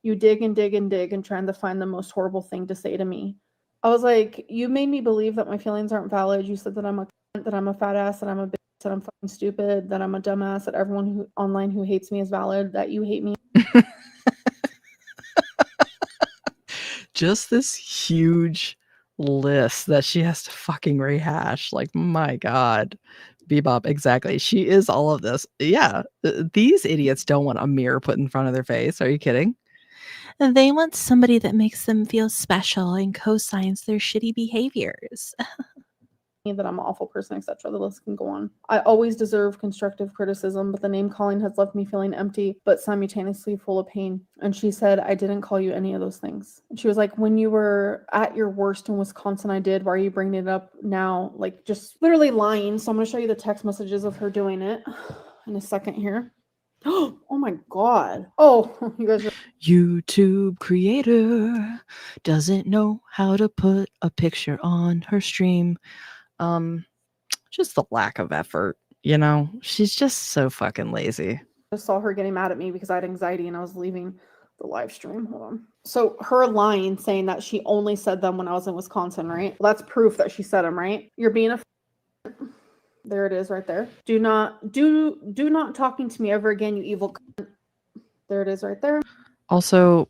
You dig and dig and dig and trying to find the most horrible thing to say to me." I was like, you made me believe that my feelings aren't valid. You said that I'm a cunt, that I'm a fat ass, that I'm a bitch, that I'm fucking stupid, that I'm a dumbass, that everyone who online who hates me is valid, that you hate me. Just this huge list that she has to fucking rehash. Like, my God. Bebop, exactly. She is all of this. Yeah, these idiots don't want a mirror put in front of their face. Are you kidding? They want somebody that makes them feel special and co-signs their shitty behaviors. That I'm an awful person, etc. The list can go on. I always deserve constructive criticism, but the name calling has left me feeling empty, but simultaneously full of pain. And she said, "I didn't call you any of those things." And she was like, "When you were at your worst in Wisconsin, I did. Why are you bringing it up now?" Like, just literally lying. So I'm going to show you the text messages of her doing it in a second here. Oh my God. Oh, you guys are... YouTube creator doesn't know how to put a picture on her stream. Just the lack of effort, she's just so fucking lazy. I saw her getting mad at me because I had anxiety and I was leaving the live stream. Hold on. So her lying saying that she only said them when I was in Wisconsin, right? Well, that's proof that she said them, right? You're being a there it is right there. Do not talking to me ever again, you evil cunt. There it is right there. Also,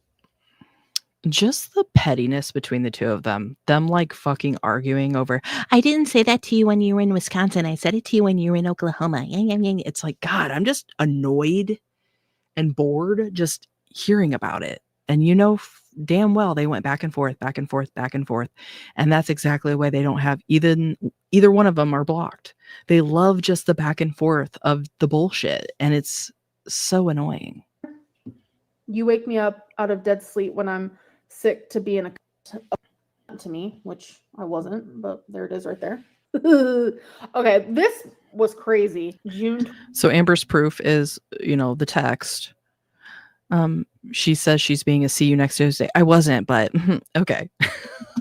just the pettiness between the two of them like fucking arguing over, "I didn't say that to you when you were in Wisconsin. I said it to you when you were in Oklahoma." It's like, God, I'm just annoyed and bored just hearing about it. And damn well they went back and forth, back and forth, back and forth. And that's exactly why they don't have either one of them are blocked. They love just the back and forth of the bullshit. And it's so annoying. You wake me up out of dead sleep when I'm sick to be in a to me, which I wasn't, but there it is right there. Okay, this was crazy. June. So Amber's proof is, the text. She says she's being a see you next Tuesday. I wasn't, but okay.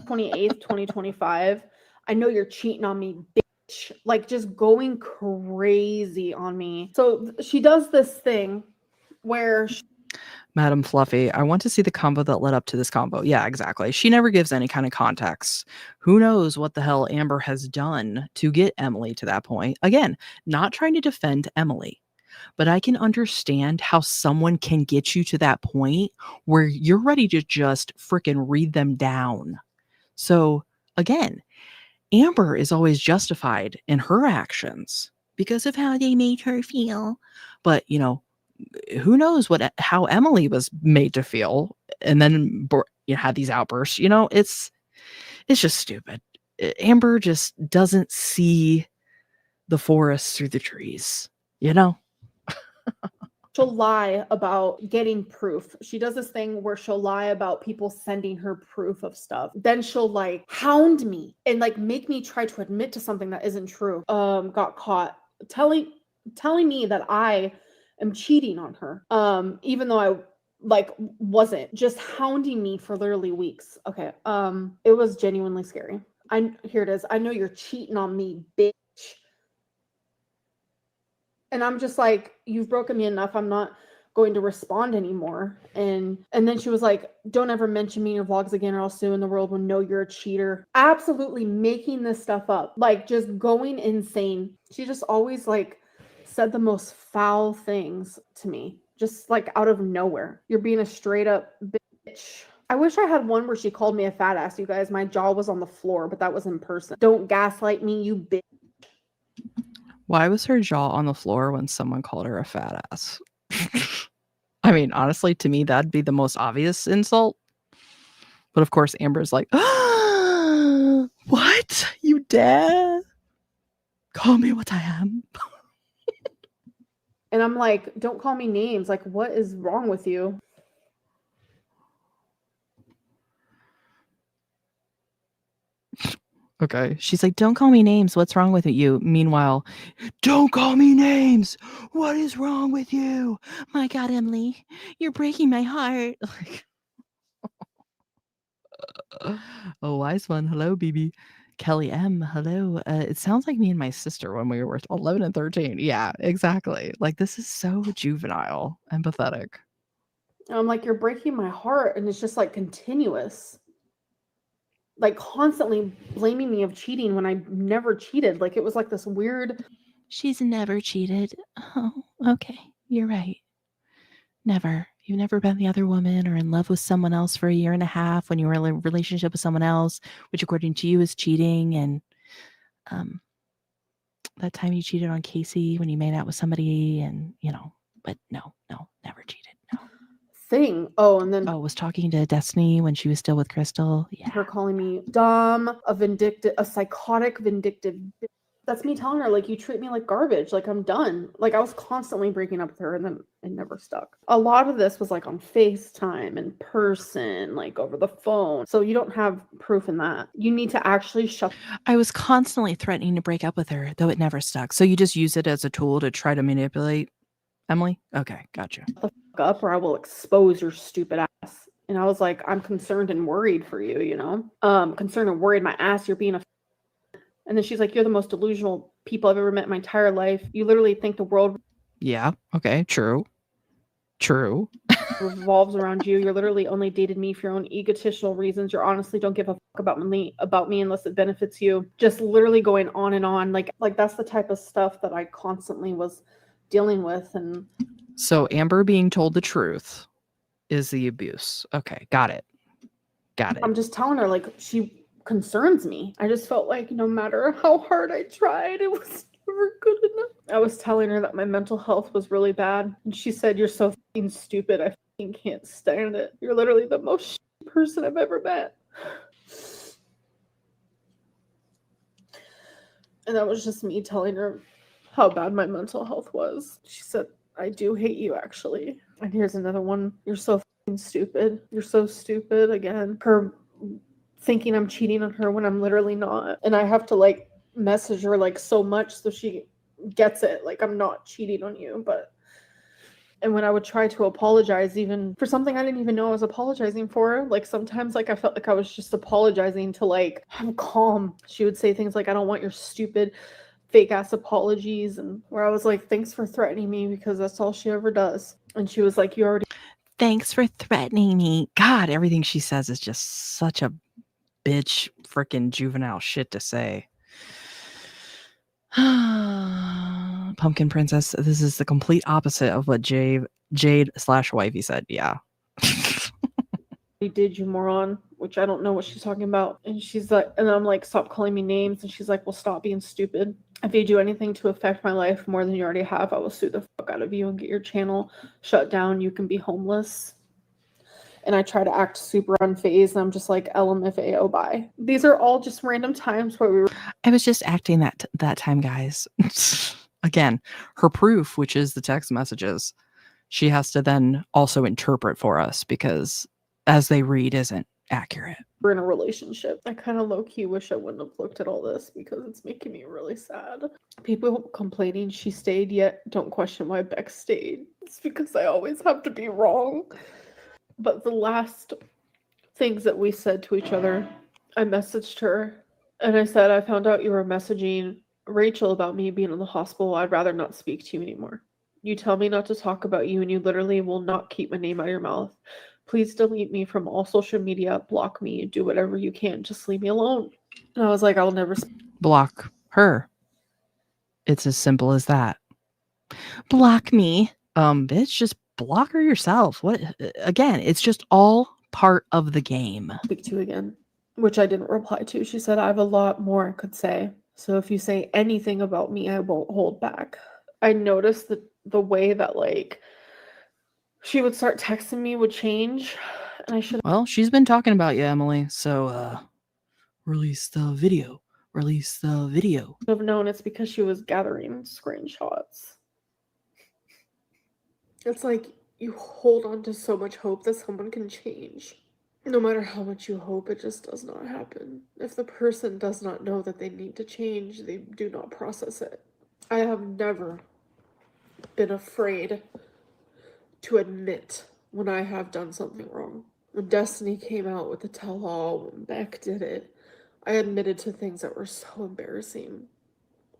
28th, 2025. I know you're cheating on me, bitch. Like just going crazy on me. So she does this thing where Madam Fluffy, I want to see the combo that led up to this combo. Yeah, exactly. She never gives any kind of context. Who knows what the hell Amber has done to get Emily to that point? Again, not trying to defend Emily, but I can understand how someone can get you to that point where you're ready to just freaking read them down. So, again, Amber is always justified in her actions because of how they made her feel. But, you know, who knows how Emily was made to feel and then had these outbursts. You know, it's just stupid. Amber just doesn't see the forest through the trees, you know? she'll lie about getting proof. She does this thing where she'll lie about people sending her proof of stuff. Then she'll like hound me and like make me try to admit to something that isn't true. Got caught telling me that I am cheating on her. Even though I like wasn't, just hounding me for literally weeks. Okay. It was genuinely scary. Here it is. I know you're cheating on me, bitch. And I'm just like, you've broken me enough. I'm not going to respond anymore. And then she was like, don't ever mention me in your vlogs again or else soon the world will know you're a cheater. Absolutely making this stuff up. Like just going insane. She just always like said the most foul things to me. Just like out of nowhere. You're being a straight up bitch. I wish I had one where she called me a fat ass, you guys. My jaw was on the floor, but that was in person. Don't gaslight me, you bitch. Why was her jaw on the floor when someone called her a fat ass? I mean, honestly, to me, that'd be the most obvious insult. But of course, Amber's like, what? You dare? Call me what I am. And I'm like, don't call me names. Like, what is wrong with you? Okay. She's like, don't call me names. What's wrong with you? Meanwhile, don't call me names. What is wrong with you? My God, Emily, you're breaking my heart. Like, oh, wise one. Hello, BB. Kelly M. Hello. It sounds like me and my sister when we were 11 and 13. Yeah, exactly. Like, this is so juvenile and pathetic. And I'm like, you're breaking my heart. And it's just like continuous. Like constantly blaming me of cheating when I never cheated. Like it was like this weird. She's never cheated. Oh, okay. You're right. Never. You've never been the other woman or in love with someone else for a year and a half when you were in a relationship with someone else, which according to you is cheating. And that time you cheated on Casey when you made out with somebody and, you know, but no, never cheated. No. Thing. Oh, and then was talking to Destiny when she was still with Crystal. Yeah. her calling me dumb, a psychotic, vindictive bitch. That's me telling her, like, you treat me like garbage. Like, I'm done. Like, I was constantly breaking up with her, and then it never stuck. A lot of this was, like, on FaceTime, in person, like, over the phone. So you don't have proof in that. You need to actually shut... I was constantly threatening to break up with her, though it never stuck. So you just use it as a tool to try to manipulate Emily? Okay, gotcha. The fuck up, or I will expose your stupid ass. And I was like, I'm concerned and worried for you, you know? Concerned and worried my ass, you're being a... And then she's like, you're the most delusional people I've ever met in my entire life. You literally think the world... Yeah, okay, true. revolves around you. You're literally only dated me for your own egotistical reasons. You honestly don't give a fuck about me unless it benefits you. Just literally going on and on. Like that's the type of stuff that I constantly was dealing with. And so Amber being told the truth is the abuse. Okay, got it. I'm just telling her, like, she concerns me. I just felt like no matter how hard I tried, it was never good enough. I was telling her that my mental health was really bad. And she said, you're so fucking stupid. I fucking can't stand it. You're literally the most person I've ever met. And that was just me telling her how bad my mental health was. She said, I do hate you, actually. And here's another one. You're so fucking stupid. You're so stupid. Again, her thinking I'm cheating on her when I'm literally not. And I have to, like, message her, like, so much so she gets it. Like, I'm not cheating on you, but... And when I would try to apologize, even for something I didn't even know I was apologizing for, like sometimes like I felt like I was just apologizing to like, I'm calm. She would say things like, I don't want your stupid fake ass apologies. And where I was like, thanks for threatening me, because that's all she ever does. And she was like, you already. Thanks for threatening me. God, everything she says is just such a bitch freaking juvenile shit to say. Pumpkin Princess, this is the complete opposite of what Jade/Wifey said. Yeah. Did, you moron, which I don't know what she's talking about. And she's like, and I'm like, stop calling me names. And she's like, well, stop being stupid. If you do anything to affect my life more than you already have, I will sue the fuck out of you and get your channel shut down. You can be homeless. And I try to act super unfazed, and I'm just like, LMFAO, bye. These are all just random times where we were. I was just acting that time, guys. Again, her proof, which is the text messages, she has to then also interpret for us because as they read isn't accurate. We're in a relationship. I kind of low-key wish I wouldn't have looked at all this because it's making me really sad. People complaining she stayed, yet don't question why Beck stayed. It's because I always have to be wrong. But the last things that we said to each other, I messaged her and I said, I found out you were messaging Rachel about me being in the hospital. I'd rather not speak to you anymore. You tell me not to talk about you and you literally will not keep my name out of your mouth. Please delete me from all social media, block me, do whatever you can. Just leave me alone. And I was like, I'll never block her. It's as simple as that. Block me. Bitch, just block her yourself. What? Again, it's just all part of the game. Speak to you again, which I didn't reply to. She said, I have a lot more I could say. So if you say anything about me, I won't hold back. I noticed that the way that like she would start texting me would change. And I should. Well, she's been talking about you, Emily. So release the video. Release the video. Have known it's because she was gathering screenshots. It's like you hold on to so much hope that someone can change. No matter how much you hope, it just does not happen. If the person does not know that they need to change, they do not process it. I have never been afraid to admit when I have done something wrong. When Destiny came out with the tell-all, when Beck did it, I admitted to things that were so embarrassing,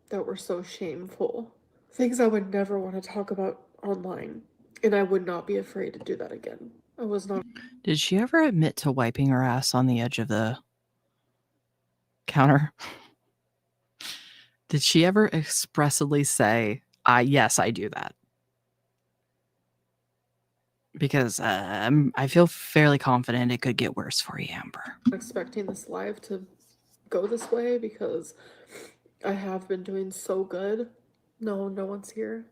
that were so shameful. Things I would never want to talk about online. And I would not be afraid to do that again. I was not. Did she ever admit to wiping her ass on the edge of the counter? Did she ever expressly say, yes, I do that? Because I feel fairly confident it could get worse for you, Amber. I'm expecting this live to go this way because I have been doing so good. No one's here.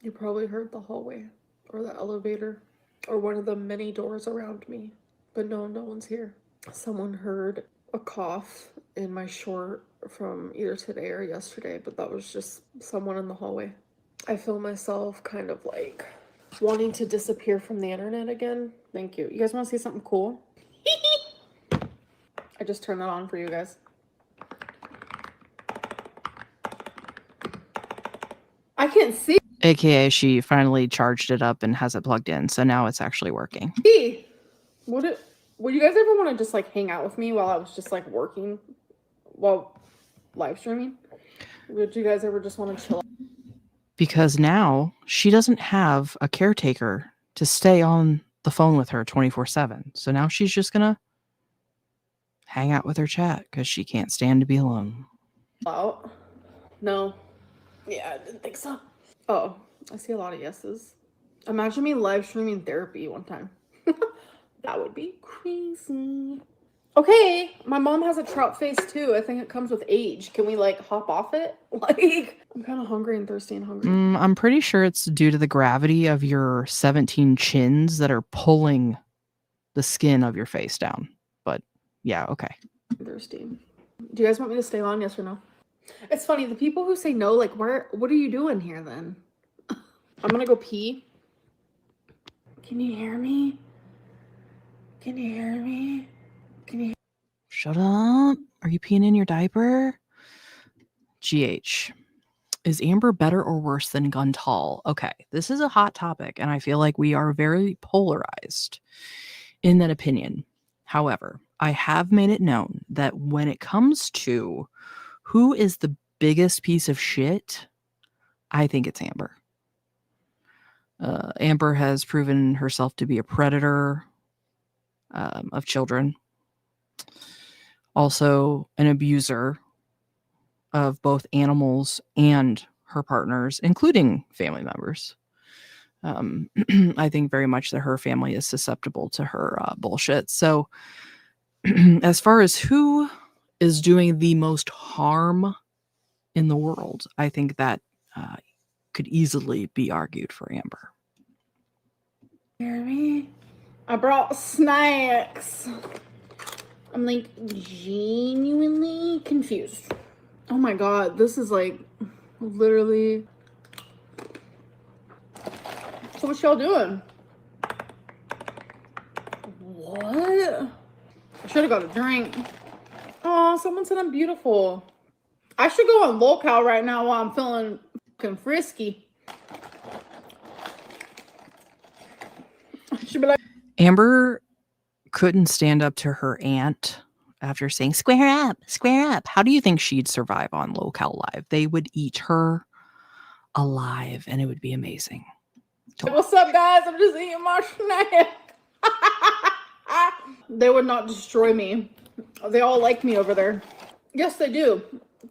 You probably heard the hallway or the elevator or one of the many doors around me, but no one's here. Someone heard a cough in my short from either today or yesterday, but that was just someone in the hallway. I feel myself kind of like wanting to disappear from the internet again. Thank you. You guys want to see something cool? I just turned that on for you guys. I can't see. AKA she finally charged it up and has it plugged in, so now it's actually working. Would you guys ever want to just like hang out with me while I was just like working while live streaming? Would you guys ever just want to chill? Because now she doesn't have a caretaker to stay on the phone with her 24/7. So now she's just gonna hang out with her chat because she can't stand to be alone. Out? No. Yeah, I didn't think so. Oh, I see a lot of yeses. Imagine me live streaming therapy one time. That would be crazy. Okay, my mom has a trout face too. I think it comes with age. Can we like hop off it? Like, I'm kind of hungry and thirsty and hungry. I'm pretty sure it's due to the gravity of your 17 chins that are pulling the skin of your face down. But yeah, okay. I'm thirsty. Do you guys want me to stay on? Yes or no? It's funny, the people who say no, like, what are you doing here then? I'm gonna go pee. Can you hear me? Can you hear me? Can you? Shut up. Are you peeing in your diaper? GH. Is Amber better or worse than Guntal? Okay, this is a hot topic, and I feel like we are very polarized in that opinion. However, I have made it known that when it comes to who is the biggest piece of shit, I think it's Amber. Amber has proven herself to be a predator of children, also an abuser of both animals and her partners, including family members. I think very much that her family is susceptible to her bullshit. So, as far as who is doing the most harm in the world, I think that could easily be argued for Amber. Jeremy, I brought snacks. I'm like genuinely confused. Oh my god, this is like literally. So what y'all doing? What? I should have got a drink. Oh, someone said I'm beautiful. I should go on locale right now while I'm feeling fucking frisky. I should be like, Amber couldn't stand up to her aunt after saying, square up, square up. How do you think she'd survive on Locale Live? They would eat her alive, and it would be amazing. what's up, guys? I'm just eating my snack. They would not destroy me. They all like me over there. Yes, they do.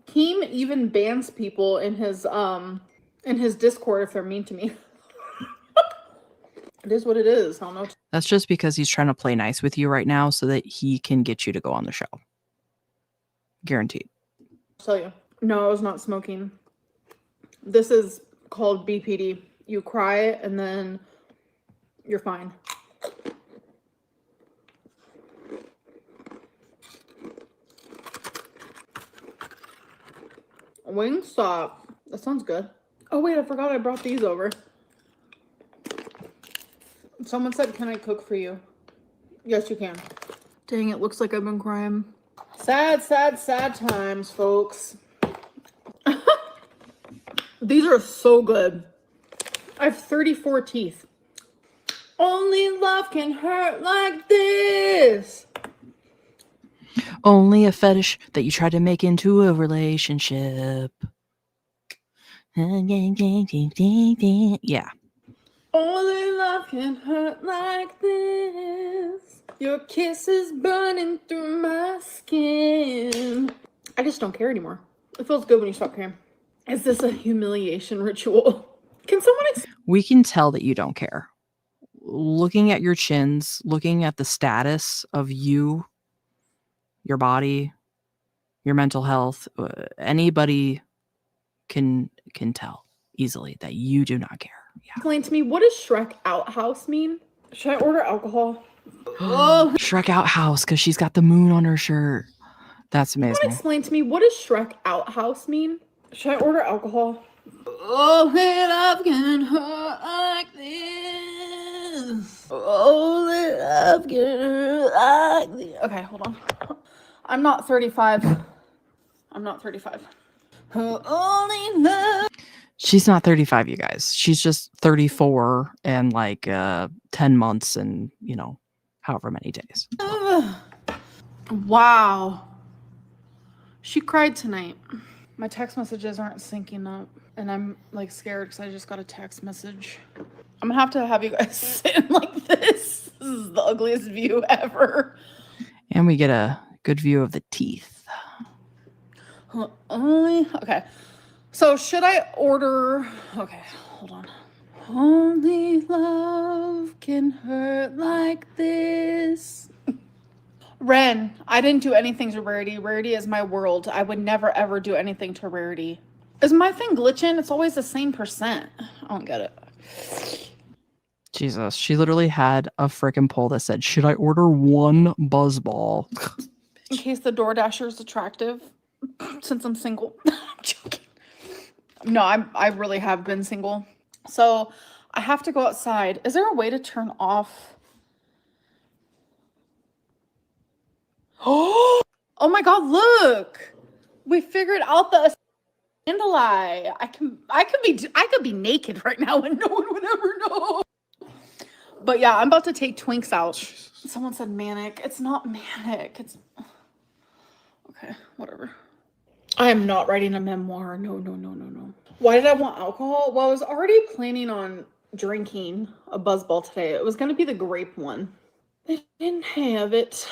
Keem even bans people in his Discord if they're mean to me. It is what it is. I don't know. That's just because he's trying to play nice with you right now so that he can get you to go on the show. Guaranteed. I'll tell you. No, I was not smoking. This is called BPD. You cry and then you're fine. Wingstop. That sounds good. Oh wait, I forgot I brought these over. Someone said, can I cook for you? Yes, you can. Dang, it looks like I've been crying. Sad, sad, sad times, folks. These are so good. I have 34 teeth. Only love can hurt like this. Only a fetish that you try to make into a relationship. Yeah. Only love can hurt like this. Your kiss is burning through my skin. I just don't care anymore. It feels good when you stop caring. Is this a humiliation ritual? Can someone We can tell that you don't care. Looking at your chins, looking at the status of you, your body, your mental health, anybody can tell easily that you do not care. Yeah. explain to me, what does Shrek Outhouse mean? Should I order alcohol? Shrek Outhouse, because she's got the moon on her shirt. That's Someone amazing. explain to me, what does Shrek Outhouse mean? Should I order alcohol? Oh, love can hurt like this. Oh, love can hurt like this. Okay, hold on. I'm not 35. I'm not 35. Only love. She's not 35, you guys. She's just 34 and like 10 months and, however many days. Wow. She cried tonight. My text messages aren't syncing up, and I'm like scared because I just got a text message. I'm gonna have you guys sit like this. This is the ugliest view ever. And we get a good view of the teeth. Okay. So should I order? Okay, hold on. Only love can hurt like this. Ren, I didn't do anything to Rarity. Rarity is my world. I would never ever do anything to Rarity. Is my thing glitching? It's always the same percent. I don't get it. Jesus, she literally had a freaking poll that said, should I order one buzzball? In case the DoorDasher is attractive, since I'm single. I'm joking. No, I really have been single. So I have to go outside. Is there a way to turn off? Oh my god, look! We figured out the And a lie. I could be naked right now and no one would ever know. But yeah, I'm about to take Twinks out. Someone said manic. It's not manic. It's okay, whatever. I am not writing a memoir. No. Why did I want alcohol? Well, I was already planning on drinking a buzzball today. It was going to be the grape one. They didn't have it.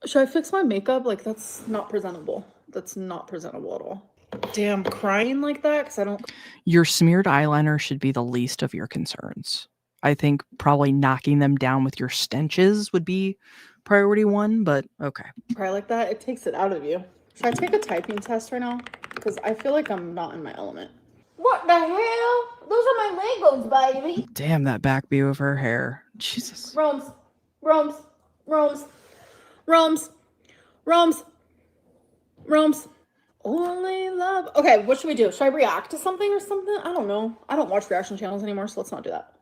Should I fix my makeup? Like, that's not presentable. That's not presentable at all. Damn, crying like that because I don't. Your smeared eyeliner should be the least of your concerns. I think probably knocking them down with your stenches would be priority one, but okay. Cry like that, it takes it out of you. Should I take a typing test right now? Because I feel like I'm not in my element. What the hell? Those are my Legos, baby. Damn, that back view of her hair. Jesus. Roams. Only love. Okay, what should we do? Should I react to something or something? I don't know. I don't watch reaction channels anymore, so let's not do that.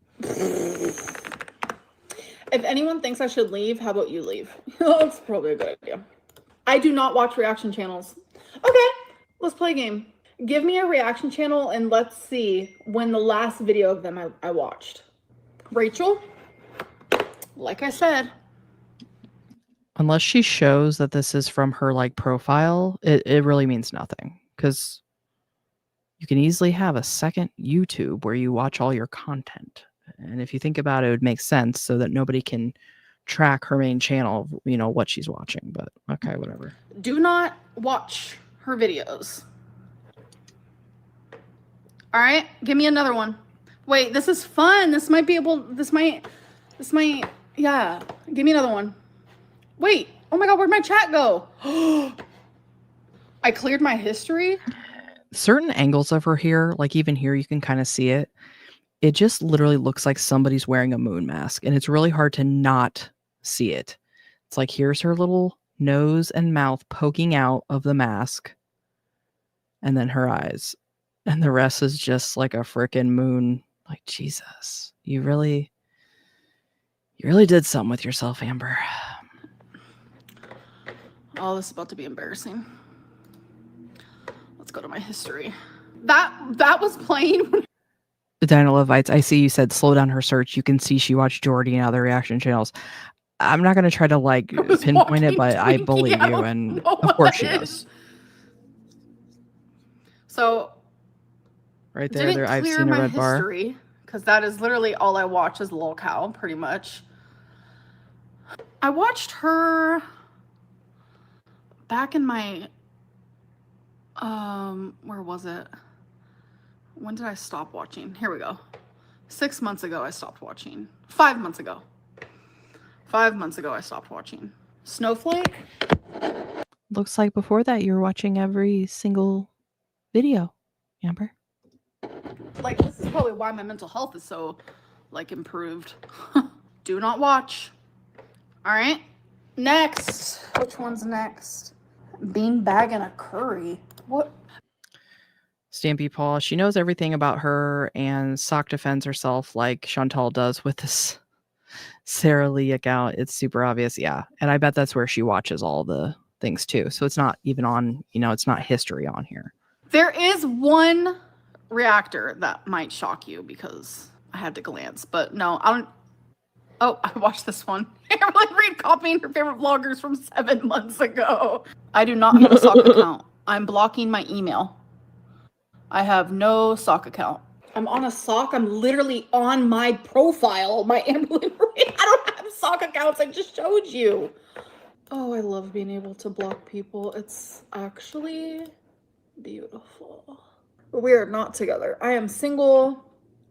If anyone thinks I should leave, how about you leave? That's probably a good idea. I do not watch reaction channels. Okay, let's play a game. Give me a reaction channel and let's see when the last video of them I watched. Rachel, like I said. Unless she shows that this is from her like profile, it really means nothing. Because you can easily have a second YouTube where you watch all your content. And if you think about it, it would make sense so that nobody can track her main channel, you know, what she's watching. But okay, whatever. Do not watch her videos. All right, give me another one. Wait, this is fun. This might, yeah. Give me another one. Wait, oh my God, where'd my chat go? I cleared my history. Certain angles of her here, like even here, you can kind of see it. It just literally looks like somebody's wearing a moon mask, and it's really hard to not see it. It's like here's her little nose and mouth poking out of the mask, and then her eyes, and the rest is just like a freaking moon. Like, Jesus, you really did something with yourself, Amber. Oh, this is about to be embarrassing. Let's go to my history. That was playing. Dino Levites, I see you said slow down her search. You can see she watched Jordy and other reaction channels. I'm not going to try to like pinpoint it, but I believe you, and of course she does. So right there, I've seen a red bar. Because that is literally all I watch is Lol Cow, pretty much. I watched her back in my where was it? When did I stop watching? Here we go. 6 months ago I stopped watching. 5 months ago. 5 months ago I stopped watching. Snowflake? Looks like before that you were watching every single video, Amber. Like, this is probably why my mental health is so like improved. Do not watch. All right. Next. Which one's next? Beanbag and a curry. What? Stampy Paul, she knows everything about her, and Sock defends herself like Chantal does with this Sarah Lee account. It's super obvious, yeah. And I bet that's where she watches all the things too. So it's not even on, you know, it's not history on here. There is one reactor that might shock you because I had to glance, but no, I don't. Oh, I watched this one. Evelyn Reed copying her favorite vloggers from 7 months ago. I do not have a Sock account. I'm blocking my email. I have no Sock account. I'm on a Sock. I'm literally on my profile. My Evelyn Reed. I don't have Sock accounts. I just showed you. Oh, I love being able to block people. It's actually beautiful. We are not together. I am single,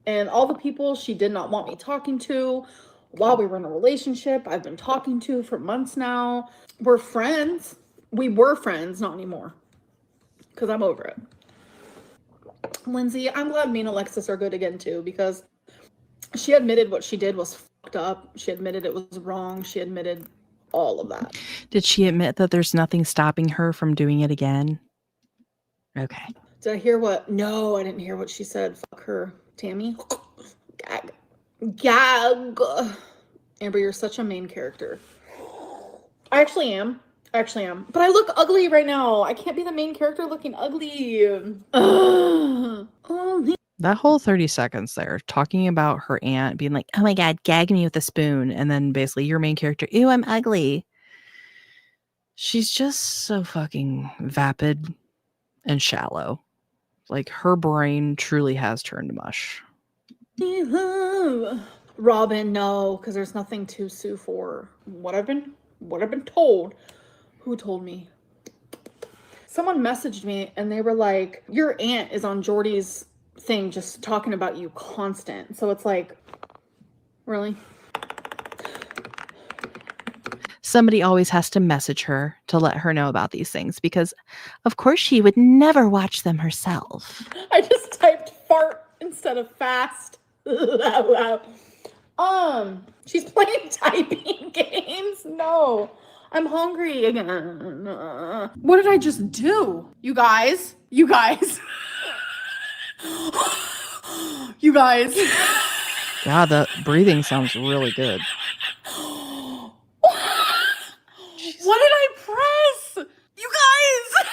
and all the people she did not want me talking to while we were in a relationship, I've been talking to for months now. We're friends. We were friends, not anymore. Because I'm over it. Lindsay, I'm glad me and Alexis are good again too, because she admitted what she did was fucked up. She admitted it was wrong. She admitted all of that. Did she admit that there's nothing stopping her from doing it again? Okay. Did I hear what? No, I didn't hear what she said. Fuck her. Tammy? Gag. Gag. Amber, you're such a main character. I actually am. I actually am. But I look ugly right now. I can't be the main character looking ugly. Ugh. That whole 30 seconds there, talking about her aunt being like, oh my God, gag me with a spoon. And then basically your main character, ew, I'm ugly. She's just so fucking vapid and shallow. Like her brain truly has turned to mush. Robin, no, because there's nothing to sue for. What I've been told. Who told me? Someone messaged me and they were like, your aunt is on Jordy's thing just talking about you constant. So it's like, really? Somebody always has to message her to let her know about these things because, of course, she would never watch them herself. I just typed fart instead of fast. She's playing typing games. No, I'm hungry again. What did I just do? You guys. You guys. God, the breathing sounds really good. What did I press? You guys.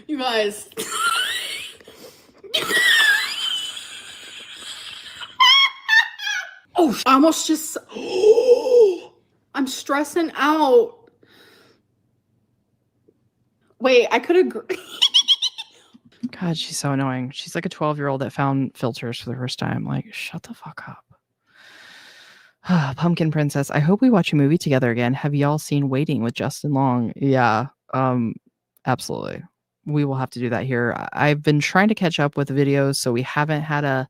You guys. Oh, I almost just. I'm stressing out. Wait, I could agree. God, she's so annoying. She's like a 12-year-old that found filters for the first time. Like, shut the fuck up. Pumpkin Princess, I hope we watch a movie together again. Have y'all seen Waiting with Justin Long? Yeah, absolutely. We will have to do that here. I've been trying to catch up with videos, so we haven't had a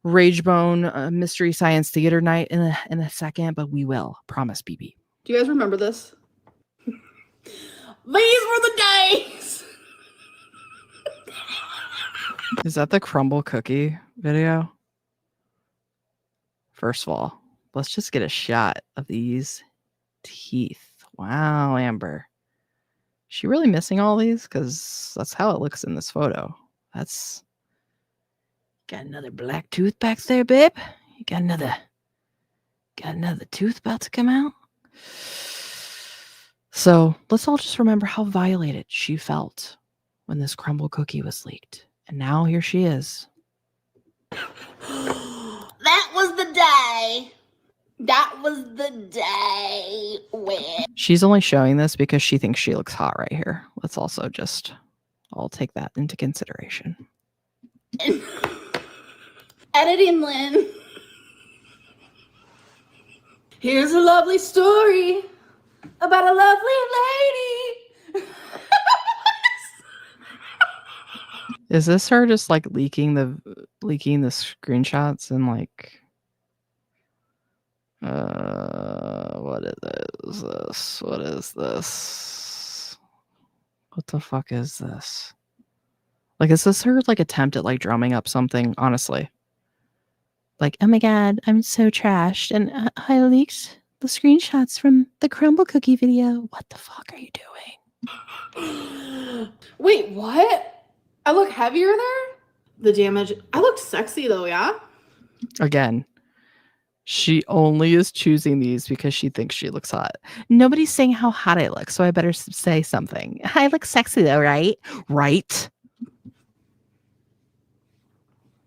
Ragebone Mystery Science Theater night in a second, but we will. Promise, BB. Do you guys remember this? These were the days. Is that the crumble cookie video? First of all, let's just get a shot of these teeth. Wow, Amber. Is she really missing all these? Because that's how it looks in this photo. That's... Got another black tooth back there, babe? You got another tooth about to come out? So let's all just remember how violated she felt when this crumble cookie was leaked. And now here she is. That was the day. That was the day when... She's only showing this because she thinks she looks hot right here. Let's also just all take that into consideration. Editing, Lynn. Here's a lovely story about a lovely lady. Is this her just like leaking the screenshots and like what is this? What is this? What the fuck is this? Like, is this her like attempt at like drumming up something? Honestly, like, oh my God, I'm so trashed, and I leaked the screenshots from the crumble cookie video. What the fuck are you doing? Wait, what? I look heavier there? The damage. I looked sexy though, yeah? Again, she only is choosing these because she thinks she looks hot. Nobody's saying how hot I look, so I better say something. I look sexy though, right? Right?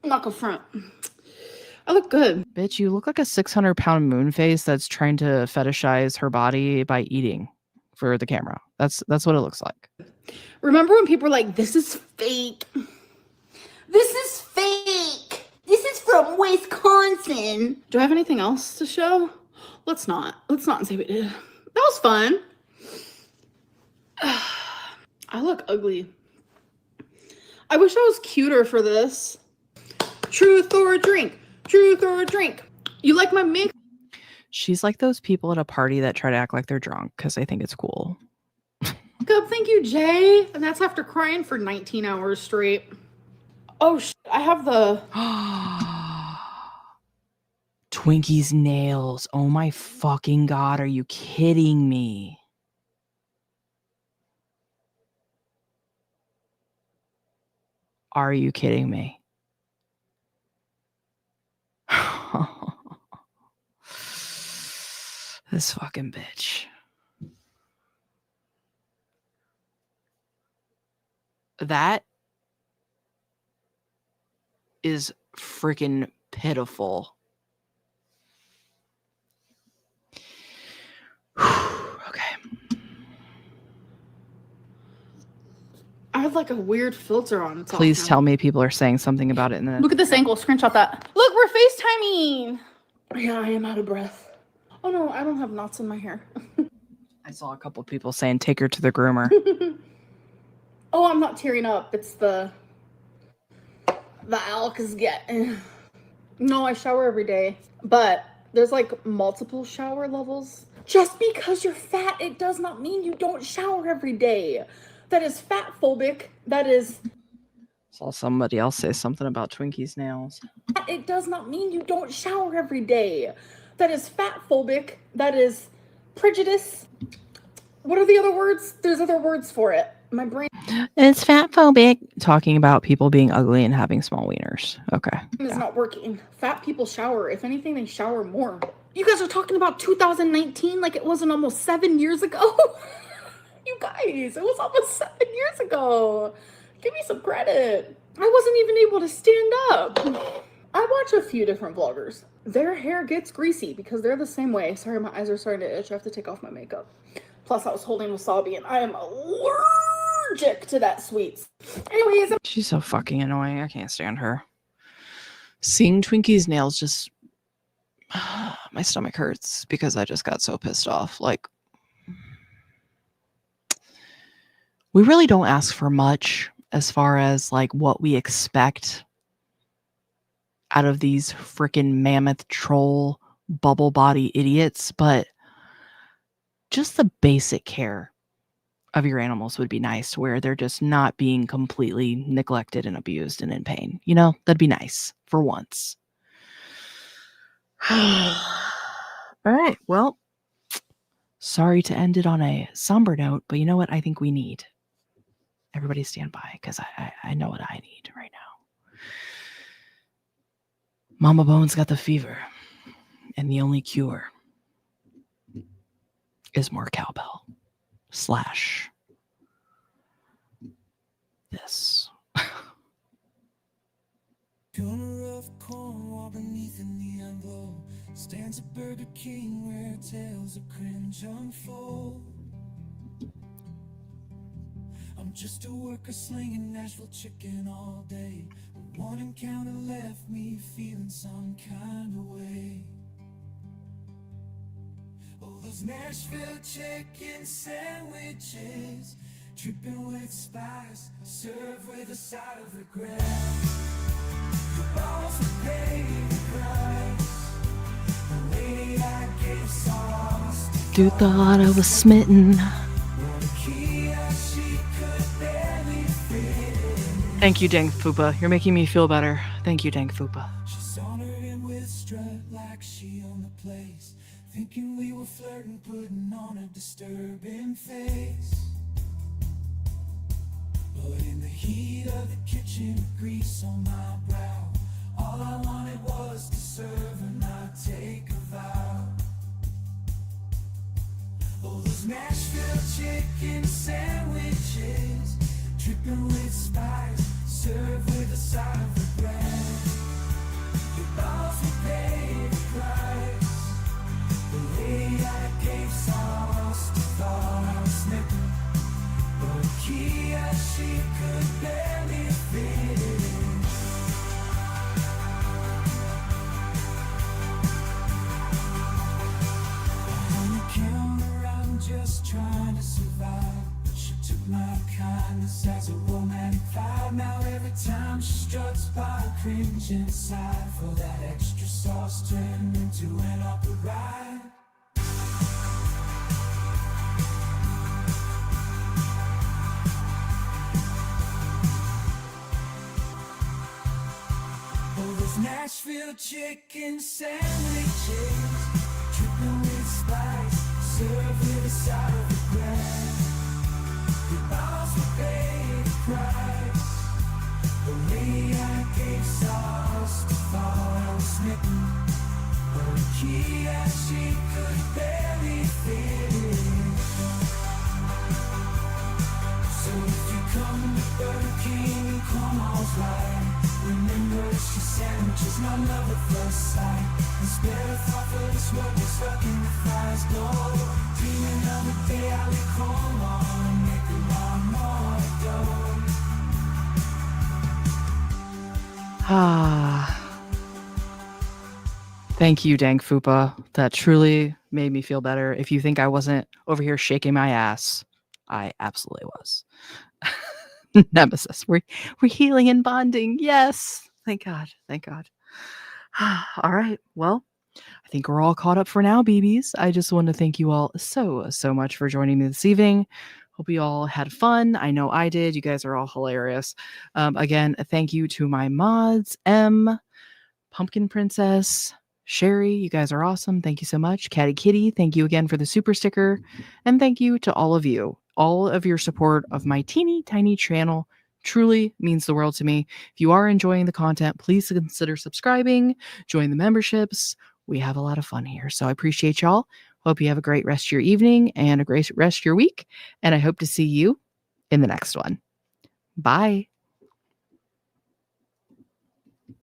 I'm not gonna front. I look good. Bitch, you look like a 600-pound moon face that's trying to fetishize her body by eating for the camera. That's what it looks like. Remember when people were like, this is fake? This is fake. This is from Wisconsin. Do I have anything else to show? Let's not say we did. That was fun. I look ugly. I wish I was cuter for this. Truth or a drink? Truth or a drink? You like my mix? She's like those people at a party that try to act like they're drunk because they think it's cool. Good, thank you, Jay. And that's after crying for 19 hours straight. Oh, I have the... Twinkie's nails. Oh my fucking God, are you kidding me? Are you kidding me? This fucking bitch. That is freaking pitiful. Okay. I have like a weird filter on. It's Please off tell now. me people are saying something about it in the. Look at this angle. Screenshot that. Look, we're FaceTiming. Yeah, I am out of breath. Oh no, I don't have knots in my hair. I saw a couple people saying take her to the groomer. Oh, I'm not tearing up. It's the alk is getting. No, I shower every day, but there's like multiple shower levels. Just because you're fat, it does not mean you don't shower every day. That is fat phobic. That is. Saw somebody else say something about Twinkie's nails. It does not mean you don't shower every day. That is fat phobic. That is prejudice. What are the other words? There's other words for it. My brain It's fat phobic. Talking about people being ugly and having small wieners. Okay. is not working. Fat people shower. If anything, they shower more. You guys are talking about 2019 like it wasn't almost 7 years ago. You guys, it was almost 7 years ago. Give me some credit. I wasn't even able to stand up. I watch a few different vloggers. Their hair gets greasy because they're the same way. Sorry, my eyes are starting to itch. I have to take off my makeup. Plus, I was holding wasabi and I am allergic to that sweets. Anyways, She's so fucking annoying. I can't stand her. Seeing Twinkie's nails just... my stomach hurts because I just got so pissed off. Like, we really don't ask for much as far as like what we expect out of these freaking mammoth troll bubble body idiots, but just the basic care of your animals would be nice, where they're just not being completely neglected and abused and in pain. You know, that'd be nice for once. All right. Well, sorry to end it on a somber note, but you know what? I think we need. Everybody stand by, because I know what I need right now. Mama Bone's got the fever, and the only cure is more cowbell / this. Corner of Cornwall beneath a neon glow stands a Burger King where tales of cringe unfold. I'm just a worker slinging Nashville chicken all day. One encounter left me feeling some kind of way. Oh, those Nashville chicken sandwiches, dripping with spice, served with a side of regret. The balls would pay the price. The lady I gave sauce to Dude thought I was smitten. Thank you, Dang Fupa. You're making me feel better. Thank you, Dang Fupa. She sauntered in with strut like she owned the place, thinking we were flirting, putting on a disturbing face. But in the heat of the kitchen, grease on my brow, all I wanted was to serve and not take a vow. Oh, those Nashville chicken sandwiches, dripping with spice, served with a side of regret. The boss would pay the price. The lady I gave sauce to thought I was snipping, but Kia, she could barely fit it in. On the counter, I'm just trying to survive. She took my kindness as a romantic vibe. Now every time she struts by, I cringe inside. For that extra sauce turned into an awkward ride. Oh, those Nashville chicken sandwiches, dripping with spice, served with a side of regret. The boss would pay the price. The lady I gave sauce to thought I was smitten, but key and she could barely fit in. So if you come to Burger King, come all's right. Remember she sandwiches, not love at first sight. And spare a thought for this world, we're stuck in the fast. No, dreaming of a day I'll be home on, make a lot more dough. Ah. Thank you, Dank Fupa. That truly made me feel better. If you think I wasn't over here shaking my ass, I absolutely was. Nemesis, we're healing and bonding. Yes. Thank God. Thank God. All right. Well, I think we're all caught up for now, BBs. I just want to thank you all so much for joining me this evening. Hope you all had fun. I know I did. You guys are all hilarious. Again, thank you to my mods, M, Pumpkin Princess, Sherry, you guys are awesome. Thank you so much. Catty Kitty, thank you again for the super sticker. And thank you to all of you. All of your support of my teeny tiny channel truly means the world to me. If you are enjoying the content, please consider subscribing, join the memberships. We have a lot of fun here. So I appreciate y'all. Hope you have a great rest of your evening and a great rest of your week. And I hope to see you in the next one. Bye.